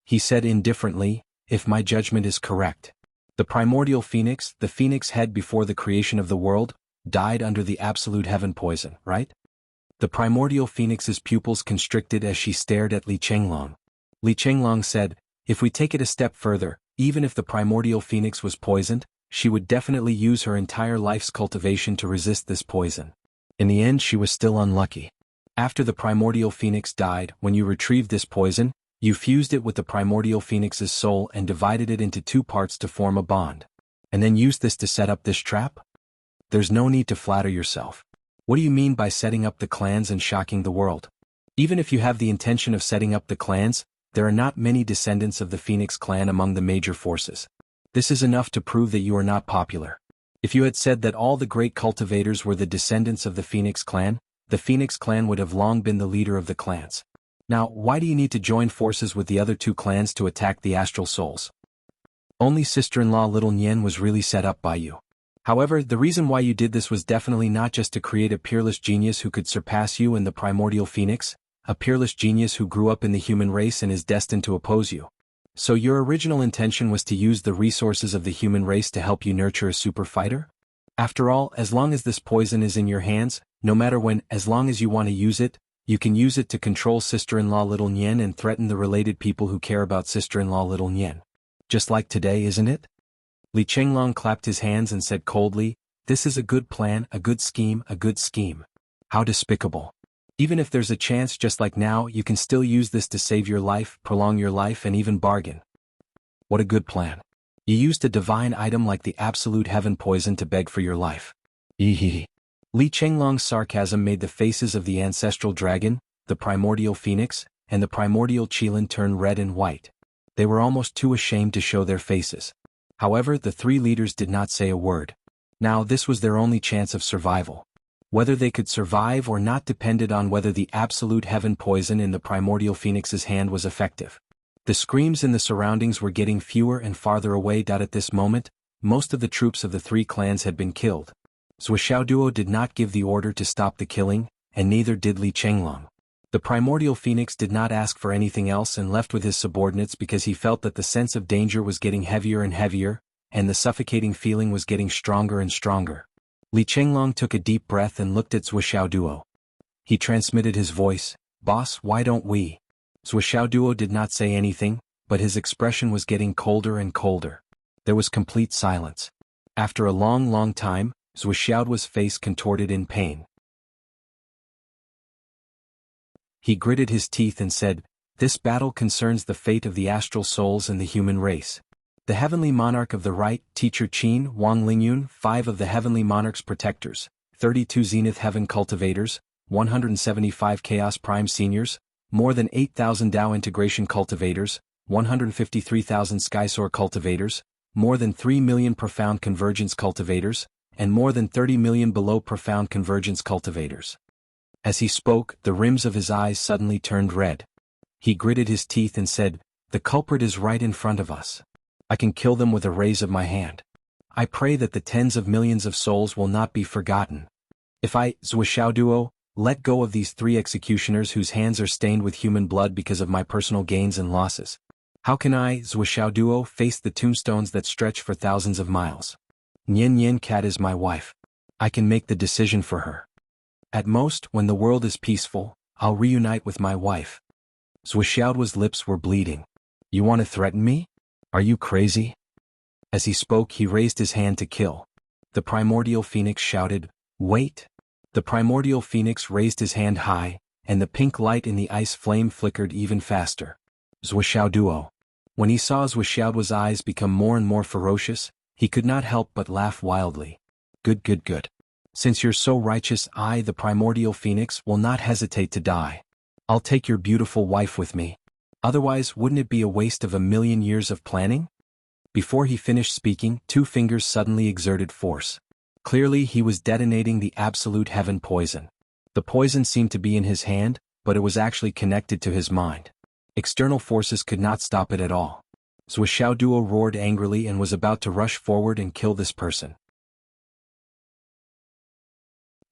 He said indifferently, "If my judgment is correct, the primordial phoenix, the phoenix head before the creation of the world, died under the absolute heaven poison, right?" The primordial phoenix's pupils constricted as she stared at Li Chenglong. Li Chenglong said, "If we take it a step further, even if the primordial phoenix was poisoned, she would definitely use her entire life's cultivation to resist this poison. In the end, she was still unlucky. After the primordial phoenix died, when you retrieved this poison, you fused it with the primordial phoenix's soul and divided it into 2 parts to form a bond. And then used this to set up this trap? There's no need to flatter yourself. What do you mean by setting up the clans and shocking the world? Even if you have the intention of setting up the clans, there are not many descendants of the Phoenix clan among the major forces. This is enough to prove that you are not popular. If you had said that all the great cultivators were the descendants of the Phoenix clan would have long been the leader of the clans. Now, why do you need to join forces with the other 2 clans to attack the astral souls? Only sister-in-law Little Nian was really set up by you. However, the reason why you did this was definitely not just to create a peerless genius who could surpass you and the primordial phoenix, a peerless genius who grew up in the human race and is destined to oppose you. So your original intention was to use the resources of the human race to help you nurture a super fighter? After all, as long as this poison is in your hands, no matter when, as long as you want to use it, you can use it to control sister-in-law Little Nian and threaten the related people who care about sister-in-law Little Nian. Just like today, isn't it? Li Chenglong clapped his hands and said coldly, "This is a good plan, a good scheme, a good scheme. How despicable. Even if there's a chance just like now, you can still use this to save your life, prolong your life and even bargain. What a good plan. You used a divine item like the absolute heaven poison to beg for your life." Ehehe. Li Chenglong's sarcasm made the faces of the ancestral dragon, the primordial phoenix, and the primordial qilin turn red and white. They were almost too ashamed to show their faces. However, the 3 leaders did not say a word. Now this was their only chance of survival. Whether they could survive or not depended on whether the absolute heaven poison in the primordial phoenix's hand was effective. The screams in the surroundings were getting fewer and farther away. At this moment, most of the troops of the 3 clans had been killed. Zhuoxiaoduo did not give the order to stop the killing, and neither did Li Chenglong. The primordial phoenix did not ask for anything else and left with his subordinates because he felt that the sense of danger was getting heavier and heavier, and the suffocating feeling was getting stronger and stronger. Li Chenglong took a deep breath and looked at Zhuoxiaoduo. He transmitted his voice, "Boss, why don't we?" Zhuoxiaoduo did not say anything, but his expression was getting colder and colder. There was complete silence. After a long time, Zhuoxiaoduo's face contorted in pain. He gritted his teeth and said, "This battle concerns the fate of the astral souls and the human race. The heavenly monarch of the right, Teacher Qin, Wang Lingyun, 5 of the heavenly monarch's protectors, 32 Zenith Heaven Cultivators, 175 Chaos Prime Seniors, more than 8,000 Dao Integration Cultivators, 153,000 Skysoar Cultivators, more than 3 million Profound Convergence Cultivators, and more than 30 million Below Profound Convergence Cultivators. As he spoke, the rims of his eyes suddenly turned red. He gritted his teeth and said, "The culprit is right in front of us. I can kill them with a raise of my hand. I pray that the tens of millions of souls will not be forgotten. If I, Zhuoxiaoduo, let go of these 3 executioners whose hands are stained with human blood because of my personal gains and losses, how can I, Zhuoxiaoduo, face the tombstones that stretch for thousands of miles? Nian Nian Cat is my wife. I can make the decision for her. At most, when the world is peaceful, I'll reunite with my wife." Zhuoxiaoduo's lips were bleeding. "You want to threaten me? Are you crazy?" As he spoke, he raised his hand to kill. The primordial phoenix shouted, "Wait!" The primordial phoenix raised his hand high, and the pink light in the ice flame flickered even faster. Zhuoxiaoduo. When he saw Zhuoxiaoduo's eyes become more and more ferocious, he could not help but laugh wildly. "Good, good, good. Since you're so righteous, I, the primordial phoenix, will not hesitate to die. I'll take your beautiful wife with me. Otherwise, wouldn't it be a waste of 1,000,000 years of planning?" Before he finished speaking, 2 fingers suddenly exerted force. Clearly he was detonating the absolute heaven poison. The poison seemed to be in his hand, but it was actually connected to his mind. External forces could not stop it at all. Zhuoxiaoduo roared angrily and was about to rush forward and kill this person.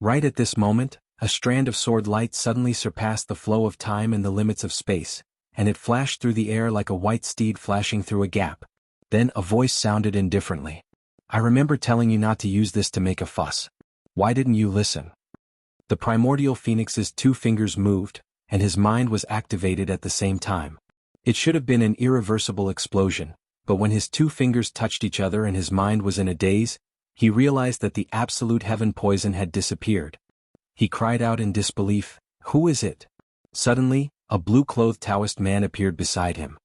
Right at this moment, a strand of sword light suddenly surpassed the flow of time and the limits of space, and it flashed through the air like a white steed flashing through a gap. Then a voice sounded indifferently. "I remember telling you not to use this to make a fuss. Why didn't you listen?" The primordial phoenix's 2 fingers moved, and his mind was activated at the same time. It should have been an irreversible explosion, but when his 2 fingers touched each other and his mind was in a daze, he realized that the absolute heaven poison had disappeared. He cried out in disbelief, "Who is it?" Suddenly, a blue-clothed Taoist man appeared beside him.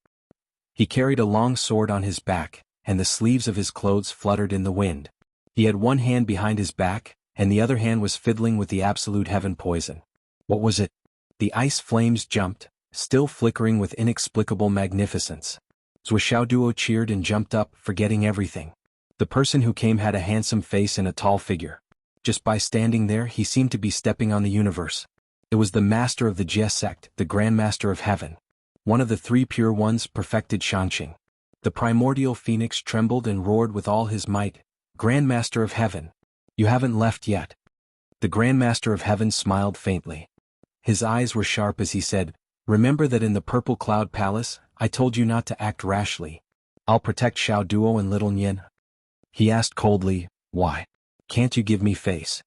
He carried a long sword on his back, and the sleeves of his clothes fluttered in the wind. He had one hand behind his back, and the other hand was fiddling with the absolute heaven poison. What was it? The ice flames jumped, still flickering with inexplicable magnificence. Zhuoxiaoduo cheered and jumped up, forgetting everything. The person who came had a handsome face and a tall figure. Just by standing there, he seemed to be stepping on the universe. It was the master of the Jie sect, the Grand Master of Heaven. One of the 3 pure ones, perfected Shanqing. The primordial phoenix trembled and roared with all his might, "Grand Master of Heaven! You haven't left yet." The Grand Master of Heaven smiled faintly. His eyes were sharp as he said, "Remember that in the Purple Cloud Palace, I told you not to act rashly. I'll protect Xiao Duo and Little Nian." He asked coldly, "Why? Can't you give me face?"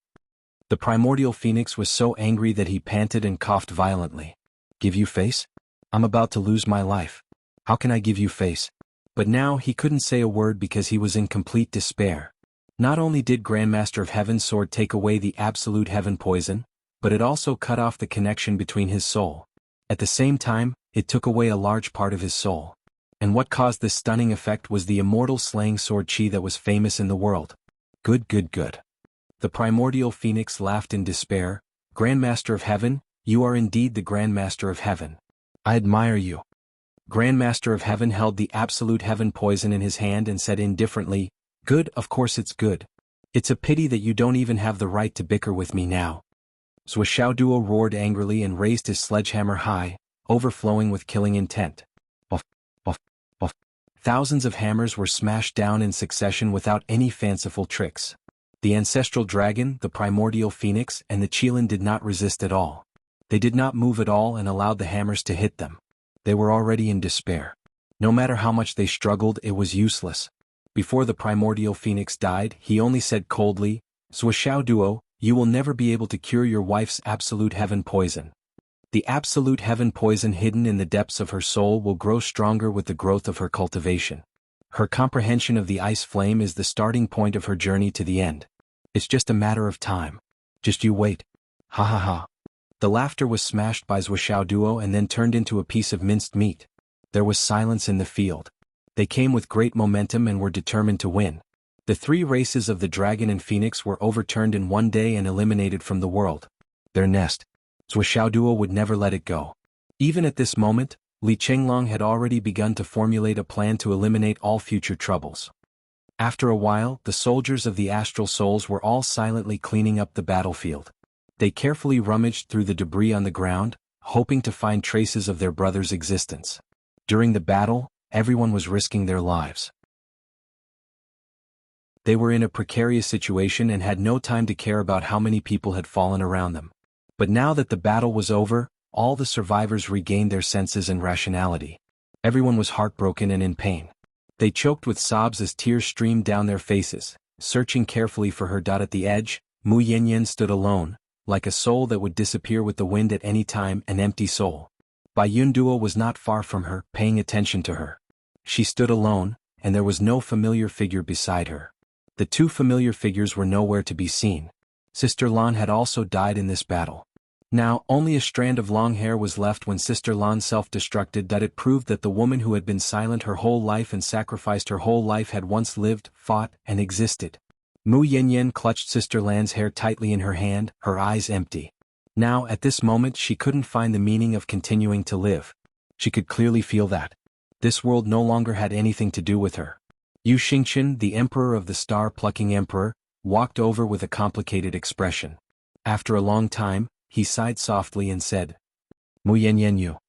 The primordial phoenix was so angry that he panted and coughed violently. "Give you face? I'm about to lose my life. How can I give you face?" But now he couldn't say a word because he was in complete despair. Not only did Grandmaster of Heaven's sword take away the absolute heaven poison, but it also cut off the connection between his soul. At the same time, it took away a large part of his soul. And what caused this stunning effect was the immortal slaying sword chi that was famous in the world. "Good, good, good." The primordial phoenix laughed in despair. "Grandmaster of Heaven, you are indeed the Grandmaster of Heaven. I admire you." Grandmaster of Heaven held the absolute heaven poison in his hand and said indifferently, "Good, of course it's good. It's a pity that you don't even have the right to bicker with me now." Zhuoxiaoduo roared angrily and raised his sledgehammer high, overflowing with killing intent. Buff, buff, buff. Thousands of hammers were smashed down in succession without any fanciful tricks. The ancestral dragon, the primordial phoenix, and the Qilin did not resist at all. They did not move at all and allowed the hammers to hit them. They were already in despair. No matter how much they struggled, it was useless. Before the primordial phoenix died, he only said coldly, "Zhuoxiaoduo, you will never be able to cure your wife's absolute heaven poison. The absolute heaven poison hidden in the depths of her soul will grow stronger with the growth of her cultivation. Her comprehension of the ice flame is the starting point of her journey to the end. It's just a matter of time. Just you wait." Ha ha ha. The laughter was smashed by Zhuoxiaoduo and then turned into a piece of minced meat. There was silence in the field. They came with great momentum and were determined to win. The three races of the dragon and phoenix were overturned in one day and eliminated from the world. Their nest. Zhuoxiaoduo would never let it go. Even at this moment, Li Chenglong had already begun to formulate a plan to eliminate all future troubles. After a while, the soldiers of the astral souls were all silently cleaning up the battlefield. They carefully rummaged through the debris on the ground, hoping to find traces of their brother's existence. During the battle, everyone was risking their lives. They were in a precarious situation and had no time to care about how many people had fallen around them. But now that the battle was over, all the survivors regained their senses and rationality. Everyone was heartbroken and in pain. They choked with sobs as tears streamed down their faces, searching carefully for her. At the edge, Mu Yanyan stood alone, like a soul that would disappear with the wind at any time, an empty soul. Bai Yunduo was not far from her, paying attention to her. She stood alone, and there was no familiar figure beside her. The two familiar figures were nowhere to be seen. Sister Lan had also died in this battle. Now, only a strand of long hair was left when Sister Lan self-destructed. It proved that the woman who had been silent her whole life and sacrificed her whole life had once lived, fought, and existed. Mu Yanyan clutched Sister Lan's hair tightly in her hand, her eyes empty. Now, at this moment, she couldn't find the meaning of continuing to live. She could clearly feel that this world no longer had anything to do with her. Yu Xingqian, the emperor of the star-plucking emperor, walked over with a complicated expression. After a long time, he sighed softly and said, "Mu Yanyan you."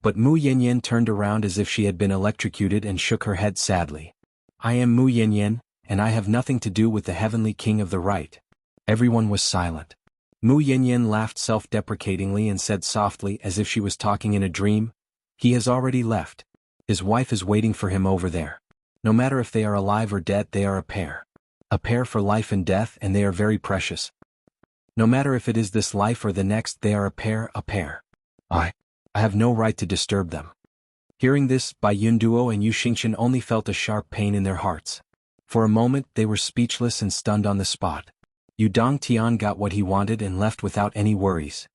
But Mu Yanyan turned around as if she had been electrocuted and shook her head sadly. "I am Mu Yanyan, and I have nothing to do with the heavenly king of the right." Everyone was silent. Mu Yanyan laughed self-deprecatingly and said softly, as if she was talking in a dream, "He has already left. His wife is waiting for him over there. No matter if they are alive or dead, they are a pair. A pair for life and death, and they are very precious. No matter if it is this life or the next, they are a pair, a pair. I have no right to disturb them." Hearing this, Bai Yunduo and Yu Xingqian only felt a sharp pain in their hearts. For a moment, they were speechless and stunned on the spot. Yu Dongtian got what he wanted and left without any worries.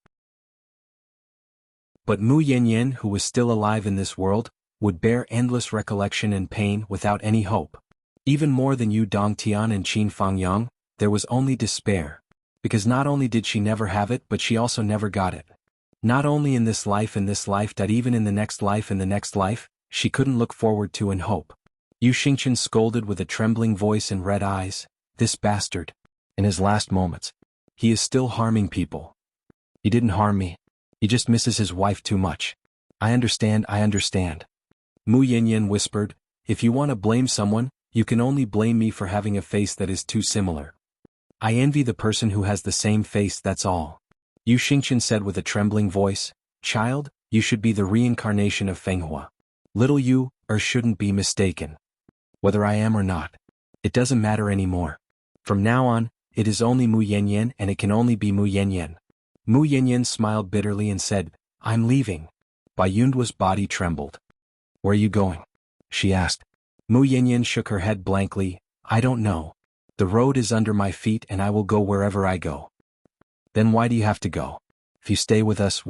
But Mu Yanyan, who was still alive in this world, would bear endless recollection and pain without any hope. Even more than Yu Dongtian and Qin Fangyang, there was only despair. Because not only did she never have it, but she also never got it. Not only in this life, that even in the next life and the next life, she couldn't look forward to and hope. Yu Xingqian scolded with a trembling voice and red eyes, "This bastard. In his last moments. He is still harming people. He didn't harm me. He just misses his wife too much. I understand. Mu Yanyan whispered, "If you want to blame someone, you can only blame me for having a face that is too similar. I envy the person who has the same face, that's all." Yu Xingqian said with a trembling voice, "Child, you should be the reincarnation of Fenghua. Little you, shouldn't be mistaken. Whether I am or not, it doesn't matter anymore. From now on, it is only Mu Yanyan and it can only be Mu Yanyan." Mu Yanyan smiled bitterly and said, "I'm leaving." Bai Yunduo's body trembled. "Where are you going?" she asked. Mu Yanyan shook her head blankly, "I don't know. The road is under my feet and I will go wherever I go." "Then why do you have to go? If you stay with us,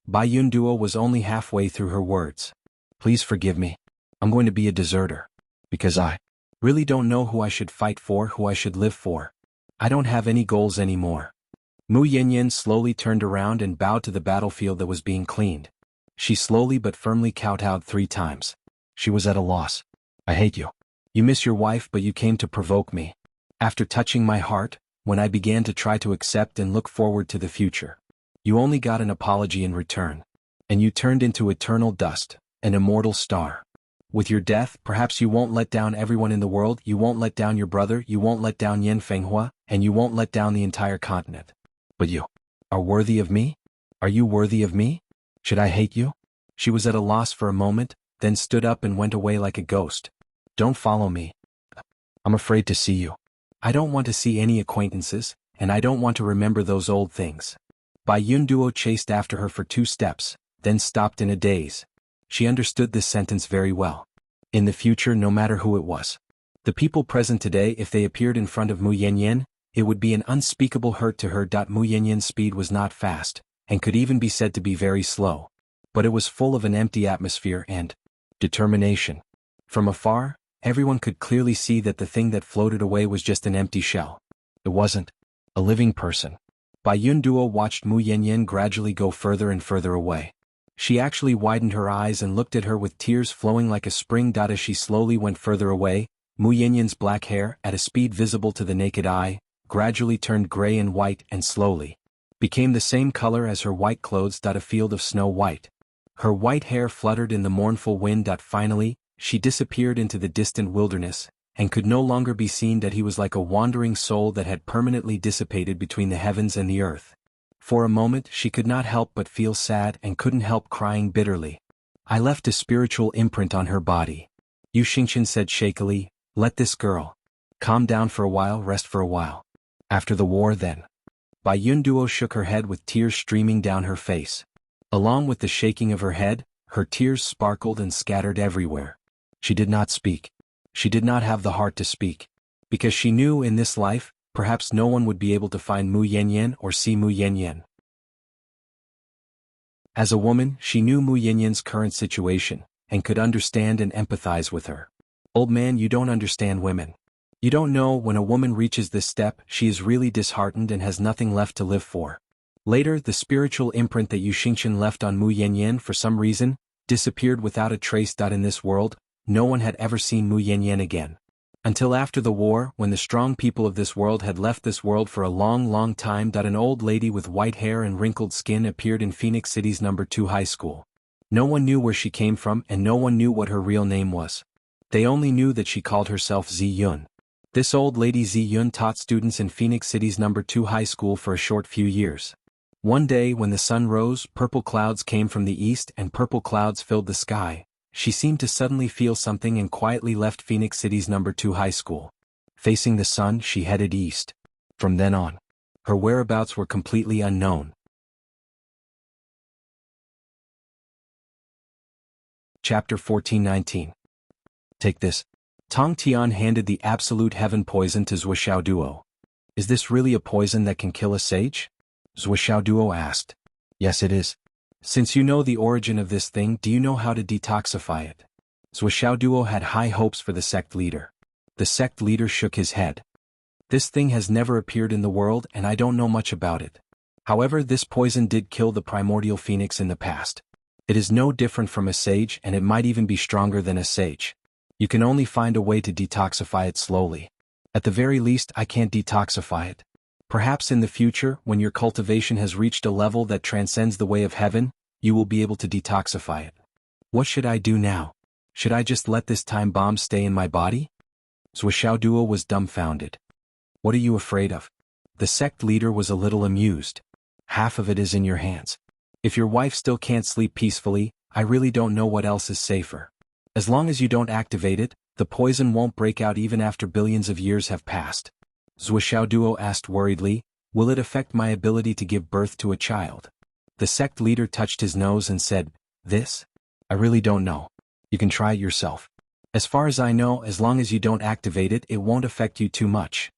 Bai Yunduo was only halfway through her words. "Please forgive me. I'm going to be a deserter. Because I really don't know who I should fight for, who I should live for. I don't have any goals anymore." Mu Yanyan slowly turned around and bowed to the battlefield that was being cleaned. She slowly but firmly kowtowed 3 times. She was at a loss. "I hate you. You miss your wife, but you came to provoke me. After touching my heart, when I began to try to accept and look forward to the future, you only got an apology in return. And you turned into eternal dust, an immortal star. With your death, perhaps you won't let down everyone in the world, you won't let down your brother, you won't let down Yan Fenghua, and you won't let down the entire continent. But you are worthy of me? Are you worthy of me? Should I hate you?" She was at a loss for a moment, then stood up and went away like a ghost. "Don't follow me. I'm afraid to see you. I don't want to see any acquaintances, and I don't want to remember those old things." Bai Yunduo chased after her for 2 steps, then stopped in a daze. She understood this sentence very well. In the future, no matter who it was, the people present today, if they appeared in front of Mu Yanyan, it would be an unspeakable hurt to her. Mu Yanyan's speed was not fast, and could even be said to be very slow. But it was full of an empty atmosphere and determination. From afar, everyone could clearly see that the thing that floated away was just an empty shell. It wasn't a living person. Bai Yun Duo watched Mu Yanyan gradually go further and further away. She actually widened her eyes and looked at her with tears flowing like a spring. As she slowly went further away, Mu Yanyan's black hair, at a speed visible to the naked eye, gradually turned gray and white and slowly became the same color as her white clothes. A field of snow white. Her white hair fluttered in the mournful wind. Finally, she disappeared into the distant wilderness, and could no longer be seen. He was like a wandering soul that had permanently dissipated between the heavens and the earth. For a moment she could not help but feel sad and couldn't help crying bitterly. I left a spiritual imprint on her body. Yu Xingqian said shakily, let this girl calm down for a while, rest for a while. After the war then. Bai Yun Duo shook her head with tears streaming down her face. Along with the shaking of her head, her tears sparkled and scattered everywhere. She did not speak. She did not have the heart to speak. Because she knew in this life, perhaps no one would be able to find Mu Yanyan or see Mu Yanyan. As a woman, she knew Mu Yanyan's current situation, and could understand and empathize with her. Old man, you don't understand women. You don't know when a woman reaches this step, she is really disheartened and has nothing left to live for. Later, the spiritual imprint that Yu Xingqian left on Mu Yanyan for some reason, disappeared without a trace. In this world, no one had ever seen Mu Yanyan again. Until after the war, when the strong people of this world had left this world for a long, long time. An old lady with white hair and wrinkled skin appeared in Phoenix City's No. 2 high school. No one knew where she came from and no one knew what her real name was. They only knew that she called herself Zi Yun. This old lady Zi Yun taught students in Phoenix City's No. 2 high school for a short few years. One day when the sun rose, purple clouds came from the east and purple clouds filled the sky. She seemed to suddenly feel something and quietly left Phoenix City's No. 2 high school. Facing the sun, she headed east. From then on, her whereabouts were completely unknown. Chapter 14:19. Take this. Tong Tian handed the absolute heaven poison to Zhuo Duo. Is this really a poison that can kill a sage? Zhuo Duo asked. Yes, it is. Since you know the origin of this thing, do you know how to detoxify it? Zhuo Duo had high hopes for the sect leader. The sect leader shook his head. This thing has never appeared in the world and I don't know much about it. However, this poison did kill the primordial phoenix in the past. It is no different from a sage and it might even be stronger than a sage. You can only find a way to detoxify it slowly. At the very least, I can't detoxify it. Perhaps in the future, when your cultivation has reached a level that transcends the way of heaven, you will be able to detoxify it. What should I do now? Should I just let this time bomb stay in my body? Zhuo Duo was dumbfounded. What are you afraid of? The sect leader was a little amused. Half of it is in your hands. If your wife still can't sleep peacefully, I really don't know what else is safer. As long as you don't activate it, the poison won't break out even after billions of years have passed. Zhuo Duo asked worriedly, will it affect my ability to give birth to a child? The sect leader touched his nose and said, this? I really don't know. You can try it yourself. As far as I know, as long as you don't activate it, it won't affect you too much.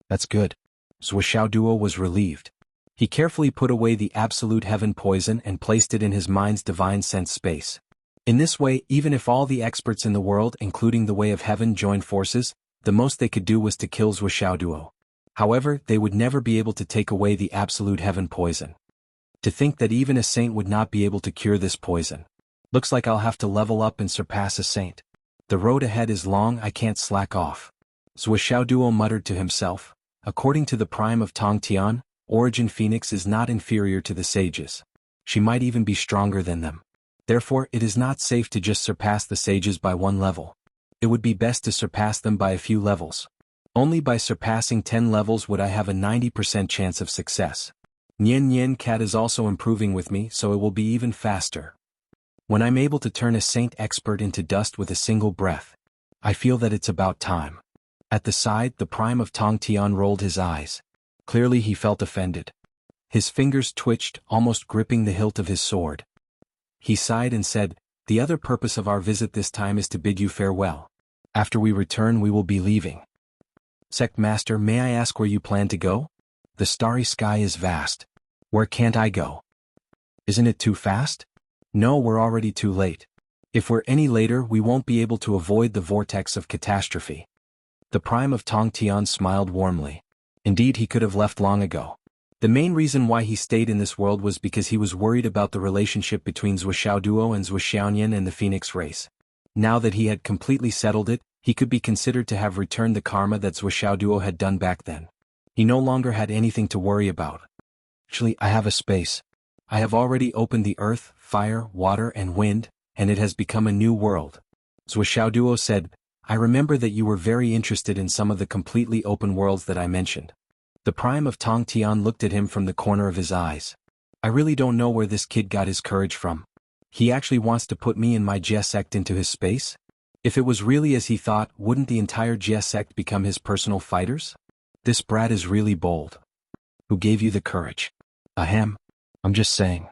That's good. Zhuo Duo was relieved. He carefully put away the absolute heaven poison and placed it in his mind's divine sense space. In this way, even if all the experts in the world, including the way of heaven, joined forces, the most they could do was to kill Zhuo Duo. However, they would never be able to take away the absolute heaven poison. To think that even a saint would not be able to cure this poison. Looks like I'll have to level up and surpass a saint. The road ahead is long, I can't slack off. Zhuo Duo muttered to himself. According to the prime of Tong Tian, Origin Phoenix is not inferior to the sages. She might even be stronger than them. Therefore, it is not safe to just surpass the sages by one level. It would be best to surpass them by a few levels. Only by surpassing 10 levels would I have a 90% chance of success. Nian Nian Cat is also improving with me, so it will be even faster. When I'm able to turn a saint expert into dust with a single breath, I feel that it's about time. At the side, the prime of Tong Tian rolled his eyes. Clearly he felt offended. His fingers twitched, almost gripping the hilt of his sword. He sighed and said, the other purpose of our visit this time is to bid you farewell. After we return we will be leaving. Sect Master, may I ask where you plan to go? The starry sky is vast. Where can't I go? Isn't it too fast? No, we're already too late. If we're any later, we won't be able to avoid the vortex of catastrophe. The Prime of Tong Tian smiled warmly. Indeed, he could have left long ago. The main reason why he stayed in this world was because he was worried about the relationship between Zhuoxiao Duo and Zhuoxiaonian and the Phoenix race. Now that he had completely settled it, he could be considered to have returned the karma that Zhuoxiao Duo had done back then. He no longer had anything to worry about. Actually, I have a space. I have already opened the earth, fire, water, and wind, and it has become a new world. Zhuoxiao Duo said, I remember that you were very interested in some of the completely open worlds that I mentioned. The Prime of Tong Tian looked at him from the corner of his eyes. I really don't know where this kid got his courage from. He actually wants to put me and my Jia sect into his space? If it was really as he thought, wouldn't the entire Jia sect become his personal fighters? This brat is really bold. Who gave you the courage? Ahem. I'm just saying.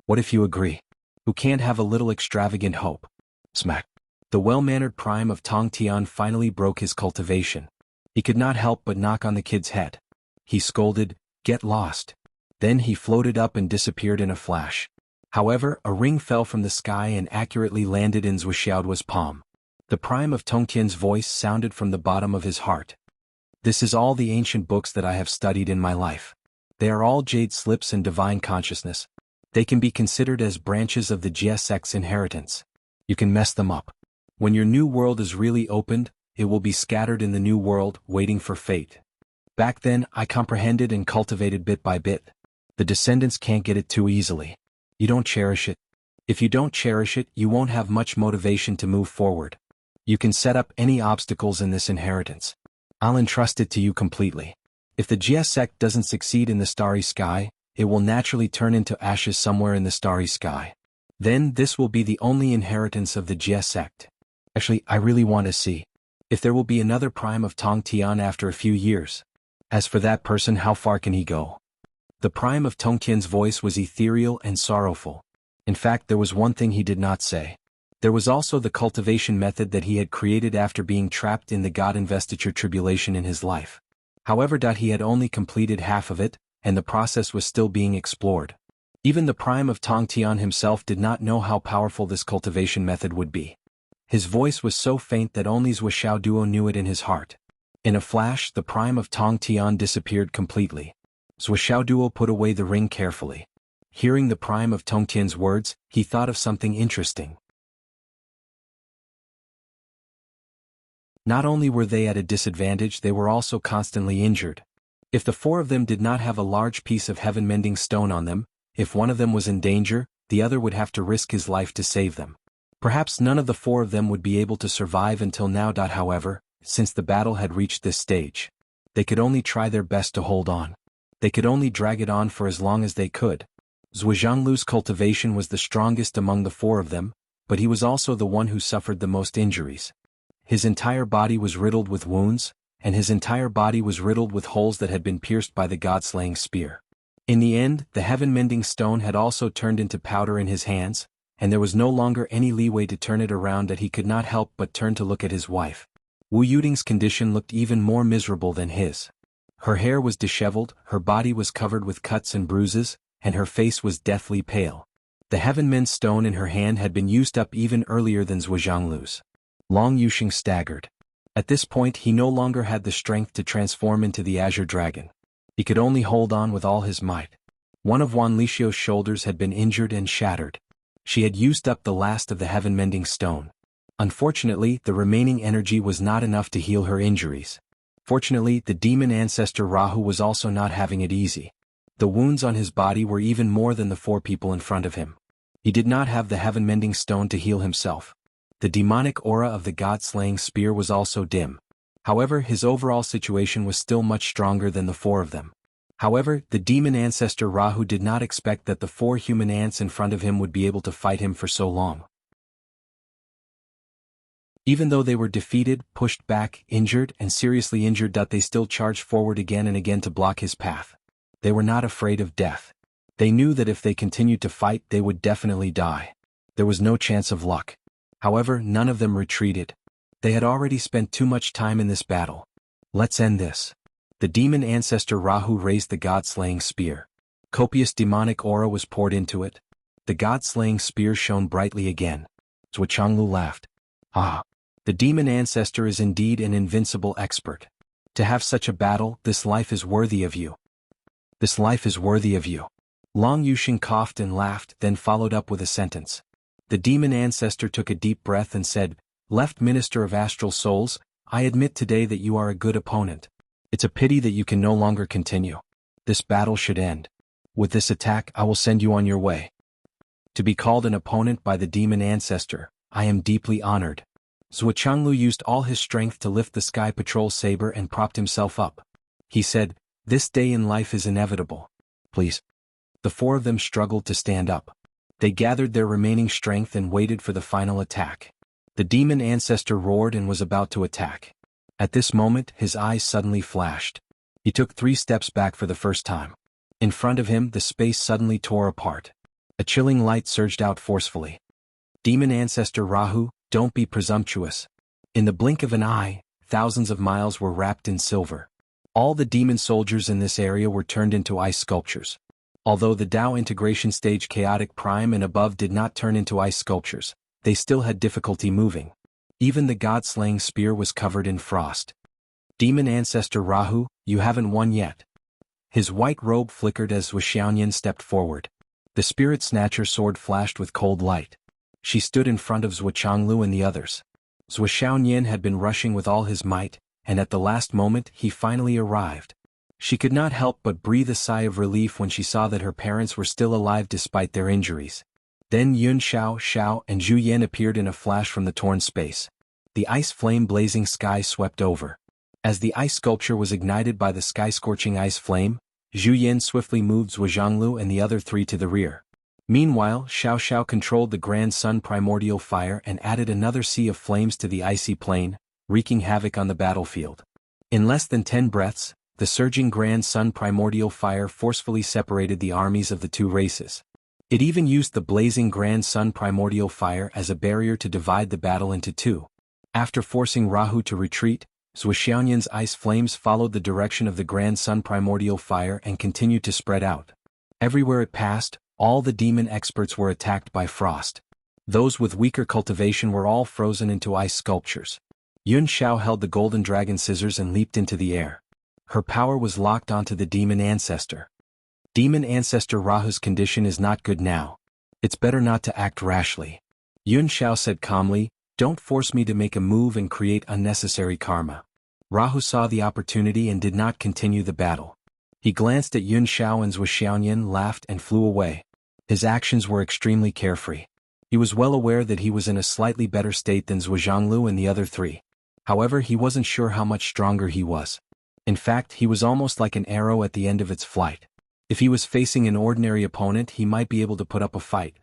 What if you agree? Who can't have a little extravagant hope? Smack. The well-mannered Prime of Tong Tian finally broke his cultivation. He could not help but knock on the kid's head. He scolded, get lost. Then he floated up and disappeared in a flash. However, a ring fell from the sky and accurately landed in Zhuoxiaoduo's palm. The Prime of Tong Tian's voice sounded from the bottom of his heart. This is all the ancient books that I have studied in my life. They are all jade slips and divine consciousness. They can be considered as branches of the Jia sect's inheritance. You can mess them up. When your new world is really opened, it will be scattered in the new world, waiting for fate. Back then, I comprehended and cultivated bit by bit. The descendants can't get it too easily. You don't cherish it. If you don't cherish it, you won't have much motivation to move forward. You can set up any obstacles in this inheritance. I'll entrust it to you completely. If the Jia sect doesn't succeed in the starry sky, it will naturally turn into ashes somewhere in the starry sky. Then this will be the only inheritance of the Jia sect. Actually, I really want to see if there will be another Prime of Tong Tian after a few years. As for that person, how far can he go? The Prime of Tong Tian's voice was ethereal and sorrowful. In fact, there was one thing he did not say. There was also the cultivation method that he had created after being trapped in the God investiture tribulation in his life. However, he had only completed half of it, and the process was still being explored. Even the Prime of Tong Tian himself did not know how powerful this cultivation method would be. His voice was so faint that only Zhuoxiao Duo knew it in his heart. In a flash, the Prime of Tong Tian disappeared completely. Zhuoxiao Duo put away the ring carefully. Hearing the Prime of Tong Tian's words, he thought of something interesting. Not only were they at a disadvantage, they were also constantly injured. If the four of them did not have a large piece of heaven-mending stone on them, if one of them was in danger, the other would have to risk his life to save them. Perhaps none of the four of them would be able to survive until now. However, since the battle had reached this stage, they could only try their best to hold on. They could only drag it on for as long as they could. Zhuoxiaolu's cultivation was the strongest among the four of them, but he was also the one who suffered the most injuries. His entire body was riddled with wounds, and his entire body was riddled with holes that had been pierced by the god-slaying spear. In the end, the heaven-mending stone had also turned into powder in his hands, and there was no longer any leeway to turn it around. That he could not help but turn to look at his wife. Wu Yuding's condition looked even more miserable than his. Her hair was disheveled, her body was covered with cuts and bruises, and her face was deathly pale. The heaven-mend stone in her hand had been used up even earlier than Zhuoxiaolu's. Long Yuxing staggered. At this point, he no longer had the strength to transform into the Azure Dragon. He could only hold on with all his might. One of Wan Lixio's shoulders had been injured and shattered. She had used up the last of the heaven-mending stone. Unfortunately, the remaining energy was not enough to heal her injuries. Fortunately, the demon ancestor Rahu was also not having it easy. The wounds on his body were even more than the four people in front of him. He did not have the heaven-mending stone to heal himself. The demonic aura of the god-slaying spear was also dim. However, his overall situation was still much stronger than the four of them. However, the demon ancestor Rahu did not expect that the four human ants in front of him would be able to fight him for so long. Even though they were defeated, pushed back, injured, and seriously injured, they still charged forward again and again to block his path. They were not afraid of death. They knew that if they continued to fight, they would definitely die. There was no chance of luck. However, none of them retreated. They had already spent too much time in this battle. Let's end this. The demon ancestor Rahu raised the god-slaying spear. Copious demonic aura was poured into it. The god-slaying spear shone brightly again. Zhuochanglu laughed. Ah! The demon ancestor is indeed an invincible expert. To have such a battle, this life is worthy of you. This life is worthy of you. Long Yuxing coughed and laughed, then followed up with a sentence. The demon ancestor took a deep breath and said, Left Minister of Astral Souls, I admit today that you are a good opponent. It's a pity that you can no longer continue. This battle should end. With this attack I will send you on your way. To be called an opponent by the demon ancestor, I am deeply honored. Zhuochanglu used all his strength to lift the Sky Patrol saber and propped himself up. He said, This day in life is inevitable. Please. The four of them struggled to stand up. They gathered their remaining strength and waited for the final attack. The demon ancestor roared and was about to attack. At this moment his eyes suddenly flashed. He took 3 steps back for the first time. In front of him the space suddenly tore apart. A chilling light surged out forcefully. Demon ancestor Rahu, don't be presumptuous. In the blink of an eye, thousands of miles were wrapped in silver. All the demon soldiers in this area were turned into ice sculptures. Although the Tao integration stage chaotic prime and above did not turn into ice sculptures, they still had difficulty moving. Even the god-slaying spear was covered in frost. Demon ancestor Rahu, you haven't won yet. His white robe flickered as Zhuoxiaoyan stepped forward. The spirit snatcher sword flashed with cold light. She stood in front of Zhuochanglu and the others. Zhuoxiaoyan had been rushing with all his might, and at the last moment he finally arrived. She could not help but breathe a sigh of relief when she saw that her parents were still alive despite their injuries. Then Yun Xiao and Zhu Yan appeared in a flash from the torn space. The ice flame blazing sky swept over. As the ice sculpture was ignited by the sky-scorching ice flame, Zhu Yan swiftly moved Zhuoxianglu and the other 3 to the rear. Meanwhile, Xiao controlled the Grand Sun primordial fire and added another sea of flames to the icy plain, wreaking havoc on the battlefield. In less than 10 breaths, the surging Grand Sun primordial fire forcefully separated the armies of the 2 races. It even used the blazing Grand Sun primordial fire as a barrier to divide the battle into 2. After forcing Rahu to retreat, Zhuoxiaoyan's ice flames followed the direction of the Grand Sun primordial fire and continued to spread out. Everywhere it passed, all the demon experts were attacked by frost. Those with weaker cultivation were all frozen into ice sculptures. Yun Xiao held the golden dragon scissors and leaped into the air. Her power was locked onto the demon ancestor. Demon ancestor Rahu's condition is not good now. It's better not to act rashly. Yun Xiao said calmly, Don't force me to make a move and create unnecessary karma. Rahu saw the opportunity and did not continue the battle. He glanced at Yun Xiao and Zhuoxiaoyan laughed and flew away. His actions were extremely carefree. He was well aware that he was in a slightly better state than Zhuoxianglu and the other 3. However, he wasn't sure how much stronger he was. In fact, he was almost like an arrow at the end of its flight. If he was facing an ordinary opponent, he might be able to put up a fight.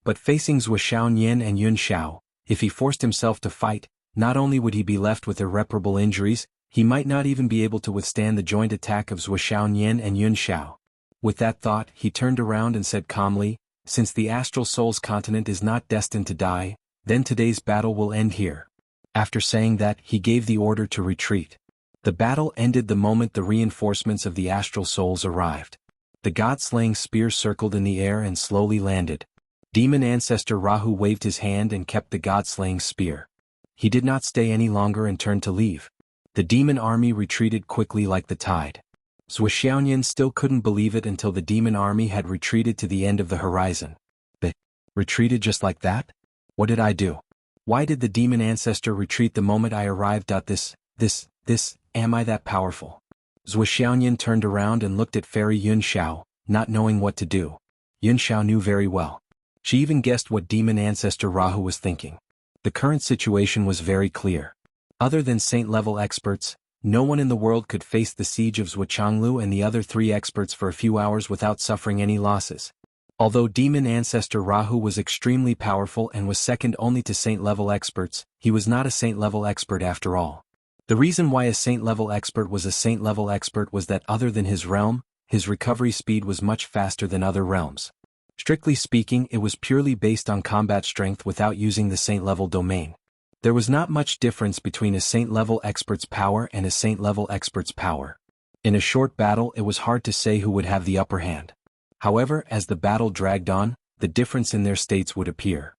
But facing Zhuoxiaoyan and Yun Xiao, if he forced himself to fight, not only would he be left with irreparable injuries, he might not even be able to withstand the joint attack of Zhuoxiaoyan and Yun Xiao. With that thought, he turned around and said calmly, Since the Astral Souls continent is not destined to die, then today's battle will end here. After saying that, he gave the order to retreat. The battle ended the moment the reinforcements of the Astral Souls arrived. The god-slaying spear circled in the air and slowly landed. Demon ancestor Rahu waved his hand and kept the god-slaying spear. He did not stay any longer and turned to leave. The demon army retreated quickly like the tide. Zhuoxiaoyan still couldn't believe it until the demon army had retreated to the end of the horizon. They retreated just like that? What did I do? Why did the demon ancestor retreat the moment I arrived? Am I that powerful? Zhuoxiaoyan turned around and looked at Fairy Yun Xiao, not knowing what to do. Yun Xiao knew very well. She even guessed what demon ancestor Rahu was thinking. The current situation was very clear. Other than saint-level experts, no one in the world could face the siege of Zhuochanglu and the other 3 experts for a few hours without suffering any losses. Although demon ancestor Rahu was extremely powerful and was second only to saint-level experts, he was not a saint-level expert after all. The reason why a saint-level expert was a saint-level expert was that other than his realm, his recovery speed was much faster than other realms. Strictly speaking, it was purely based on combat strength without using the saint-level domain. There was not much difference between a saint-level expert's power and a saint-level expert's power. In a short battle, it was hard to say who would have the upper hand. However, as the battle dragged on, the difference in their states would appear.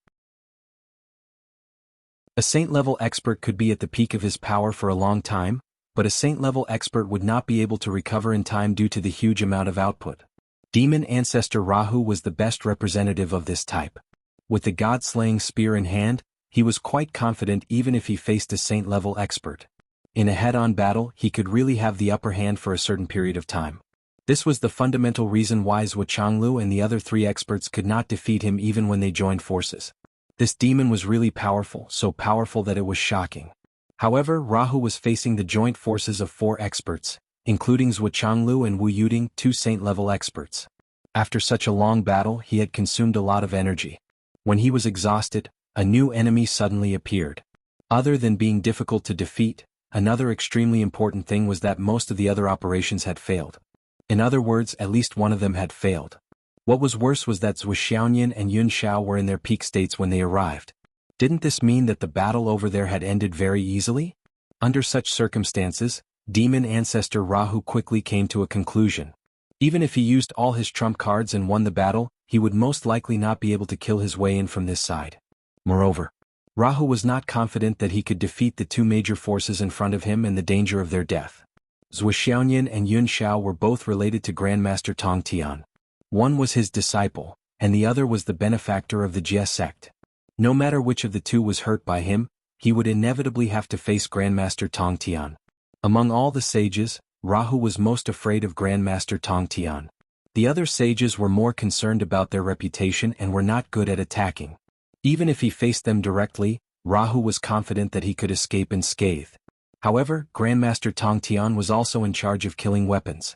A saint-level expert could be at the peak of his power for a long time, but a saint-level expert would not be able to recover in time due to the huge amount of output. Demon Ancestor Rahu was the best representative of this type. With the god-slaying spear in hand, he was quite confident even if he faced a saint-level expert. In a head-on battle, he could really have the upper hand for a certain period of time. This was the fundamental reason why Zhuchanglu and the other 3 experts could not defeat him even when they joined forces. This demon was really powerful, so powerful that it was shocking. However, Rahu was facing the joint forces of 4 experts, including Zhuchanglu and Wu Yuding, 2 saint-level experts. After such a long battle, he had consumed a lot of energy. When he was exhausted, a new enemy suddenly appeared. Other than being difficult to defeat, another extremely important thing was that most of the other operations had failed. In other words, at least one of them had failed. What was worse was that Zhu Xiaoyan and Yun Xiao were in their peak states when they arrived. Didn't this mean that the battle over there had ended very easily? Under such circumstances, Demon Ancestor Rahu quickly came to a conclusion. Even if he used all his trump cards and won the battle, he would most likely not be able to kill his way in from this side. Moreover, Rahu was not confident that he could defeat the 2 major forces in front of him and the danger of their death. Zhu Xiaoyan and Yun Xiao were both related to Grandmaster Tong Tian. One was his disciple, and the other was the benefactor of the Jie sect. No matter which of the 2 was hurt by him, he would inevitably have to face Grandmaster Tong Tian. Among all the sages, Rahu was most afraid of Grandmaster Tong Tian. The other sages were more concerned about their reputation and were not good at attacking. Even if he faced them directly, Rahu was confident that he could escape unscathed. However, Grandmaster Tong Tian was also in charge of killing weapons.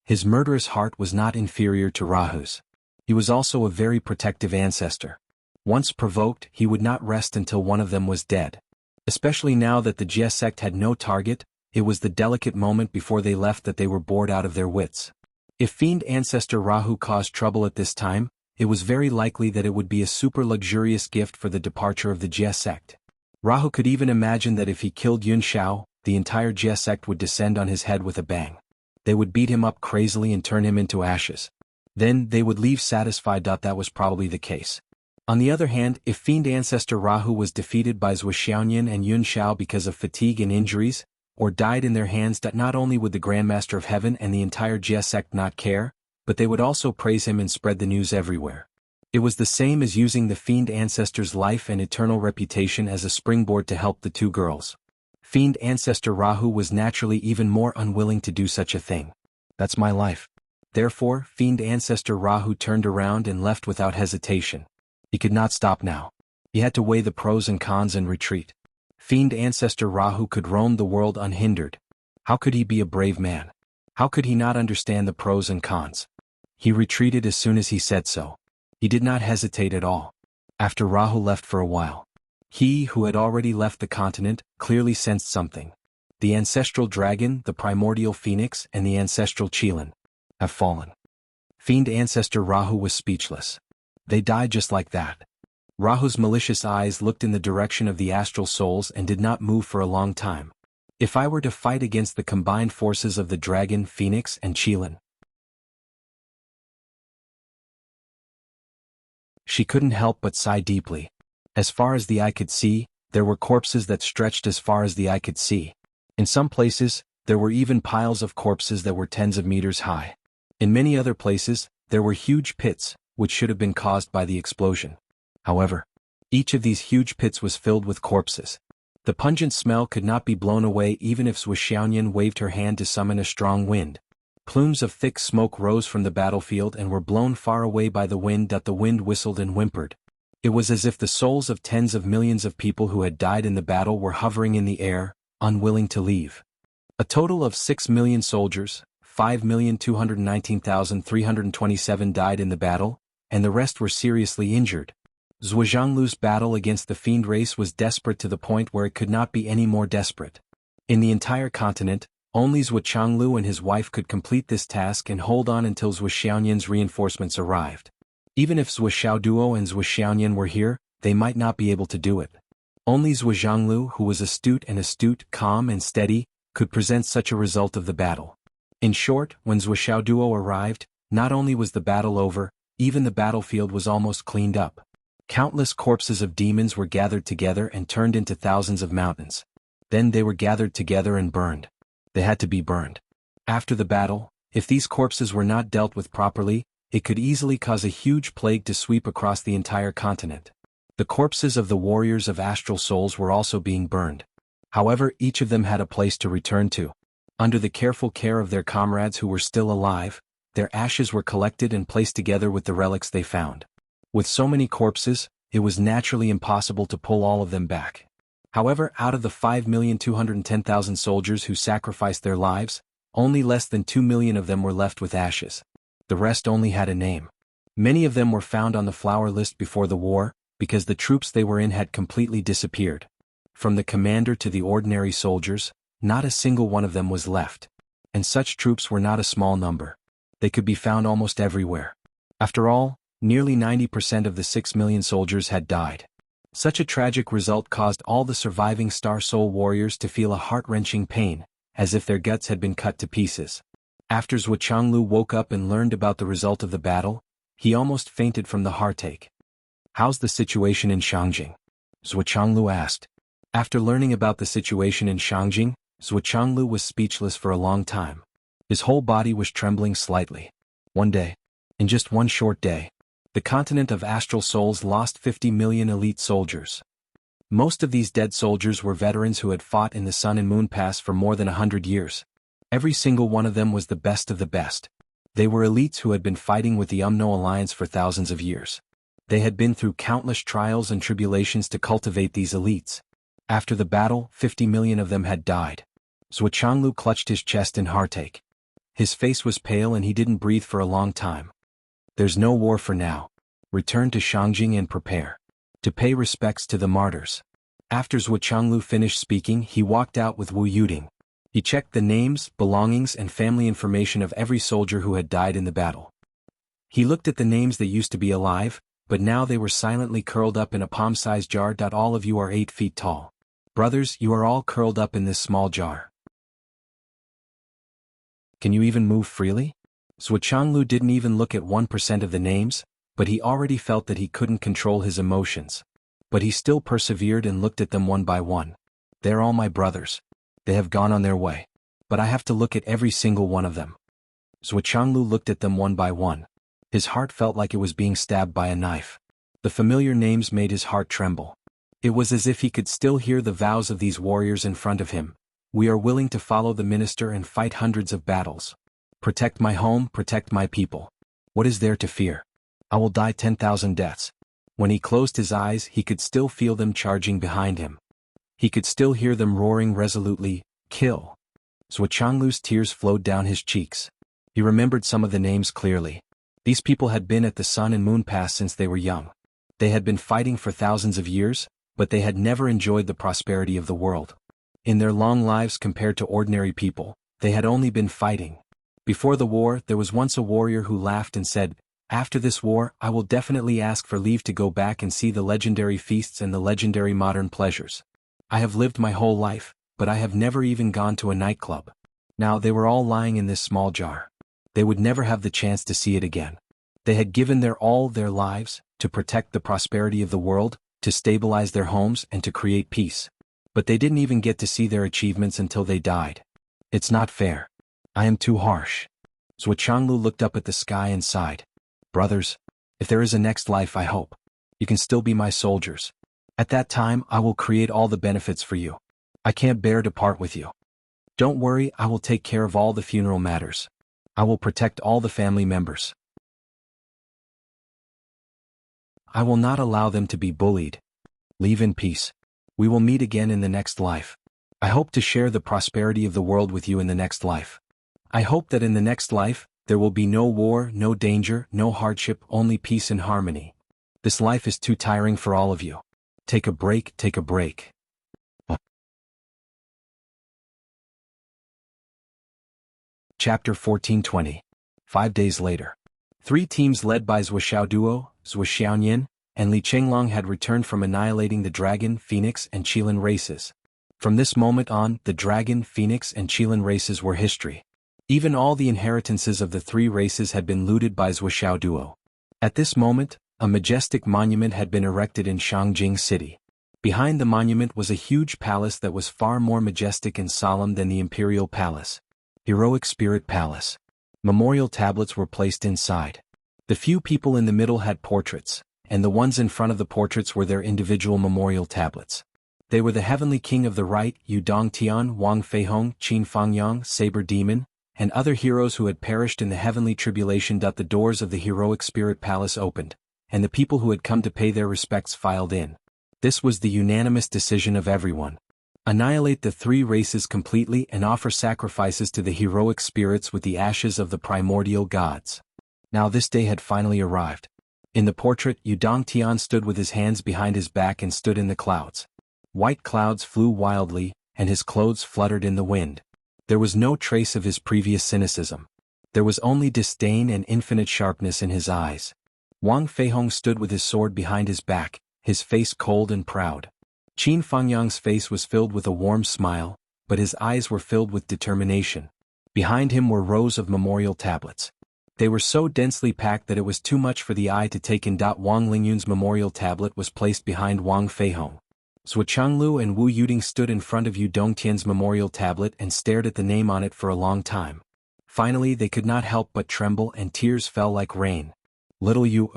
His murderous heart was not inferior to Rahu's. He was also a very protective ancestor. Once provoked, he would not rest until one of them was dead. Especially now that the Jie sect had no target, it was the delicate moment before they left that they were bored out of their wits. If Fiend Ancestor Rahu caused trouble at this time, it was very likely that it would be a super luxurious gift for the departure of the Jie sect. Rahu could even imagine that if he killed Yun Xiao, the entire Jie sect would descend on his head with a bang. They would beat him up crazily and turn him into ashes. Then they would leave satisfied that that was probably the case. On the other hand, if Fiend Ancestor Rahu was defeated by Zhu Xiaoyan and Yun Xiao because of fatigue and injuries, or died in their hands, that not only would the Grandmaster of Heaven and the entire Jie sect not care, but they would also praise him and spread the news everywhere. It was the same as using the Fiend Ancestor's life and eternal reputation as a springboard to help the 2 girls. Fiend Ancestor Rahu was naturally even more unwilling to do such a thing. That's my life. Therefore, Fiend Ancestor Rahu turned around and left without hesitation. He could not stop now. He had to weigh the pros and cons and retreat. Fiend Ancestor Rahu could roam the world unhindered. How could he be a brave man? How could he not understand the pros and cons? He retreated as soon as he said so. He did not hesitate at all. After Rahu left for a while, he, who had already left the continent, clearly sensed something. The ancestral dragon, the primordial phoenix, and the ancestral Qilin have fallen. Fiend Ancestor Rahu was speechless. They died just like that. Rahu's malicious eyes looked in the direction of the astral souls and did not move for a long time. If I were to fight against the combined forces of the dragon, phoenix, and Qilin, she couldn't help but sigh deeply. As far as the eye could see, there were corpses that stretched as far as the eye could see. In some places, there were even piles of corpses that were tens of meters high. In many other places, there were huge pits, which should have been caused by the explosion. However, each of these huge pits was filled with corpses. The pungent smell could not be blown away even if Zhu Xiaoyan waved her hand to summon a strong wind. Plumes of thick smoke rose from the battlefield and were blown far away by the wind. The wind whistled and whimpered. It was as if the souls of tens of millions of people who had died in the battle were hovering in the air, unwilling to leave. A total of 6 million soldiers, 5,219,327 died in the battle, and the rest were seriously injured. Zhuanglu's battle against the fiend race was desperate to the point where it could not be any more desperate. In the entire continent, only Zhuanglu and his wife could complete this task and hold on until Zhu Xiaoyan's reinforcements arrived. Even if Zhu Xiaoduo and Zhu Xiaoyan were here, they might not be able to do it. Only Zhuanglu, who was astute, calm and steady, could present such a result of the battle. In short, when Zhu Xiaoduo arrived, Not only was the battle over, even the battlefield was almost cleaned up. Countless corpses of demons were gathered together and turned into thousands of mountains. Then they were gathered together and burned. They had to be burned. After the battle, if these corpses were not dealt with properly, it could easily cause a huge plague to sweep across the entire continent. The corpses of the warriors of astral souls were also being burned. However, each of them had a place to return to. Under the careful care of their comrades who were still alive, their ashes were collected and placed together with the relics they found. With so many corpses, it was naturally impossible to pull all of them back. However, out of the 5,210,000 soldiers who sacrificed their lives, only less than 2 million of them were left with ashes. The rest only had a name. Many of them were found on the flower list before the war, because the troops they were in had completely disappeared. From the commander to the ordinary soldiers, not a single one of them was left. And such troops were not a small number. They could be found almost everywhere. After all, nearly 90% of the 6 million soldiers had died. Such a tragic result caused all the surviving Star Soul warriors to feel a heart-wrenching pain, as if their guts had been cut to pieces. After Zhuo Changlu woke up and learned about the result of the battle, he almost fainted from the heartache. "How's the situation in Shangjing?" Zhuo Changlu asked. After learning about the situation in Shangjing, Zhuo Changlu was speechless for a long time. His whole body was trembling slightly. One day, in just one short day, the continent of astral souls lost 50 million elite soldiers. Most of these dead soldiers were veterans who had fought in the Sun and Moon Pass for more than 100 years. Every single one of them was the best of the best. They were elites who had been fighting with the Umno Alliance for thousands of years. They had been through countless trials and tribulations to cultivate these elites. After the battle, 50 million of them had died. Zhuo Changlu clutched his chest in heartache. His face was pale and he didn't breathe for a long time. "There's no war for now. Return to Shangjing and prepare to pay respects to the martyrs." After Zhuo Changlu finished speaking, he walked out with Wu Yuding. He checked the names, belongings and family information of every soldier who had died in the battle. He looked at the names that used to be alive, but now they were silently curled up in a palm-sized jar. "All of you are 8 feet tall. Brothers, you are all curled up in this small jar. Can you even move freely?" Zhuo Changlu didn't even look at 1% of the names, but he already felt that he couldn't control his emotions. But he still persevered and looked at them one by one. "They're all my brothers. They have gone on their way. But I have to look at every single one of them." Zhuo Changlu looked at them one by one. His heart felt like it was being stabbed by a knife. The familiar names made his heart tremble. It was as if he could still hear the vows of these warriors in front of him. "We are willing to follow the minister and fight hundreds of battles. Protect my home, protect my people. What is there to fear? I will die 10,000 deaths." When he closed his eyes, he could still feel them charging behind him. He could still hear them roaring resolutely, "Kill." Zhuo Changlu's tears flowed down his cheeks. He remembered some of the names clearly. These people had been at the Sun and Moon Pass since they were young. They had been fighting for thousands of years, but they had never enjoyed the prosperity of the world. In their long lives compared to ordinary people, they had only been fighting. Before the war, there was once a warrior who laughed and said, "After this war, I will definitely ask for leave to go back and see the legendary feasts and the legendary modern pleasures. I have lived my whole life, but I have never even gone to a nightclub." Now they were all lying in this small jar. They would never have the chance to see it again. They had given their lives, to protect the prosperity of the world, to stabilize their homes and to create peace. But they didn't even get to see their achievements until they died. "It's not fair. I am too harsh." Zhuo Changlu looked up at the sky and sighed. "Brothers, if there is a next life, I hope you can still be my soldiers. At that time, I will create all the benefits for you. I can't bear to part with you. Don't worry, I will take care of all the funeral matters. I will protect all the family members. I will not allow them to be bullied. Leave in peace. We will meet again in the next life. I hope to share the prosperity of the world with you in the next life. I hope that in the next life, there will be no war, no danger, no hardship, only peace and harmony. This life is too tiring for all of you. Take a break, take a break." Chapter 1420. 5 days later. 3 teams led by Zhuo Xiaoduo, Zhuo Xiaonian, and Li Chenglong had returned from annihilating the Dragon, Phoenix, and Qilin races. From this moment on, the Dragon, Phoenix, and Qilin races were history. Even all the inheritances of the three races had been looted by Zhuoxiao Duo. At this moment, a majestic monument had been erected in Shangjing City. Behind the monument was a huge palace that was far more majestic and solemn than the Imperial Palace. Heroic Spirit Palace. Memorial tablets were placed inside. The few people in the middle had portraits, and the ones in front of the portraits were their individual memorial tablets. They were the Heavenly King of the Right, Yu Dongtian, Wang Feihong, Qin Fangyang, Saber Demon, and other heroes who had perished in the heavenly tribulation. The doors of the Heroic Spirit Palace opened, and the people who had come to pay their respects filed in. This was the unanimous decision of everyone. Annihilate the three races completely and offer sacrifices to the heroic spirits with the ashes of the primordial gods. Now this day had finally arrived. In the portrait, Yu Dongtian stood with his hands behind his back and stood in the clouds. White clouds flew wildly, and his clothes fluttered in the wind. There was no trace of his previous cynicism. There was only disdain and infinite sharpness in his eyes. Wang Feihong stood with his sword behind his back, his face cold and proud. Qin Fangyang's face was filled with a warm smile, but his eyes were filled with determination. Behind him were rows of memorial tablets. They were so densely packed that it was too much for the eye to take in. Wang Lingyun's memorial tablet was placed behind Wang Feihong. Zhuo Changlu and Wu Yuding stood in front of Yu Dongtian's memorial tablet and stared at the name on it for a long time. Finally they could not help but tremble and tears fell like rain. Little Yu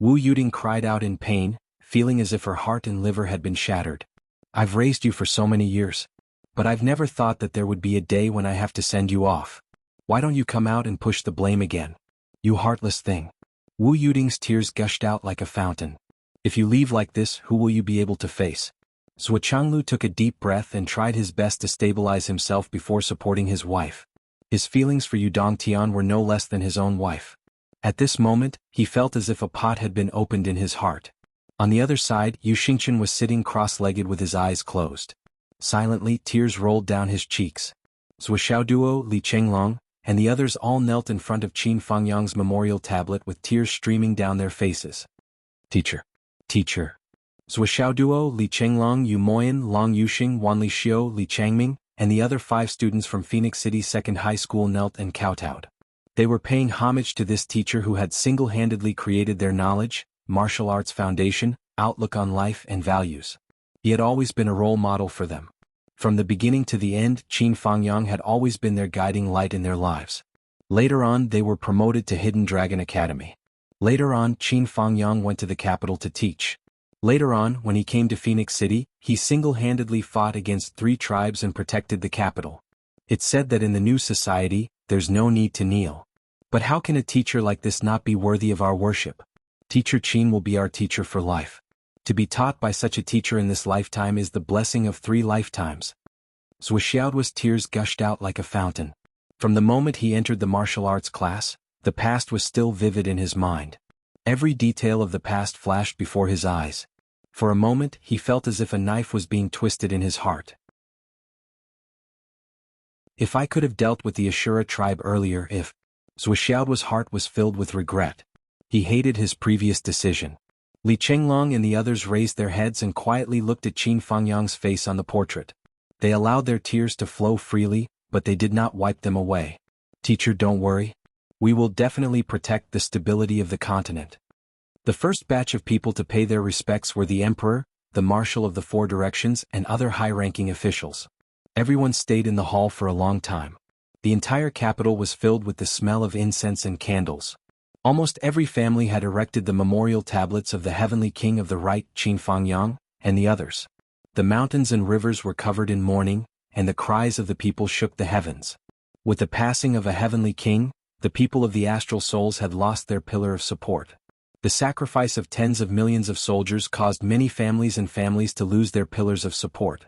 Wu Yuding cried out in pain, feeling as if her heart and liver had been shattered. I've raised you for so many years. But I've never thought that there would be a day when I have to send you off. Why don't you come out and push the blame again? You heartless thing. Wu Yuding's tears gushed out like a fountain. If you leave like this, who will you be able to face? Zhuo Changlu took a deep breath and tried his best to stabilize himself before supporting his wife. His feelings for Yu Dongtian were no less than his own wife. At this moment, he felt as if a pot had been opened in his heart. On the other side, Yu Xingchen was sitting cross-legged with his eyes closed. Silently, tears rolled down his cheeks. Zhuoxiao Duo, Li Chenglong, and the others all knelt in front of Qin Fangyang's memorial tablet with tears streaming down their faces. Teacher. Teacher. Zhuoxiao Duo, Li Chenglong, Yu Moyan, Long Yuxing, Wan Li Xiu, Li Changming, and the other 5 students from Phoenix City Second High School knelt and kowtowed. They were paying homage to this teacher who had single-handedly created their knowledge, martial arts foundation, outlook on life and values. He had always been a role model for them. From the beginning to the end, Qin Fangyang had always been their guiding light in their lives. Later on, they were promoted to Hidden Dragon Academy. Later on, Qin Fangyang went to the capital to teach. Later on, when he came to Phoenix City, he single-handedly fought against 3 tribes and protected the capital. It's said that in the new society, there's no need to kneel. But how can a teacher like this not be worthy of our worship? Teacher Qin will be our teacher for life. To be taught by such a teacher in this lifetime is the blessing of 3 lifetimes. Zhuoxiao's tears gushed out like a fountain. From the moment he entered the martial arts class, the past was still vivid in his mind. Every detail of the past flashed before his eyes. For a moment, he felt as if a knife was being twisted in his heart. If I could have dealt with the Ashura tribe earlier, if... Zhuoxiao's heart was filled with regret. He hated his previous decision. Li Chenglong and the others raised their heads and quietly looked at Qin Fangyang's face on the portrait. They allowed their tears to flow freely, but they did not wipe them away. Teacher, don't worry. We will definitely protect the stability of the continent. The first batch of people to pay their respects were the Emperor, the Marshal of the 4 Directions, and other high-ranking officials. Everyone stayed in the hall for a long time. The entire capital was filled with the smell of incense and candles. Almost every family had erected the memorial tablets of the Heavenly King of the Right, Qin Fangyang, and the others. The mountains and rivers were covered in mourning, and the cries of the people shook the heavens. With the passing of a Heavenly King, the people of the astral souls had lost their pillar of support. The sacrifice of tens of millions of soldiers caused many families to lose their pillars of support.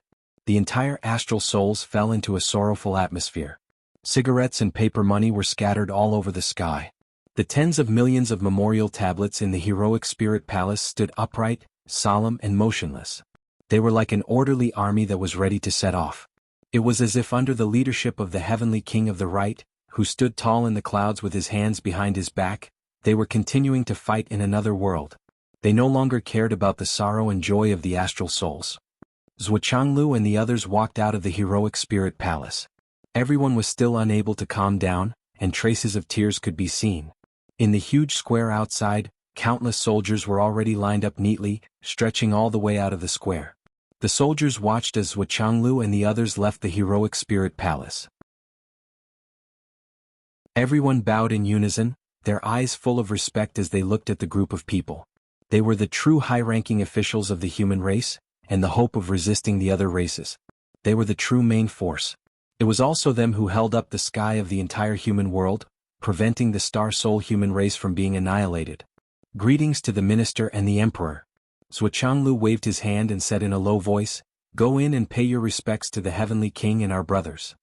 The entire astral souls fell into a sorrowful atmosphere. Cigarettes and paper money were scattered all over the sky. The tens of millions of memorial tablets in the Heroic Spirit Palace stood upright, solemn and motionless. They were like an orderly army that was ready to set off. It was as if under the leadership of the Heavenly King of the Right, who stood tall in the clouds with his hands behind his back, they were continuing to fight in another world. They no longer cared about the sorrow and joy of the astral souls. Zhuo Changlu and the others walked out of the Heroic Spirit Palace. Everyone was still unable to calm down, and traces of tears could be seen. In the huge square outside, countless soldiers were already lined up neatly, stretching all the way out of the square. The soldiers watched as Zhuochanglu and the others left the heroic spirit palace. Everyone bowed in unison, their eyes full of respect as they looked at the group of people. They were the true high-ranking officials of the human race, and the hope of resisting the other races. They were the true main force. It was also them who held up the sky of the entire human world, preventing the Star Soul human race from being annihilated. Greetings to the minister and the emperor. Zhuochanglu waved his hand and said in a low voice, "Go in and pay your respects to the heavenly king and our brothers."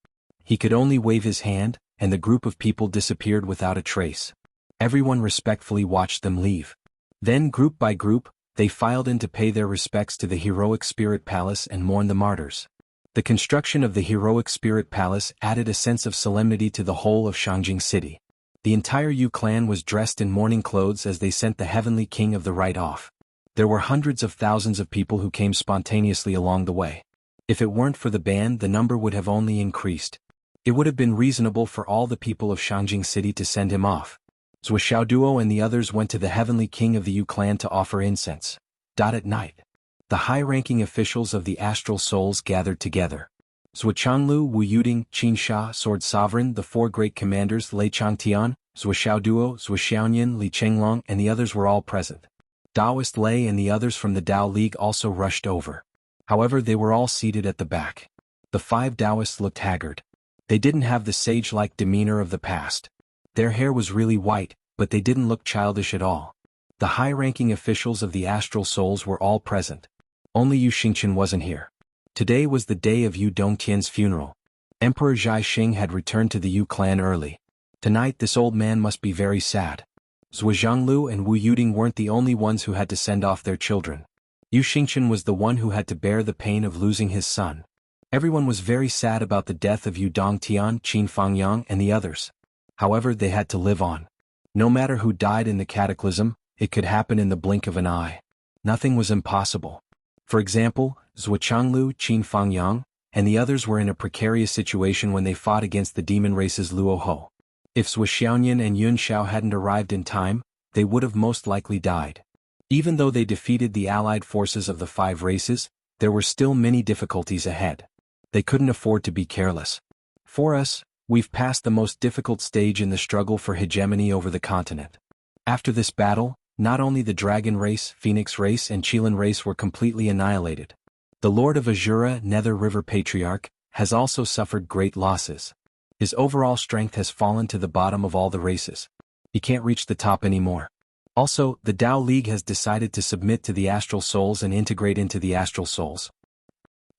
He could only wave his hand, and the group of people disappeared without a trace. Everyone respectfully watched them leave. Then, group by group, they filed in to pay their respects to the heroic spirit palace and mourn the martyrs. The construction of the heroic spirit palace added a sense of solemnity to the whole of Shangjing City. The entire Yu clan was dressed in mourning clothes as they sent the heavenly king of the right off. There were hundreds of thousands of people who came spontaneously along the way. If it weren't for the ban, the number would have only increased. It would have been reasonable for all the people of Shangjing City to send him off. Zhuochanglu and the others went to the heavenly king of the Yu clan to offer incense. At night, the high-ranking officials of the astral souls gathered together. Zhuochanglu, Wu Yuding, Qin Sha, Sword Sovereign, the four great commanders Lei Changtian, Zhuoxiaoduo, Zhuoxiaonian, Li Chenglong, and the others were all present. Taoist Lei and the others from the Tao League also rushed over. However, they were all seated at the back. The 5 Taoists looked haggard. They didn't have the sage-like demeanor of the past. Their hair was really white, but they didn't look childish at all. The high-ranking officials of the astral souls were all present. Only Yu Xingqian wasn't here. Today was the day of Yu Dongtian's funeral. Emperor Zhai Xing had returned to the Yu clan early. Tonight this old man must be very sad. Zhuochanglu and Wu Yuding weren't the only ones who had to send off their children. Yu Xingqian was the one who had to bear the pain of losing his son. Everyone was very sad about the death of Yu Dongtian, Qin Fangyang, and the others. However, they had to live on. No matter who died in the cataclysm, it could happen in the blink of an eye. Nothing was impossible. For example, Zhuochanglu, Qin Fangyang, and the others were in a precarious situation when they fought against the demon race's Luoho. If Zhuoxiaonian and Yun Xiao hadn't arrived in time, they would have most likely died. Even though they defeated the allied forces of the 5 races, there were still many difficulties ahead. They couldn't afford to be careless. For us, we've passed the most difficult stage in the struggle for hegemony over the continent. After this battle, not only the Dragon race, Phoenix race, and Qilin race were completely annihilated. The Lord of Azura, Nether River Patriarch, has also suffered great losses. His overall strength has fallen to the bottom of all the races. He can't reach the top anymore. Also, the Tao League has decided to submit to the Astral Souls and integrate into the Astral Souls.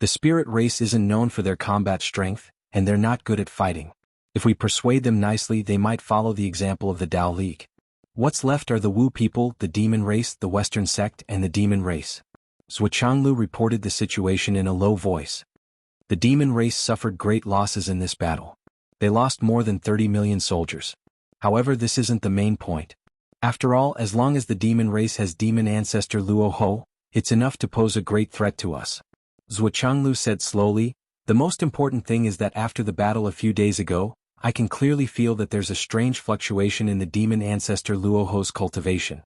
The Spirit race isn't known for their combat strength, and they're not good at fighting. If we persuade them nicely, they might follow the example of the Tao League. What's left are the Wu people, the Demon race, the Western sect, and the Demon race. Zhuochanglu reported the situation in a low voice. The Demon race suffered great losses in this battle. They lost more than 30 million soldiers. However, this isn't the main point. After all, as long as the Demon race has demon ancestor Luoho, it's enough to pose a great threat to us. Zhuochanglu said slowly, "The most important thing is that after the battle a few days ago, I can clearly feel that there's a strange fluctuation in the demon ancestor Luoho's cultivation.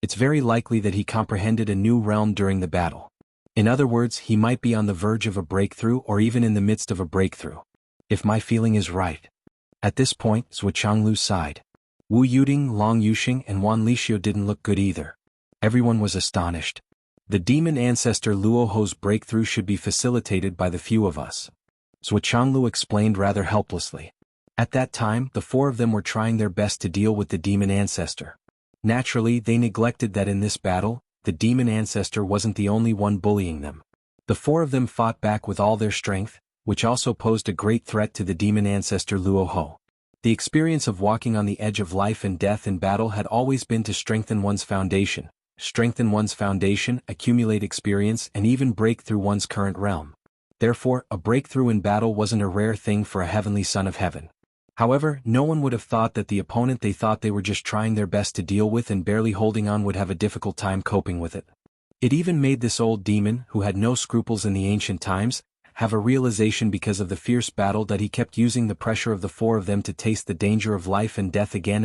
It's very likely that he comprehended a new realm during the battle. In other words, he might be on the verge of a breakthrough or even in the midst of a breakthrough. If my feeling is right." At this point, Zhuochanglu sighed. Wu Yuding, Long Yuxing, and Wan Lixio didn't look good either. Everyone was astonished. The demon ancestor Luoho's breakthrough should be facilitated by the few of us. Zhuochanglu explained rather helplessly. At that time, the 4 of them were trying their best to deal with the demon ancestor. Naturally, they neglected that in this battle, the demon ancestor wasn't the only one bullying them. The 4 of them fought back with all their strength, which also posed a great threat to the demon ancestor Luoho. The experience of walking on the edge of life and death in battle had always been to strengthen one's foundation, accumulate experience, and even break through one's current realm. Therefore, a breakthrough in battle wasn't a rare thing for a heavenly son of heaven. However, no one would have thought that the opponent they thought they were just trying their best to deal with and barely holding on would have a difficult time coping with it. It even made this old demon, who had no scruples in the ancient times, have a realization because of the fierce battle that he kept using the pressure of the four of them to taste the danger of life and death again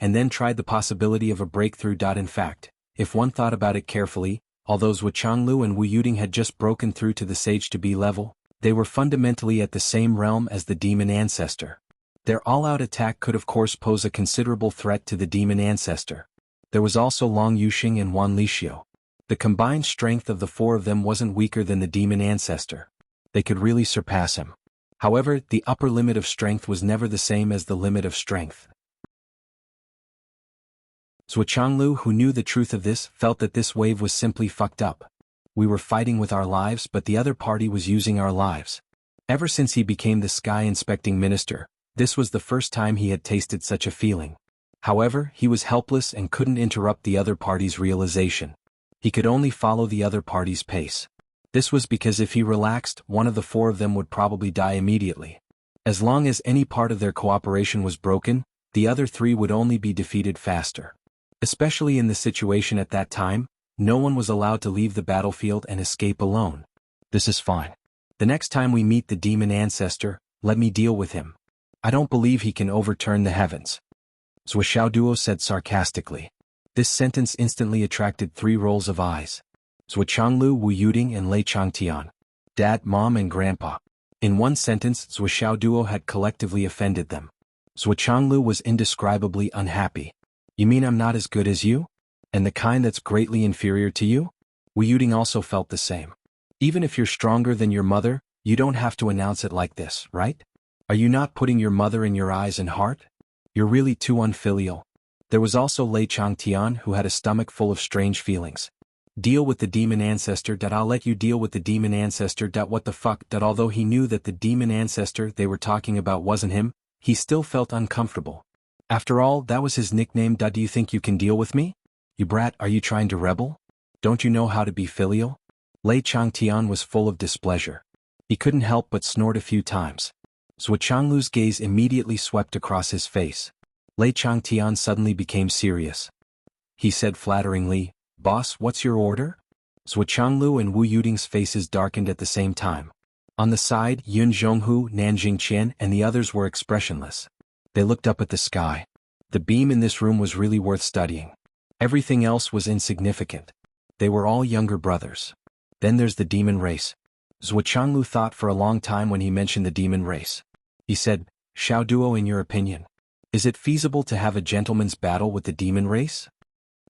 and then tried the possibility of a breakthrough. In fact, if one thought about it carefully, although Zhuo Changlu and Wu Yuding had just broken through to the sage to be level, they were fundamentally at the same realm as the demon ancestor. Their all-out attack could of course pose a considerable threat to the demon ancestor. There was also Long Yuxing and Wan Lixio. The combined strength of the four of them wasn't weaker than the demon ancestor. They could really surpass him. However, the upper limit of strength was never the same as the limit of strength. Zhuo Changlu, who knew the truth of this, felt that this wave was simply fucked up. We were fighting with our lives, but the other party was using our lives. Ever since he became the sky inspecting minister, this was the first time he had tasted such a feeling. However, he was helpless and couldn't interrupt the other party's realization. He could only follow the other party's pace. This was because if he relaxed, one of the four of them would probably die immediately. As long as any part of their cooperation was broken, the other three would only be defeated faster. Especially in the situation at that time, no one was allowed to leave the battlefield and escape alone. This is fine. The next time we meet the demon ancestor, let me deal with him. I don't believe he can overturn the heavens. Zhuo Xiaoduo said sarcastically. This sentence instantly attracted 3 rolls of eyes. Zhuo Changlu, Wu Yuding and Lei Changtian. Dad, Mom and Grandpa. In one sentence, Zhuo Xiaoduo had collectively offended them. Zhuo Changlu was indescribably unhappy. You mean I'm not as good as you? And the kind that's greatly inferior to you? Wu Yuding also felt the same. Even if you're stronger than your mother, you don't have to announce it like this, right? Are you not putting your mother in your eyes and heart? You're really too unfilial. There was also Lei Changtian, who had a stomach full of strange feelings. Deal with the demon ancestor. I'll let you deal with the demon ancestor. What the fuck? Although he knew that the demon ancestor they were talking about wasn't him, he still felt uncomfortable. After all, that was his nickname. Do you think you can deal with me? You brat, are you trying to rebel? Don't you know how to be filial? Lei Changtian was full of displeasure. He couldn't help but snort a few times. Zhuo Changlu's gaze immediately swept across his face. Lei Changtian suddenly became serious. He said flatteringly, "Boss, what's your order?" Zhuo Changlu and Wu Yuding's faces darkened at the same time. On the side, Yun Zhonghu, Nanjing Qian and the others were expressionless. They looked up at the sky. The beam in this room was really worth studying. Everything else was insignificant. They were all younger brothers. Then there's the demon race. Zhuo Changlu thought for a long time when he mentioned the demon race. He said, "Xiaoduo, in your opinion, is it feasible to have a gentleman's battle with the demon race?"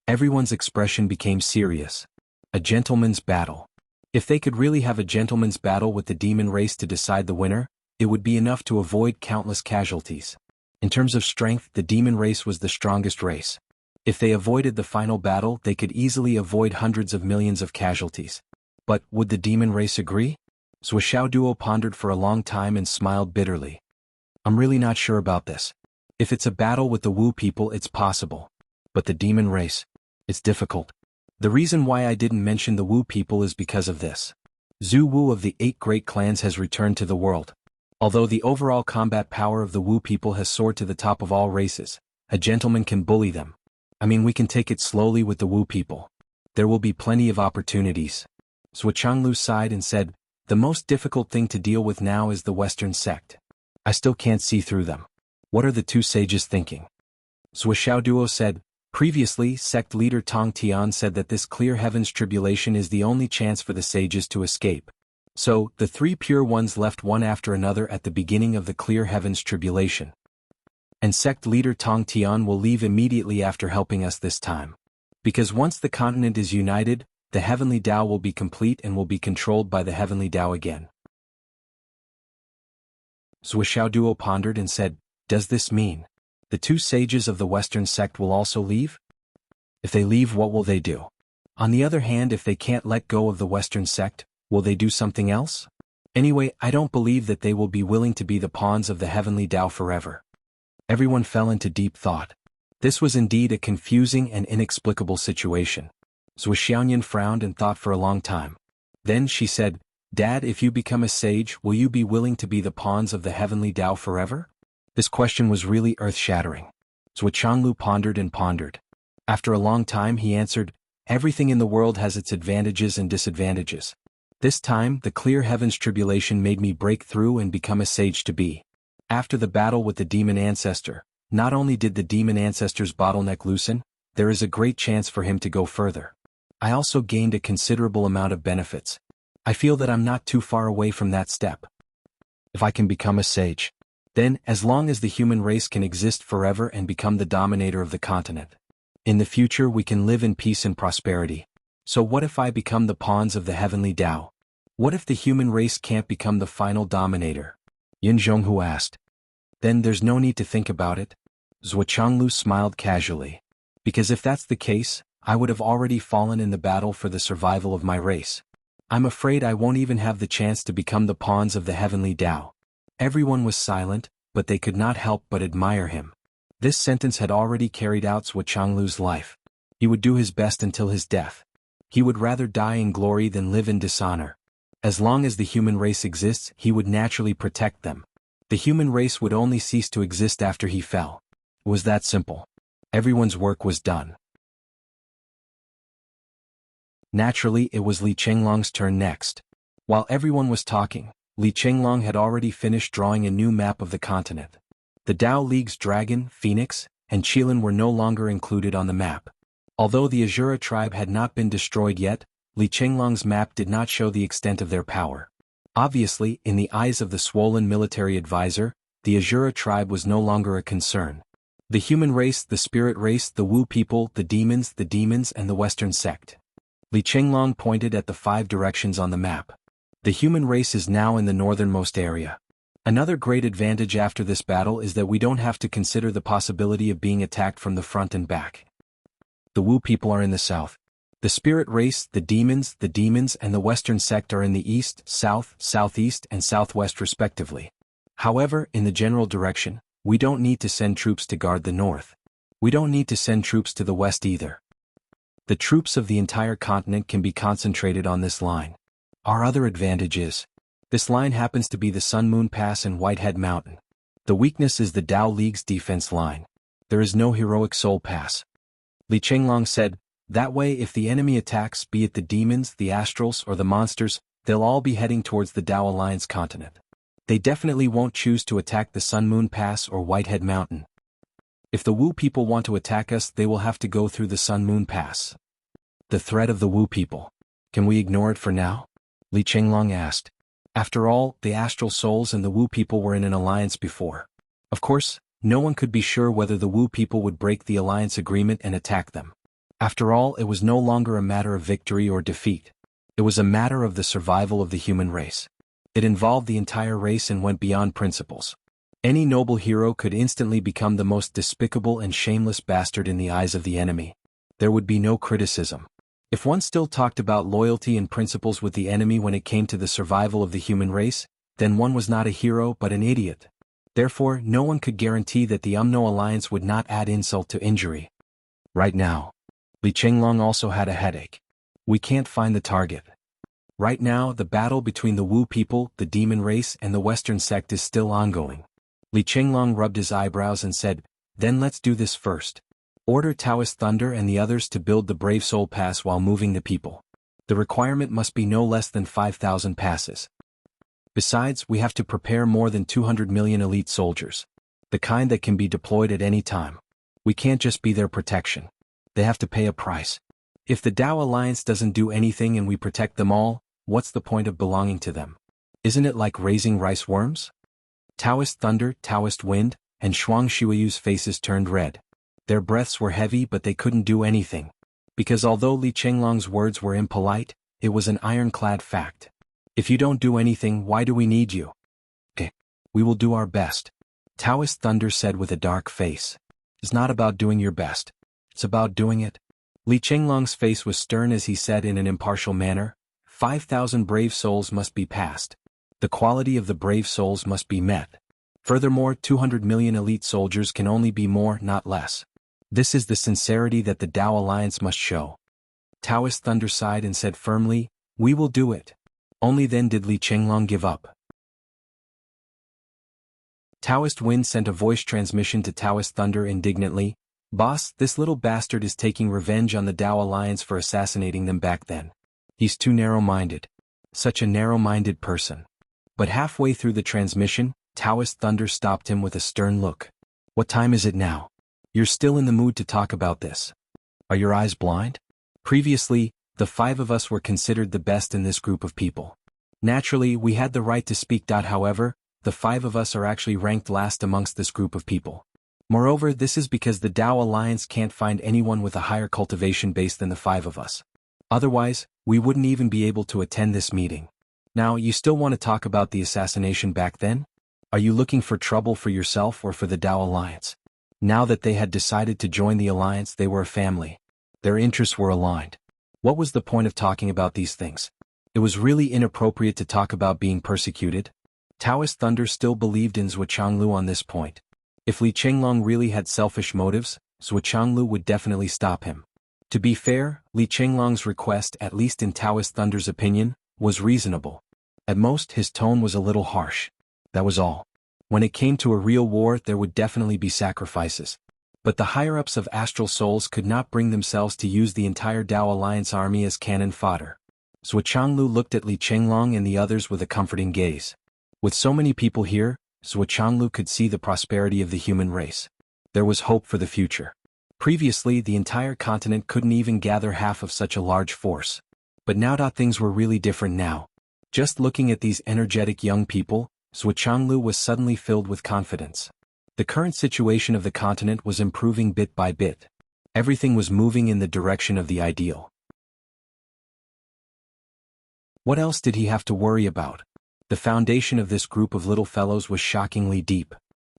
Everyone's expression became serious. A gentleman's battle. If they could really have a gentleman's battle with the demon race to decide the winner, it would be enough to avoid countless casualties. In terms of strength, the demon race was the strongest race. If they avoided the final battle, they could easily avoid hundreds of millions of casualties. But would the demon race agree? Zhuo Xiaoduo pondered for a long time and smiled bitterly. I'm really not sure about this. If it's a battle with the Wu people, it's possible. But the demon race, it's difficult. The reason why I didn't mention the Wu people is because of this. Zhu Wu of the 8 great clans has returned to the world. Although the overall combat power of the Wu people has soared to the top of all races, a gentleman can bully them. I mean, we can take it slowly with the Wu people. There will be plenty of opportunities. Zhuo Changlu sighed and said, "The most difficult thing to deal with now is the Western sect. I still can't see through them. What are the 2 sages thinking?" Zhuo Xiaoduo said, "Previously, sect leader Tong Tian said that this clear heavens tribulation is the only chance for the sages to escape. So, the 3 pure ones left one after another at the beginning of the clear heavens tribulation. And sect leader Tong Tian will leave immediately after helping us this time. Because once the continent is united, the heavenly Tao will be complete and will be controlled by the heavenly Tao again." Zhuo Xiaoduo pondered and said, "Does this mean the 2 sages of the Western sect will also leave? If they leave, what will they do? On the other hand, if they can't let go of the Western sect, will they do something else? Anyway, I don't believe that they will be willing to be the pawns of the heavenly Tao forever." Everyone fell into deep thought. This was indeed a confusing and inexplicable situation. Zhuo Xiaoyan frowned and thought for a long time. Then she said, "Dad, if you become a sage, will you be willing to be the pawns of the heavenly Tao forever?" This question was really earth-shattering. Zhuo Changlu pondered and pondered. After a long time he answered, Everything in the world has its advantages and disadvantages. This time, the clear heavens tribulation made me break through and become a sage to be. After the battle with the demon ancestor, not only did the demon ancestor's bottleneck loosen, there is a great chance for him to go further. I also gained a considerable amount of benefits. I feel that I'm not too far away from that step. If I can become a sage, then, as long as the human race can exist forever and become the dominator of the continent, in the future we can live in peace and prosperity. So what if I become the pawns of the heavenly Tao? What if the human race can't become the final dominator? Yin Zhonghu asked. Then there's no need to think about it. Zhuo Changlu smiled casually. Because if that's the case, I would have already fallen in the battle for the survival of my race. I'm afraid I won't even have the chance to become the pawns of the heavenly Tao. Everyone was silent, but they could not help but admire him. This sentence had already carried out Zhuo Changlu's life. He would do his best until his death. He would rather die in glory than live in dishonor. As long as the human race exists, he would naturally protect them. The human race would only cease to exist after he fell. It was that simple. Everyone's work was done. Naturally, it was Li Chenglong's turn next. While everyone was talking, Li Chenglong had already finished drawing a new map of the continent. The Tao League's dragon, phoenix, and Qilin were no longer included on the map. Although the Azura tribe had not been destroyed yet, Li Chenglong's map did not show the extent of their power. Obviously, in the eyes of the swollen military advisor, the Azura tribe was no longer a concern. The human race, the spirit race, the Wu people, the demons, and the Western sect. Li Chenglong pointed at the 5 directions on the map. The human race is now in the northernmost area. Another great advantage after this battle is that we don't have to consider the possibility of being attacked from the front and back. The Wu people are in the south. The spirit race, the demons, and the Western sect are in the east, south, southeast, and southwest respectively. However, in the general direction, we don't need to send troops to guard the north. We don't need to send troops to the west either. The troops of the entire continent can be concentrated on this line. Our other advantage is, this line happens to be the Sun Moon Pass and Whitehead Mountain. The weakness is the Tao League's defense line. There is no heroic soul pass. Li Chenglong said, that way if the enemy attacks, be it the demons, the astrals, or the monsters, they'll all be heading towards the Tao Alliance continent. They definitely won't choose to attack the Sun Moon Pass or Whitehead Mountain. If the Wu people want to attack us, they will have to go through the Sun Moon Pass. The threat of the Wu people. Can we ignore it for now? Li Chenglong asked. After all, the astral souls and the Wu people were in an alliance before. Of course, no one could be sure whether the Wu people would break the alliance agreement and attack them. After all, it was no longer a matter of victory or defeat. It was a matter of the survival of the human race. It involved the entire race and went beyond principles. Any noble hero could instantly become the most despicable and shameless bastard in the eyes of the enemy. There would be no criticism. If one still talked about loyalty and principles with the enemy when it came to the survival of the human race, then one was not a hero but an idiot. Therefore, no one could guarantee that the Umno alliance would not add insult to injury. Right now, Li Chenglong also had a headache. We can't find the target. Right now, the battle between the Wu people, the demon race, and the Western sect is still ongoing. Li Chenglong rubbed his eyebrows and said, then let's do this first. Order Taoist Thunder and the others to build the Brave Soul Pass while moving the people. The requirement must be no less than 5,000 passes. Besides, we have to prepare more than 200 million elite soldiers. The kind that can be deployed at any time. We can't just be their protection. They have to pay a price. If the Tao Alliance doesn't do anything and we protect them all, what's the point of belonging to them? Isn't it like raising rice worms? Taoist Thunder, Taoist Wind, and Shuang Shuiyu's faces turned red. Their breaths were heavy but they couldn't do anything. Because although Li Chenglong's words were impolite, it was an ironclad fact. If you don't do anything, why do we need you? We will do our best. Taoist Thunder said with a dark face. It's not about doing your best. It's about doing it. Li Chenglong's face was stern as he said in an impartial manner, 5,000 brave souls must be passed. The quality of the brave souls must be met. Furthermore, 200 million elite soldiers can only be more, not less. This is the sincerity that the Tao Alliance must show. Taoist Thunder sighed and said firmly, we will do it. Only then did Li Chenglong give up. Taoist Wind sent a voice transmission to Taoist Thunder indignantly, Boss, this little bastard is taking revenge on the Tao Alliance for assassinating them back then. He's too narrow-minded. Such a narrow-minded person. But halfway through the transmission, Taoist Thunder stopped him with a stern look. What time is it now? You're still in the mood to talk about this. Are your eyes blind? Previously, the 5 of us were considered the best in this group of people. Naturally, we had the right to speak. However, the 5 of us are actually ranked last amongst this group of people. Moreover, this is because the Tao Alliance can't find anyone with a higher cultivation base than the 5 of us. Otherwise, we wouldn't even be able to attend this meeting. Now, you still want to talk about the assassination back then? Are you looking for trouble for yourself or for the Tao Alliance? Now that they had decided to join the alliance, they were a family. Their interests were aligned. What was the point of talking about these things? It was really inappropriate to talk about being persecuted. Taoist Thunder still believed in Zhuo Changlu on this point. If Li Chenglong really had selfish motives, Zhuo Changlu would definitely stop him. To be fair, Li Chenglong's request, at least in Taoist Thunder's opinion, was reasonable. At most, his tone was a little harsh. That was all. When it came to a real war, there would definitely be sacrifices. But the higher-ups of Astral Souls could not bring themselves to use the entire Tao Alliance army as cannon fodder. Zhuo Changlu looked at Li Chenglong and the others with a comforting gaze. With so many people here, Zhuo Changlu could see the prosperity of the human race. There was hope for the future. Previously, the entire continent couldn't even gather half of such a large force. But now things were really different now. Just looking at these energetic young people, Zhuo Changlu was suddenly filled with confidence. The current situation of the continent was improving bit by bit. Everything was moving in the direction of the ideal. What else did he have to worry about? The foundation of this group of little fellows was shockingly deep.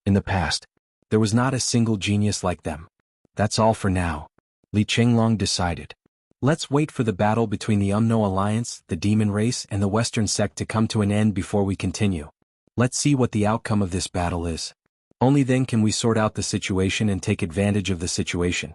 In the past, there was not a single genius like them. That's all for now, Li Chenglong decided. Let's wait for the battle between the Umno Alliance, the Demon Race, and the Western Sect to come to an end before we continue. Let's see what the outcome of this battle is. Only then can we sort out the situation and take advantage of the situation.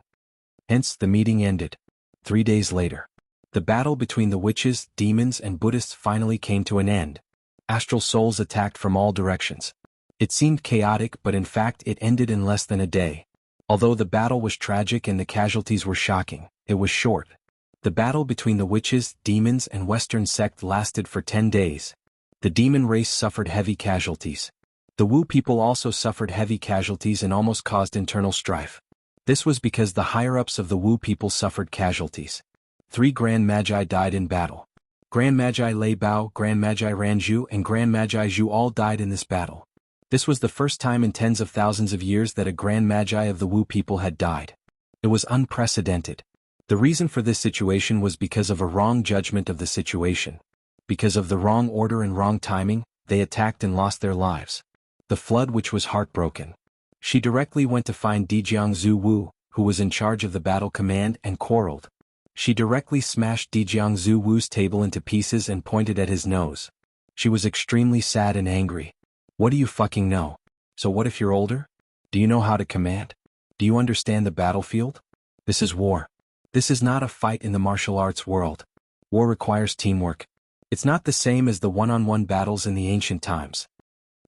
Hence, the meeting ended. 3 days later, the battle between the witches, demons, and Buddhists finally came to an end. Astral souls attacked from all directions. It seemed chaotic, but in fact it ended in less than a day. Although the battle was tragic and the casualties were shocking, it was short. The battle between the witches, demons, and Western Sect lasted for 10 days. The demon race suffered heavy casualties. The Wu people also suffered heavy casualties and almost caused internal strife. This was because the higher-ups of the Wu people suffered casualties. 3 Grand Magi died in battle. Grand Magi Lei Bao, Grand Magi Ranju, and Grand Magi Zhu all died in this battle. This was the first time in tens of thousands of years that a Grand Magi of the Wu people had died. It was unprecedented. The reason for this situation was because of a wrong judgment of the situation. Because of the wrong order and wrong timing, they attacked and lost their lives. The flood, which was heartbroken. She directly went to find Dijiang Zhu Wu, who was in charge of the battle command, and quarreled. She directly smashed Dijiang Zhu Wu's table into pieces and pointed at his nose. She was extremely sad and angry. What do you fucking know? So what if you're older? Do you know how to command? Do you understand the battlefield? This is war. This is not a fight in the martial arts world. War requires teamwork. It's not the same as the one-on-one battles in the ancient times.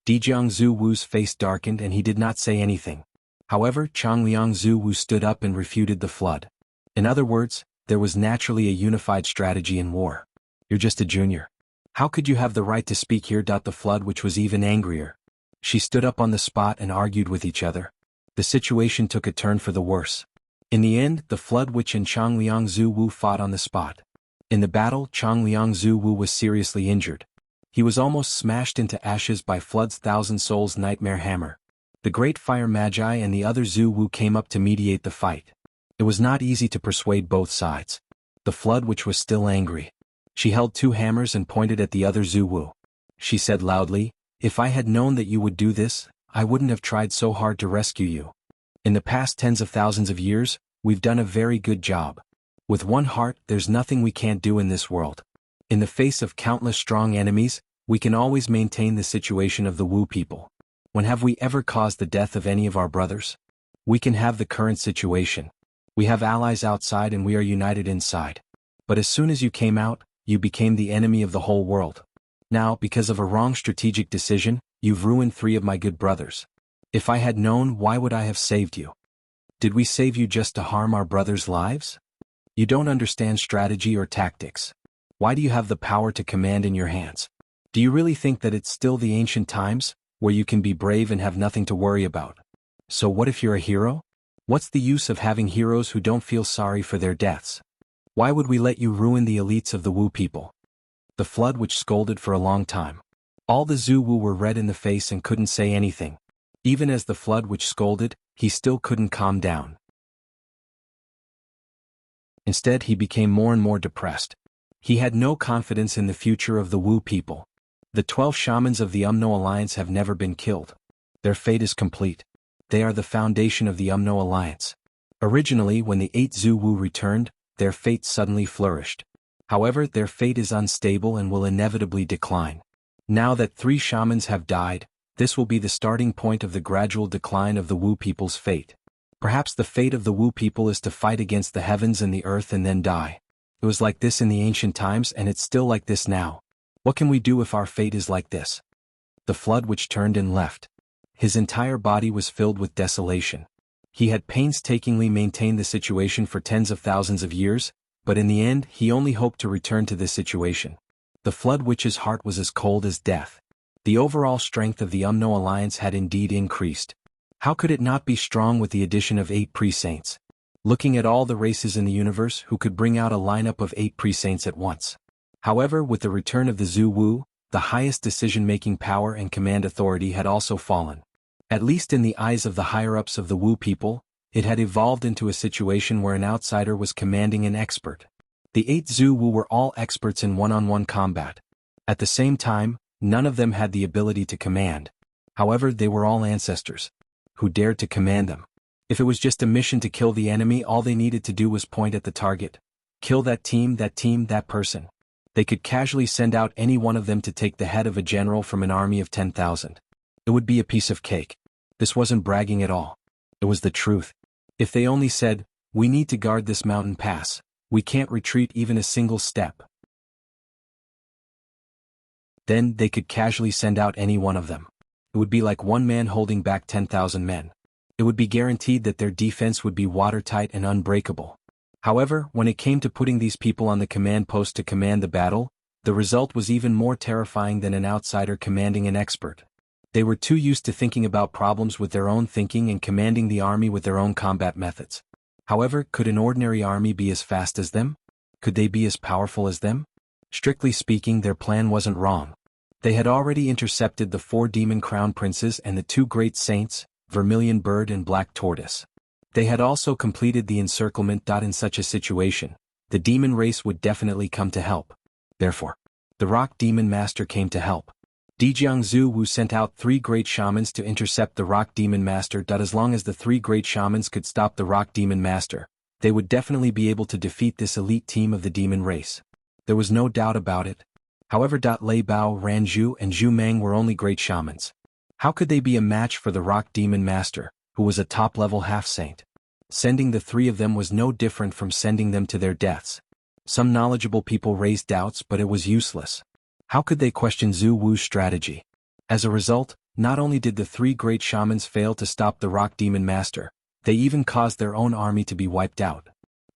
Dijiang Zhu Wu's face darkened and he did not say anything. However, Changliang Zhu Wu stood up and refuted the flood. In other words, there was naturally a unified strategy in war. You're just a junior. How could you have the right to speak here? The flood, which was even angrier. She stood up on the spot and argued with each other. The situation took a turn for the worse. In the end, the flood witch and Changliang Zhu Wu fought on the spot. In the battle, Changliang Zhu Wu was seriously injured. He was almost smashed into ashes by Flood's Thousand Souls Nightmare Hammer. The Great Fire Magi and the other Zhu Wu came up to mediate the fight. It was not easy to persuade both sides. The Flood Witch was still angry. She held 2 hammers and pointed at the other Zhu Wu. She said loudly, "If I had known that you would do this, I wouldn't have tried so hard to rescue you. In the past tens of thousands of years, we've done a very good job. With one heart, there's nothing we can't do in this world. In the face of countless strong enemies, we can always maintain the situation of the Wu people. When have we ever caused the death of any of our brothers? We can have the current situation. We have allies outside and we are united inside. But as soon as you came out, you became the enemy of the whole world. Now, because of a wrong strategic decision, you've ruined 3 of my good brothers. If I had known, why would I have saved you?" Did we save you just to harm our brothers' lives? You don't understand strategy or tactics. Why do you have the power to command in your hands? Do you really think that it's still the ancient times, where you can be brave and have nothing to worry about? So what if you're a hero? What's the use of having heroes who don't feel sorry for their deaths? Why would we let you ruin the elites of the Wu people? The flood which scolded for a long time. All the Zhu Wu were red in the face and couldn't say anything. Even as the flood which scolded, he still couldn't calm down. Instead, he became more and more depressed. He had no confidence in the future of the Wu people. The 12 shamans of the Umno Alliance have never been killed. Their fate is complete. They are the foundation of the Umno Alliance. Originally, when the 8 Zhu Wu returned, their fate suddenly flourished. However, their fate is unstable and will inevitably decline. Now that 3 shamans have died, this will be the starting point of the gradual decline of the Wu people's fate. Perhaps the fate of the Wu people is to fight against the heavens and the earth and then die. It was like this in the ancient times and it's still like this now. What can we do if our fate is like this? The flood which turned and left. His entire body was filled with desolation. He had painstakingly maintained the situation for tens of thousands of years, but in the end he only hoped to return to this situation. The flood witch's heart was as cold as death. The overall strength of the Umno Alliance had indeed increased. How could it not be strong with the addition of 8 pre-saints? Looking at all the races in the universe who could bring out a lineup of 8 pre-saints at once. However, with the return of the Zhu Wu, the highest decision-making power and command authority had also fallen. At least in the eyes of the higher-ups of the Wu people, it had evolved into a situation where an outsider was commanding an expert. The 8 Zhu Wu were all experts in one-on-one combat. At the same time, none of them had the ability to command. However, they were all ancestors, who dared to command them. If it was just a mission to kill the enemy, all they needed to do was point at the target. Kill that team, that person. They could casually send out any one of them to take the head of a general from an army of 10,000. It would be a piece of cake. This wasn't bragging at all. It was the truth. If they only said, "We need to guard this mountain pass. We can't retreat even a single step," then they could casually send out any one of them. It would be like one man holding back 10,000 men. It would be guaranteed that their defense would be watertight and unbreakable. However, when it came to putting these people on the command post to command the battle, the result was even more terrifying than an outsider commanding an expert. They were too used to thinking about problems with their own thinking and commanding the army with their own combat methods. However, could an ordinary army be as fast as them? Could they be as powerful as them? Strictly speaking, their plan wasn't wrong. They had already intercepted the 4 demon crown princes and the 2 great saints, Vermilion Bird and Black Tortoise. They had also completed the encirclement. In such a situation, the demon race would definitely come to help. Therefore, the Rock Demon Master came to help. Dijiang Zhu Wu sent out 3 great shamans to intercept the Rock Demon Master. As long as the 3 great shamans could stop the Rock Demon Master, they would definitely be able to defeat this elite team of the demon race. There was no doubt about it. However, Lei Bao, Ran Zhu and Zhu Meng were only great shamans. How could they be a match for the Rock Demon Master, who was a top-level half-saint? Sending the 3 of them was no different from sending them to their deaths. Some knowledgeable people raised doubts, but it was useless. How could they question Zhu Wu's strategy? As a result, not only did the 3 great shamans fail to stop the Rock Demon Master, they even caused their own army to be wiped out.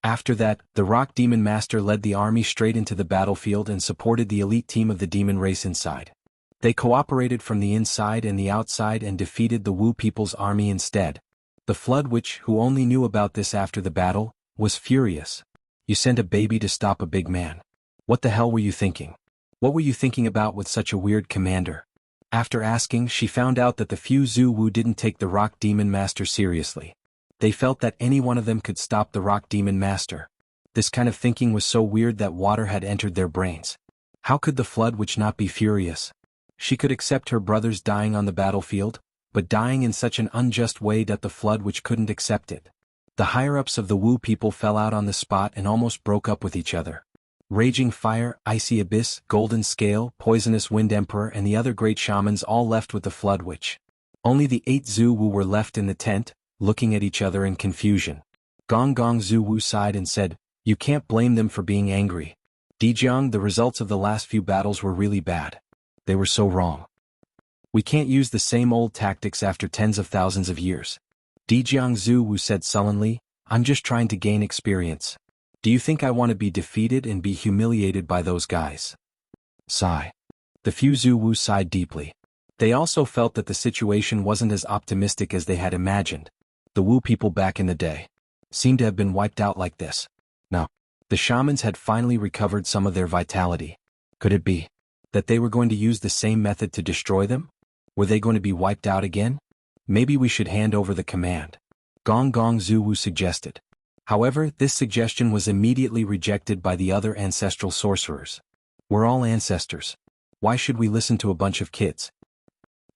After that, the Rock Demon Master led the army straight into the battlefield and supported the elite team of the demon race inside. They cooperated from the inside and the outside and defeated the Wu people's army instead. The Flood Witch, who only knew about this after the battle, was furious. You sent a baby to stop a big man. What the hell were you thinking? What were you thinking about with such a weird commander? After asking, she found out that the few Zhu Wu didn't take the Rock Demon Master seriously. They felt that any one of them could stop the Rock Demon Master. This kind of thinking was so weird that water had entered their brains. How could the Flood Witch not be furious? She could accept her brothers dying on the battlefield, but dying in such an unjust way that the Flood Witch couldn't accept it. The higher-ups of the Wu people fell out on the spot and almost broke up with each other. Raging Fire, Icy Abyss, Golden Scale, Poisonous Wind Emperor and the other great shamans all left with the Flood Witch. Only the 8 Zhu Wu were left in the tent, looking at each other in confusion. Gong Gong Zhu Wu sighed and said, "You can't blame them for being angry. Dijiang, the results of the last few battles were really bad. They were so wrong. We can't use the same old tactics after tens of thousands of years." Dijiang Zhuwu said sullenly, I'm just trying to gain experience. Do you think I want to be defeated and be humiliated by those guys? Sigh. The few Zhuwu sighed deeply. They also felt that the situation wasn't as optimistic as they had imagined. The Wu people back in the day seemed to have been wiped out like this. No. The shamans had finally recovered some of their vitality. Could it be that they were going to use the same method to destroy them? Were they going to be wiped out again? Maybe we should hand over the command. Gong Zhuwu suggested. However, this suggestion was immediately rejected by the other ancestral sorcerers. We're all ancestors. Why should we listen to a bunch of kids?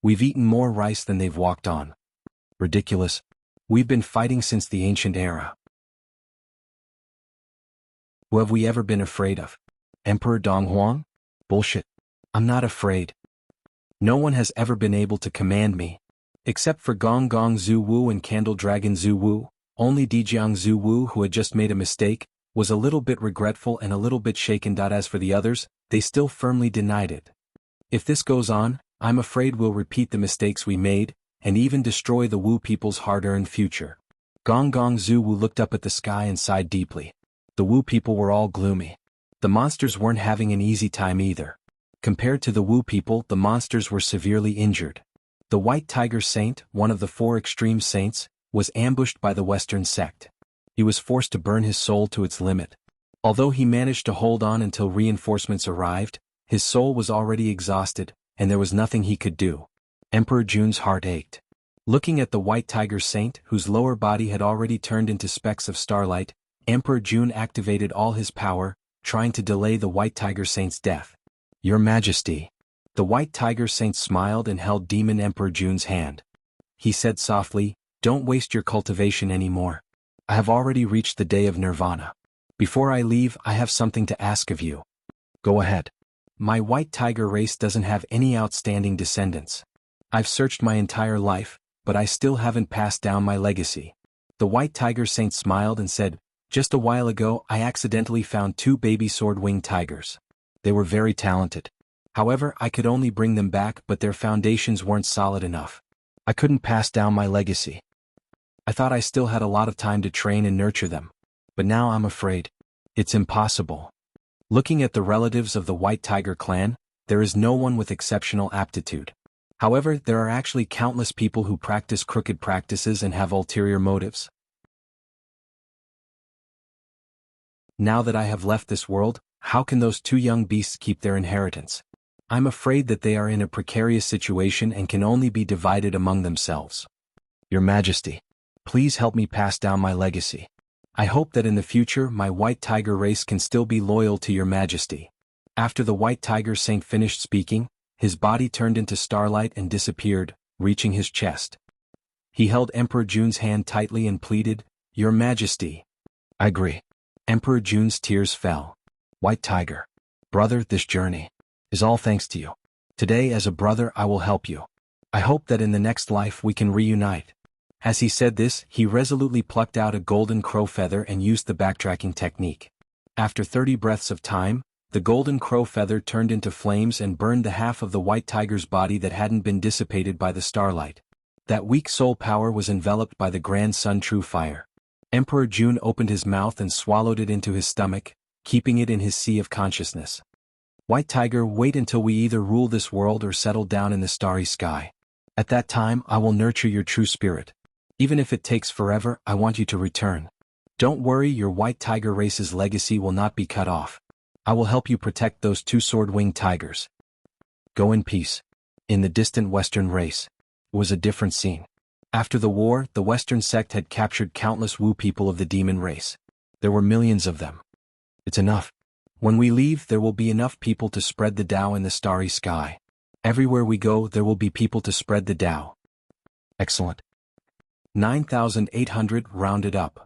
We've eaten more rice than they've walked on. Ridiculous. We've been fighting since the ancient era. Who have we ever been afraid of? Emperor Donghuang? Bullshit. I'm not afraid. No one has ever been able to command me. Except for Gong Zhuwu and Candle Dragon Zhuwu, only Dijiang Zhuwu, who had just made a mistake, was a little bit regretful and a little bit shaken. As for the others, they still firmly denied it. If this goes on, I'm afraid we'll repeat the mistakes we made, and even destroy the Wu people's hard-earned future. Gong Zhuwu looked up at the sky and sighed deeply. The Wu people were all gloomy. The monsters weren't having an easy time either. Compared to the Wu people, the monsters were severely injured. The White Tiger Saint, one of the 4 extreme saints, was ambushed by the Western sect. He was forced to burn his soul to its limit. Although he managed to hold on until reinforcements arrived, his soul was already exhausted, and there was nothing he could do. Emperor Jun's heart ached. Looking at the White Tiger Saint, whose lower body had already turned into specks of starlight, Emperor Jun activated all his power, trying to delay the White Tiger Saint's death. Your Majesty. The White Tiger Saint smiled and held Demon Emperor Jun's hand. He said softly, don't waste your cultivation anymore. I have already reached the day of nirvana. Before I leave, I have something to ask of you. Go ahead. My White Tiger race doesn't have any outstanding descendants. I've searched my entire life, but I still haven't passed down my legacy. The White Tiger Saint smiled and said, just a while ago I accidentally found 2 baby sword-winged tigers. They were very talented. However, I could only bring them back, but their foundations weren't solid enough. I couldn't pass down my legacy. I thought I still had a lot of time to train and nurture them. But now I'm afraid. It's impossible. Looking at the relatives of the White Tiger clan, there is no one with exceptional aptitude. However, there are actually countless people who practice crooked practices and have ulterior motives. Now that I have left this world, how can those 2 young beasts keep their inheritance? I'm afraid that they are in a precarious situation and can only be divided among themselves. Your Majesty, please help me pass down my legacy. I hope that in the future my White Tiger race can still be loyal to Your Majesty. After the White Tiger Saint finished speaking, his body turned into starlight and disappeared, reaching his chest. He held Emperor Jun's hand tightly and pleaded, Your Majesty. I agree. Emperor Jun's tears fell. White Tiger. Brother, this journey is all thanks to you. Today as a brother I will help you. I hope that in the next life we can reunite. As he said this, he resolutely plucked out a golden crow feather and used the backtracking technique. After 30 breaths of time, the golden crow feather turned into flames and burned the half of the White Tiger's body that hadn't been dissipated by the starlight. That weak soul power was enveloped by the Grand Sun True Fire. Emperor Jun opened his mouth and swallowed it into his stomach, keeping it in his sea of consciousness. White Tiger, wait until we either rule this world or settle down in the starry sky. At that time I will nurture your true spirit. Even if it takes forever, I want you to return. Don't worry, your White Tiger race's legacy will not be cut off. I will help you protect those 2 sword-winged tigers. Go in peace. In the distant Western race, it was a different scene. After the war, the Western sect had captured countless Wu people of the demon race. There were millions of them. It's enough. When we leave, there will be enough people to spread the Tao in the starry sky. Everywhere we go, there will be people to spread the Tao. Excellent. 9,800 rounded up.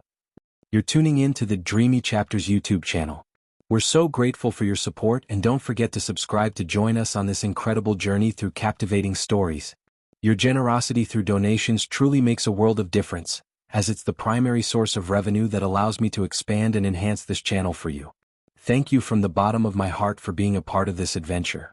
You're tuning in to the Dreamy Chapters YouTube channel. We're so grateful for your support, and don't forget to subscribe to join us on this incredible journey through captivating stories. Your generosity through donations truly makes a world of difference, as it's the primary source of revenue that allows me to expand and enhance this channel for you. Thank you from the bottom of my heart for being a part of this adventure.